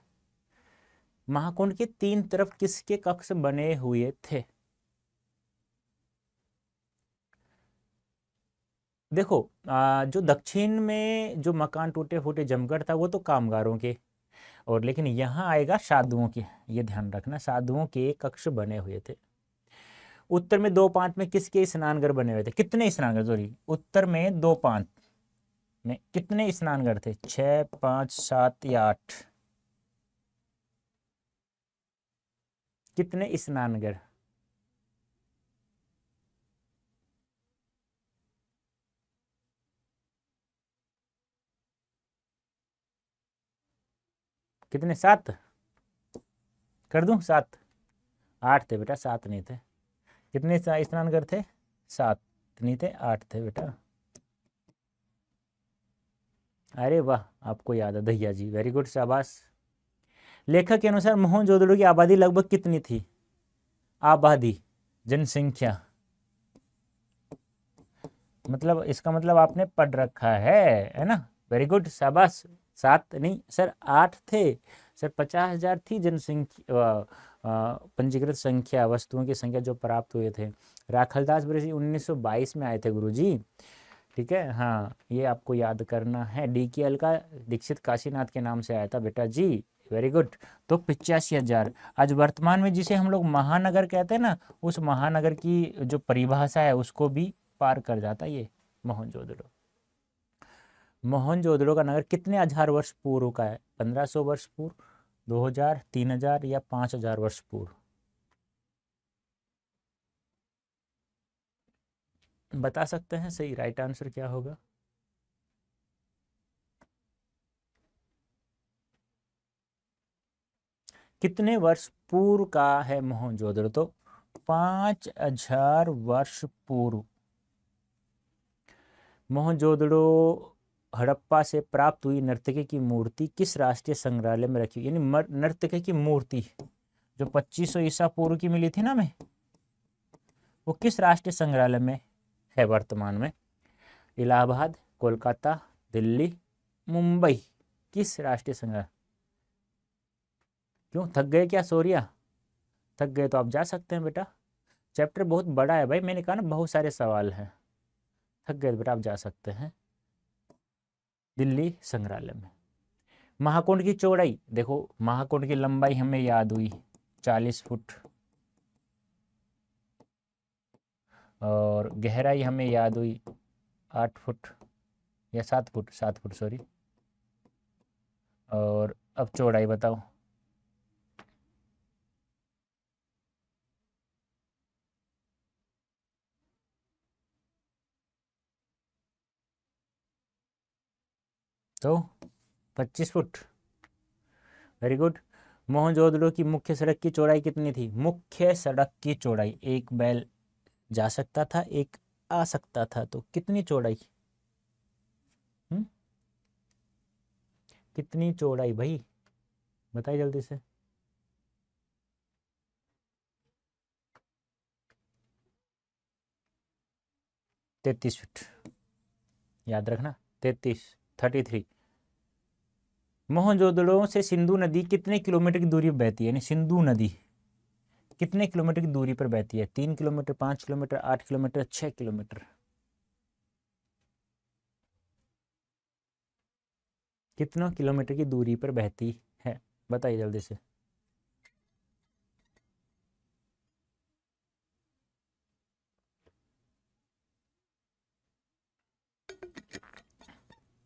महाकुंड के तीन तरफ किसके कक्ष बने हुए थे। देखो जो दक्षिण में जो मकान टूटे फूटे जमगढ़ था वो तो कामगारों के, और लेकिन यहाँ आएगा साधुओं के, ये ध्यान रखना, साधुओं के कक्ष बने हुए थे। उत्तर में दो पांत में किसके स्नानघर बने हुए थे, कितने स्नानघर, सॉरी उत्तर में दो पांत में कितने स्नानघर थे, 6, 5, 7 या 8, कितने स्नानघर। कितने, 7 कर दूं, 7, 8 थे बेटा, 7 नहीं थे। कितने स्नानघर थे, 7 नहीं थे, 8 थे बेटा। अरे वाह, आपको याद है दहिया जी, वेरी गुड, शाबाश। लेखक के अनुसार मोहनजोदड़ो की आबादी लगभग कितनी थी, आबादी, जनसंख्या, मतलब इसका मतलब आपने पढ़ रखा है ना, वेरी गुड, शाबाश। 7 नहीं सर, 8 थे सर, 50,000 थी जनसंख्या, पंजीकृत संख्या, वस्तुओं की संख्या जो प्राप्त हुए थे। राखलदास बरेसी 1922 में आए थे गुरुजी, ठीक है, हाँ ये आपको याद करना है। DKL का दीक्षित काशीनाथ के नाम से आया था बेटा जी, वेरी गुड। तो 85,000, आज वर्तमान में जिसे हम लोग महानगर कहते हैं ना, उस महानगर की जो परिभाषा है उसको भी पार कर जाता है ये मोहनजोदड़ो। मोहनजोदड़ो का नगर कितने हजार वर्ष पूर्व का है, 1500 वर्ष पूर्व, 2000, 3000 या 5000 वर्ष पूर्व, बता सकते हैं सही राइट आंसर क्या होगा। कितने वर्ष पूर्व का है मोहनजोदड़ो? तो 5000 वर्ष पूर्व मोहनजोदड़ो हड़प्पा से प्राप्त हुई नर्तकी की मूर्ति किस राष्ट्रीय संग्रहालय में रखी? यानी नर्तकी की मूर्ति जो 2500 ईसा पूर्व की मिली थी ना हमें, वो किस राष्ट्रीय संग्रहालय में है वर्तमान में? इलाहाबाद, कोलकाता, दिल्ली, मुंबई, किस राष्ट्रीय संग्रहालय? क्यों थक गए क्या सूर्या? थक गए तो आप जा सकते हैं बेटा, चैप्टर बहुत बड़ा है भाई, मैंने कहा ना बहुत सारे सवाल हैं। थक गए तो बेटा आप जा सकते हैं दिल्ली संग्रहालय में। महाकुंड की चौड़ाई देखो, महाकुंड की लंबाई हमें याद हुई 40 फुट और गहराई हमें याद हुई 8 फुट या 7 फुट, 7 फुट सॉरी। और अब चौड़ाई बताओ। तो 25 फुट। Very good. मोहनजोदड़ो की मुख्य सड़क की चौड़ाई कितनी थी? मुख्य सड़क की चौड़ाई, एक बैल जा सकता था, एक आ सकता था, तो कितनी चौड़ाई? कितनी चौड़ाई भाई बताइए जल्दी से। 33 फीट, याद रखना 33। मोहनजोदड़ो से सिंधु नदी कितने किलोमीटर की दूरी पर बहती है? यानी सिंधु नदी कितने किलोमीटर की दूरी पर बहती है? 3 किलोमीटर, 5 किलोमीटर, 8 किलोमीटर, 6 किलोमीटर? कितनों किलोमीटर की दूरी पर बहती है बताइए जल्दी से।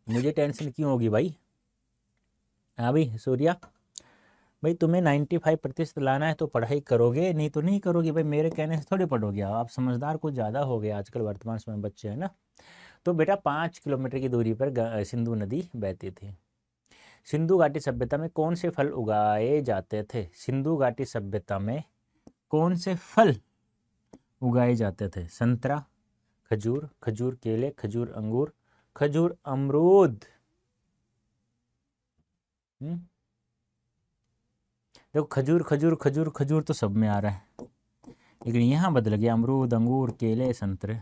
मुझे टेंशन क्यों होगी भाई? हाँ भाई सूर्या, भाई तुम्हें 95% लाना है तो पढ़ाई करोगे, नहीं तो नहीं करोगे भाई, मेरे कहने से थोड़ी पढ़ोगे आप समझदार कुछ ज़्यादा हो गए आजकल वर्तमान समय बच्चे हैं ना। तो बेटा 5 किलोमीटर की दूरी पर सिंधु नदी बहती थी। सिंधु घाटी सभ्यता में कौन से फल उगाए जाते थे? सिंधु घाटी सभ्यता में कौन से फल उगाए जाते थे? संतरा, खजूर, खजूर केले, खजूर अंगूर, खजूर अमरूद। देखो खजूर खजूर खजूर खजूर तो सब में आ रहा है, लेकिन यहाँ बदल गया अमरूद, अंगूर, केले, संतरे।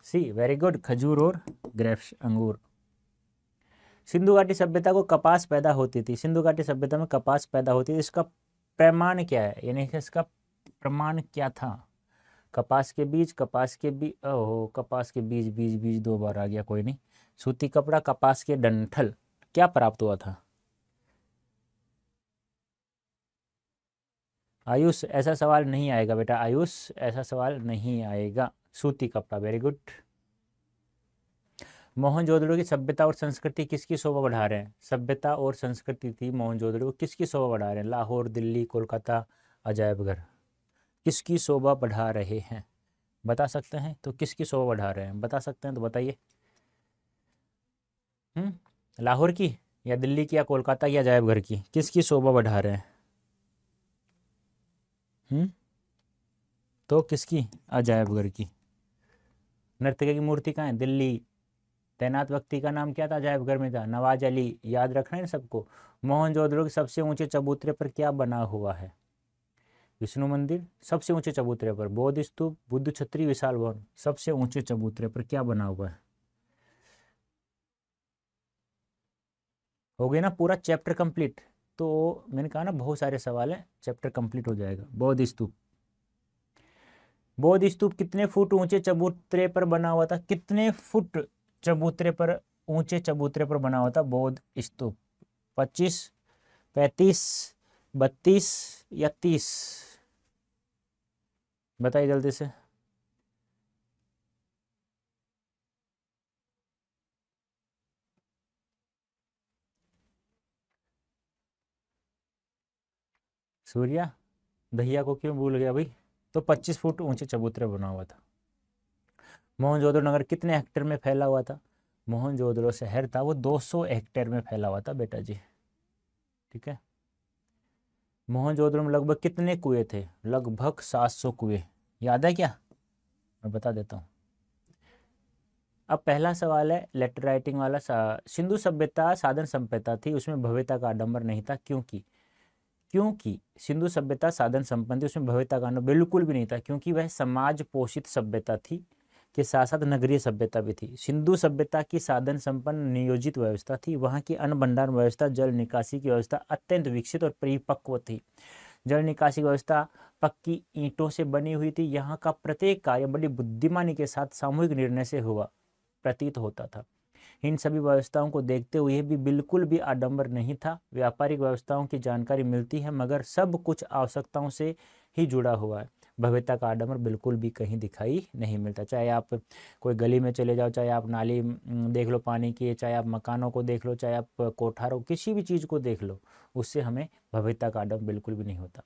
सी वेरी गुड, खजूर और ग्रेप्स, अंगूर। सिंधु घाटी सभ्यता को कपास पैदा होती थी, सिंधु घाटी सभ्यता में कपास पैदा होती थी, इसका प्रमाण क्या है? यानी कि इसका प्रमाण क्या था? कपास के बीज, कपास के बीज, ओहो कपास के बीज, बीज बीज 2 बार आ गया, कोई नहीं। सूती कपड़ा, कपास के डंठल, क्या प्राप्त हुआ था? आयुष ऐसा सवाल नहीं आएगा बेटा, आयुष ऐसा सवाल नहीं आएगा। सूती कपड़ा, वेरी गुड। मोहनजोदड़ो की सभ्यता और संस्कृति किसकी शोभा बढ़ा रहे हैं? सभ्यता और संस्कृति थी मोहनजोदड़ो, किसकी शोभा बढ़ा रहे हैं? लाहौर, दिल्ली, कोलकाता, अजायब घर, किसकी शोभा बढ़ा रहे हैं बता सकते हैं? तो किसकी शोभा बढ़ा रहे हैं बता सकते हैं तो बताइए। लाहौर की या दिल्ली की या कोलकाता या अजायब घर की, किसकी शोभा बढ़ा रहे हैं? तो किसकी? अजायब घर की। नर्तकी की मूर्ति कहाँ है? दिल्ली। तैनात व्यक्ति का नाम क्या था? अजायब घर में था, नवाज अली, याद रखना है सबको। मोहनजोदड़ो के सबसे ऊंचे चबूतरे पर क्या बना हुआ है? विष्णु मंदिर। सबसे ऊंचे चबूतरे पर बौद्ध स्तूप, बुद्ध छतरी, विशाल भवन, सबसे ऊंचे चबूतरे पर क्या बना हुआ है? हो गया ना पूरा चैप्टर कंप्लीट। तो मैंने कहा ना बहुत सारे सवाल हैं, चैप्टर कंप्लीट हो जाएगा। बौद्ध स्तूप, बौद्ध स्तूप कितने फुट ऊंचे चबूतरे पर बना हुआ था? कितने फुट चबूतरे पर, ऊंचे चबूतरे पर बना हुआ था बौद्ध स्तूप? 25, 35, 32 या 30? बताइए जल्दी से। सूर्या, दहिया को क्यों भूल गया भाई? तो 25 फुट ऊंचे चबूतरे बना हुआ था। मोहनजोदड़ो नगर कितने हेक्टेयर में फैला हुआ था? मोहनजोदड़ो शहर था वो 200 हेक्टेयर में फैला हुआ था बेटा जी, ठीक है। मोहनजोदड़ो में लगभग कितने कुएं थे? लगभग 700 कुएं। याद है क्या? मैं बता देता हूँ। अब पहला सवाल है लेटर राइटिंग वाला। सिंधु सभ्यता साधन संपन्नता थी, उसमें भव्यता का आडंबर नहीं था। क्योंकि क्योंकि सिंधु सभ्यता साधन संपन्न थी, उसमें भव्यता का आडंबर बिल्कुल भी नहीं था, क्योंकि वह समाज पोषित सभ्यता थी के साथ साथ नगरीय सभ्यता भी थी। सिंधु सभ्यता की साधन संपन्न नियोजित व्यवस्था थी। वहाँ की अन्न भंडार व्यवस्था, जल निकासी की व्यवस्था अत्यंत विकसित और परिपक्व थी। जल निकासी व्यवस्था पक्की ईंटों से बनी हुई थी। यहाँ का प्रत्येक कार्य बड़ी बुद्धिमानी के साथ सामूहिक निर्णय से हुआ प्रतीत होता था। इन सभी व्यवस्थाओं को देखते हुए भी बिल्कुल भी आडंबर नहीं था। व्यापारिक व्यवस्थाओं की जानकारी मिलती है, मगर सब कुछ आवश्यकताओं से ही जुड़ा हुआ है। भव्यता का आडंबर बिल्कुल भी कहीं दिखाई नहीं मिलता। चाहे आप कोई गली में चले जाओ, चाहे आप नाली देख लो पानी की, चाहे आप मकानों को देख लो, चाहे आप कोठारों, किसी भी चीज़ को देख लो, उससे हमें भव्यता का आडंबर बिल्कुल भी नहीं होता।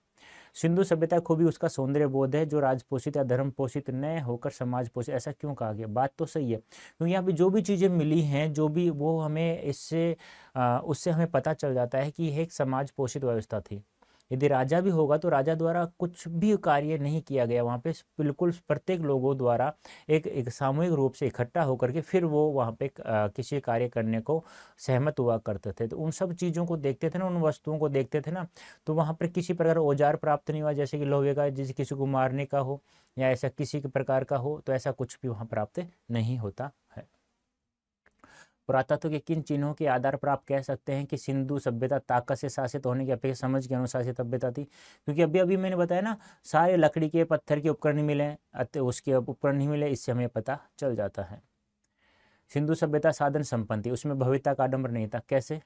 सिंधु सभ्यता खूबी उसका सौंदर्य बोध है, जो राज पोषित या धर्म पोषित न होकर समाज पोषित। ऐसा क्यों कहा गया? बात तो सही है, क्योंकि यहाँ पे जो भी चीज़ें मिली हैं, जो भी वो हमें इससे उससे हमें पता चल जाता है कि यह एक समाज पोषित व्यवस्था थी। यदि राजा भी होगा तो राजा द्वारा कुछ भी कार्य नहीं किया गया वहाँ पे, बिल्कुल प्रत्येक लोगों द्वारा एक सामूहिक रूप से इकट्ठा होकर के फिर वो वहाँ पे किसी कार्य करने को सहमत हुआ करते थे। तो उन सब चीज़ों को देखते थे ना, उन वस्तुओं को देखते थे ना, तो वहाँ पर किसी प्रकार औजार प्राप्त नहीं हुआ, जैसे कि लोहे का जिसे किसी को मारने का हो या ऐसा किसी प्रकार का हो, तो ऐसा कुछ भी वहाँ प्राप्त नहीं होता है। पुरातत्व के किन चिन्हों के आधार पर आप कह सकते हैं कि सिंधु सभ्यता ताकत से शासित होने की अपेक्षा समझ के अनुशासित सभ्यता थी? क्योंकि अभी अभी मैंने बताया ना, सारे लकड़ी के पत्थर के उपकरण मिले, उसके उपकरण नहीं मिले, इससे हमें पता चल जाता है। सिंधु सभ्यता साधन संपन्न थी, उसमें भव्यता का आडंबर नहीं था। कैसे?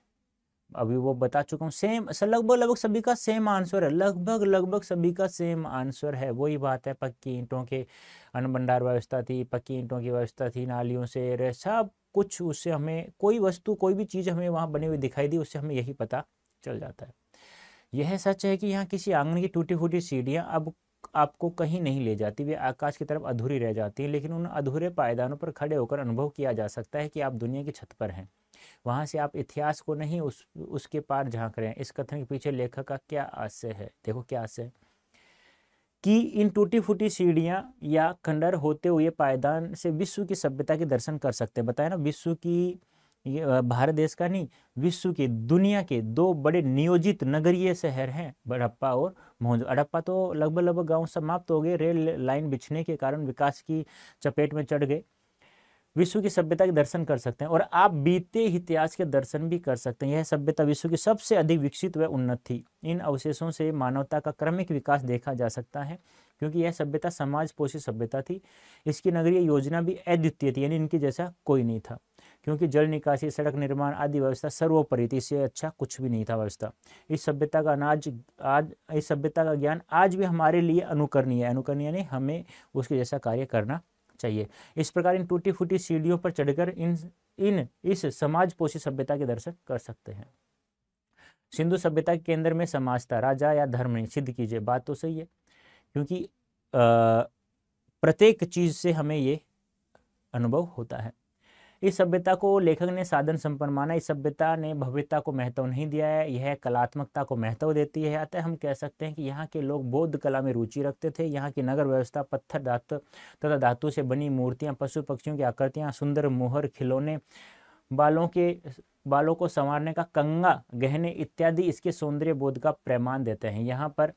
अभी वो बता चुका हूँ। सेम लगभग लगभग सभी का सेम आंसर है, लगभग लगभग सभी का सेम आंसर है। वही बात है, पक्की ईंटों के अन्न भंडार व्यवस्था थी, पक्की ईंटों की व्यवस्था थी, नालियों से सब कुछ, उससे हमें कोई वस्तु कोई भी चीज़ हमें वहाँ बनी हुई दिखाई दी, उससे हमें यही पता चल जाता है। यह सच है कि यहाँ किसी आंगन की टूटी फूटी सीढ़ियाँ अब आपको कहीं नहीं ले जाती, वे आकाश की तरफ अधूरी रह जाती हैं, लेकिन उन अधूरे पायदानों पर खड़े होकर अनुभव किया जा सकता है कि आप दुनिया की छत पर हैं। वहां से आप इतिहास को नहीं उसके पार झांक रहे हैं। इस कथन के पीछे लेखक का क्या आशय है? देखो क्या आशय है कि इन टूटी फूटी सीढ़ियां या खंडर होते हुए पायदान से विश्व की सभ्यता के दर्शन कर सकते हैं। बताया ना, विश्व की, भारत देश का नहीं, विश्व के, दुनिया के दो बड़े नियोजित नगरीय शहर हैं, हड़प्पा और मोहनजोदड़ो। हड़प्पा तो लगभग लगभग गांव समाप्त हो गए, रेल लाइन बिछने के कारण विकास की चपेट में चढ़ गए। विश्व की सभ्यता के दर्शन कर सकते हैं और आप बीते इतिहास के दर्शन भी कर सकते हैं। यह सभ्यता विश्व की सबसे अधिक विकसित व उन्नत थी। इन अवशेषों से मानवता का क्रमिक विकास देखा जा सकता है, क्योंकि यह सभ्यता समाज पोषित सभ्यता थी। इसकी नगरीय योजना भी अद्वितीय थी, यानी इनकी जैसा कोई नहीं था, क्योंकि जल निकासी, सड़क निर्माण आदि व्यवस्था सर्वोपरि थी, इससे अच्छा कुछ भी नहीं था व्यवस्था। इस सभ्यता का इस सभ्यता का ज्ञान आज भी हमारे लिए अनुकरणीय है। अनुकरणीय नहीं, हमें उसके जैसा कार्य करना चाहिए। इस प्रकार इन टूटी फूटी सीढ़ियों पर चढ़कर इस समाज पोषित सभ्यता के दर्शन कर सकते हैं। सिंधु सभ्यता के केंद्र में समाज था, राजा या धर्म नहीं। सिद्ध कीजिए। बात तो सही है, क्योंकि प्रत्येक चीज से हमें ये अनुभव होता है। इस सभ्यता को लेखक ने साधन संपन्न माना। इस सभ्यता ने भव्यता को महत्व नहीं दिया है, यह कलात्मकता को महत्व देती है। अतः हम कह सकते हैं कि यहाँ के लोग बौद्ध कला में रुचि रखते थे। यहाँ की नगर व्यवस्था, पत्थर, धातु तथा धातु से बनी मूर्तियाँ, पशु पक्षियों की आकृतियाँ, सुंदर मोहर, खिलौने, बालों को संवारने का कंगा, गहने इत्यादि इसके सौंदर्य बोध का प्रमाण देते हैं। यहाँ पर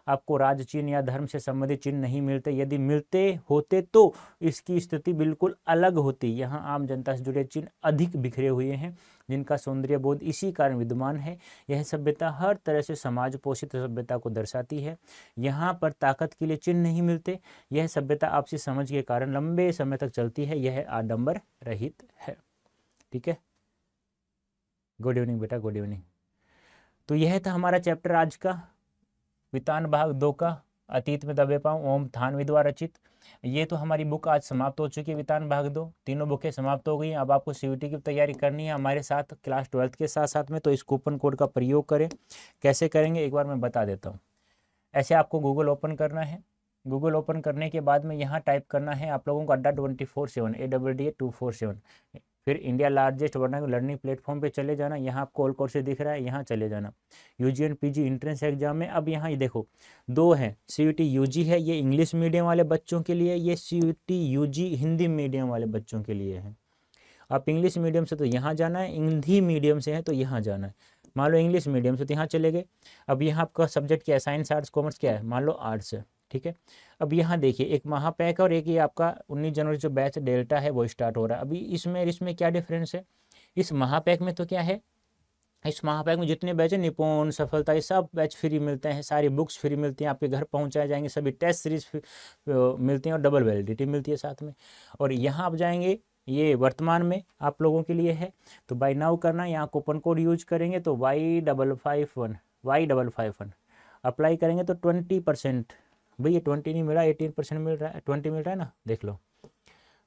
आपको राज चिन्ह या धर्म से संबंधित चिन्ह नहीं मिलते। यदि मिलते होते तो इसकी स्थिति बिल्कुल अलग होती। यहाँ आम जनता से जुड़े चिन्ह अधिक बिखरे हुए हैं, जिनका सौंदर्य बोध इसी कारण विद्यमान है। यह सभ्यता हर तरह से समाज पोषित सभ्यता को दर्शाती है। यहाँ पर ताकत के लिए चिन्ह नहीं मिलते। यह सभ्यता आपसी समझ के कारण लंबे समय तक चलती है। यह आडंबर रहित है। ठीक है, गुड इवनिंग बेटा, गुड इवनिंग। तो यह था हमारा चैप्टर आज का, वितान भाग 2 का, अतीत में दबे पाँव, ओम थानवी द्वारा रचित। ये तो हमारी बुक आज समाप्त हो चुकी है, वितान भाग 2। तीनों बुकें समाप्त हो गई हैं। अब आपको सीयूटी की तैयारी करनी है हमारे साथ, क्लास 12th के साथ साथ में। तो इस कूपन कोड का प्रयोग करें। कैसे करेंगे एक बार मैं बता देता हूँ। ऐसे आपको गूगल ओपन करना है। गूगल ओपन करने के बाद में यहाँ टाइप करना है आप लोगों को अड्डा 24/7, ADDA 247। फिर India largest vernacular learning platform पे चले जाना, यहाँ आपको ऑल कोर्सेज दिख रहा है, यहाँ चले जाना। UG and PG entrance exam में अब यहाँ ये देखो 2 हैं, सीयूटी यूजी है, ये इंग्लिश मीडियम वाले बच्चों के लिए, ये सीयूटी यूजी हिंदी मीडियम वाले बच्चों के लिए है। आप इंग्लिश मीडियम से तो यहाँ जाना है, हिंदी मीडियम से है तो यहाँ जाना है। मान लो इंग्लिश मीडियम से तो यहाँ चले गए। अब यहाँ आपका सब्जेक्ट क्या है, साइंस आर्ट्स कॉमर्स क्या है, मान लो आर्ट्स है, ठीक है। अब यहाँ देखिए एक महापैक और एक ये आपका 19 जनवरी जो बैच डेल्टा है वो स्टार्ट हो रहा है। अभी इसमें क्या डिफरेंस है, इस महापैक में तो क्या है, इस महापैक में जितने बैच है निपुण सफलता ये सब बैच फ्री मिलते हैं, सारी बुक्स फ्री मिलती हैं, आपके घर पहुंचाए जाएंगे, सभी टेस्ट सीरीज मिलती हैं और डबल वैलिडिटी मिलती है साथ में। और यहाँ आप जाएंगे, ये वर्तमान में आप लोगों के लिए है, तो बाय नाउ करना, यहाँ कूपन कोड यूज करेंगे तो Y551 अप्लाई करेंगे तो 20%, भैया 20 नहीं मिल रहा, 18% मिल रहा है, 20 मिल रहा है ना, देख लो।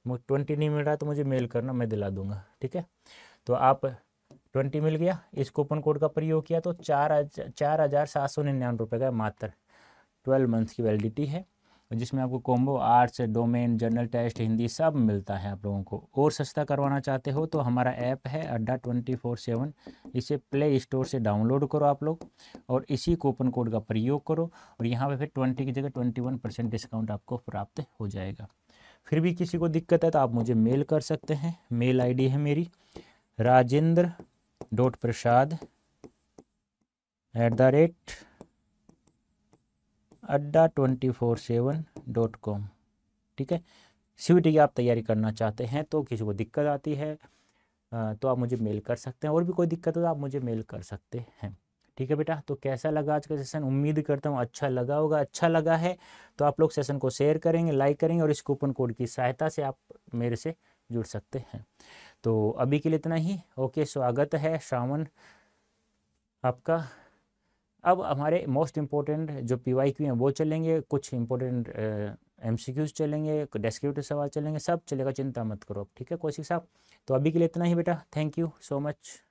20 नहीं मिल रहा तो मुझे मेल करना, मैं दिला दूंगा, ठीक है। तो आप 20 मिल गया, इस कूपन कोड का प्रयोग किया तो 4,799 रुपये का मात्र 12 मंथ की वैलिडिटी है, जिसमें आपको combo arts, domain, general test, Hindi सब मिलता है आप लोगों को। और सस्ता करवाना चाहते हो तो हमारा ऐप है अड्डा 24/7, इसे प्ले स्टोर से डाउनलोड करो आप लोग और इसी कूपन कोड का प्रयोग करो और यहाँ पे फिर 20 की जगह 21% डिस्काउंट आपको प्राप्त हो जाएगा। फिर भी किसी को दिक्कत है तो आप मुझे मेल कर सकते हैं, मेल ID है मेरी rajendra.prasad@adda247.com, ठीक है। CVT की आप तैयारी करना चाहते हैं तो किसी को दिक्कत आती है तो आप मुझे मेल कर सकते हैं, और भी कोई दिक्कत हो तो आप मुझे मेल कर सकते हैं, ठीक है बेटा। तो कैसा लगा आज का सेशन, उम्मीद करता हूँ अच्छा लगा होगा। अच्छा लगा है तो आप लोग सेशन को शेयर करेंगे, लाइक करेंगे और इस कूपन कोड की सहायता से आप मेरे से जुड़ सकते हैं। तो अभी के लिए इतना ही, ओके। स्वागत है श्रावण आपका। अब हमारे मोस्ट इम्पोर्टेंट जो PYQ हैं वो चलेंगे, कुछ इम्पोर्टेंट MCQs चलेंगे, डेस्क्रिप्टिव सवाल चलेंगे, सब चलेगा, चिंता मत करो, ठीक है कौशिक साहब। तो अभी के लिए इतना ही बेटा, थैंक यू सो मच।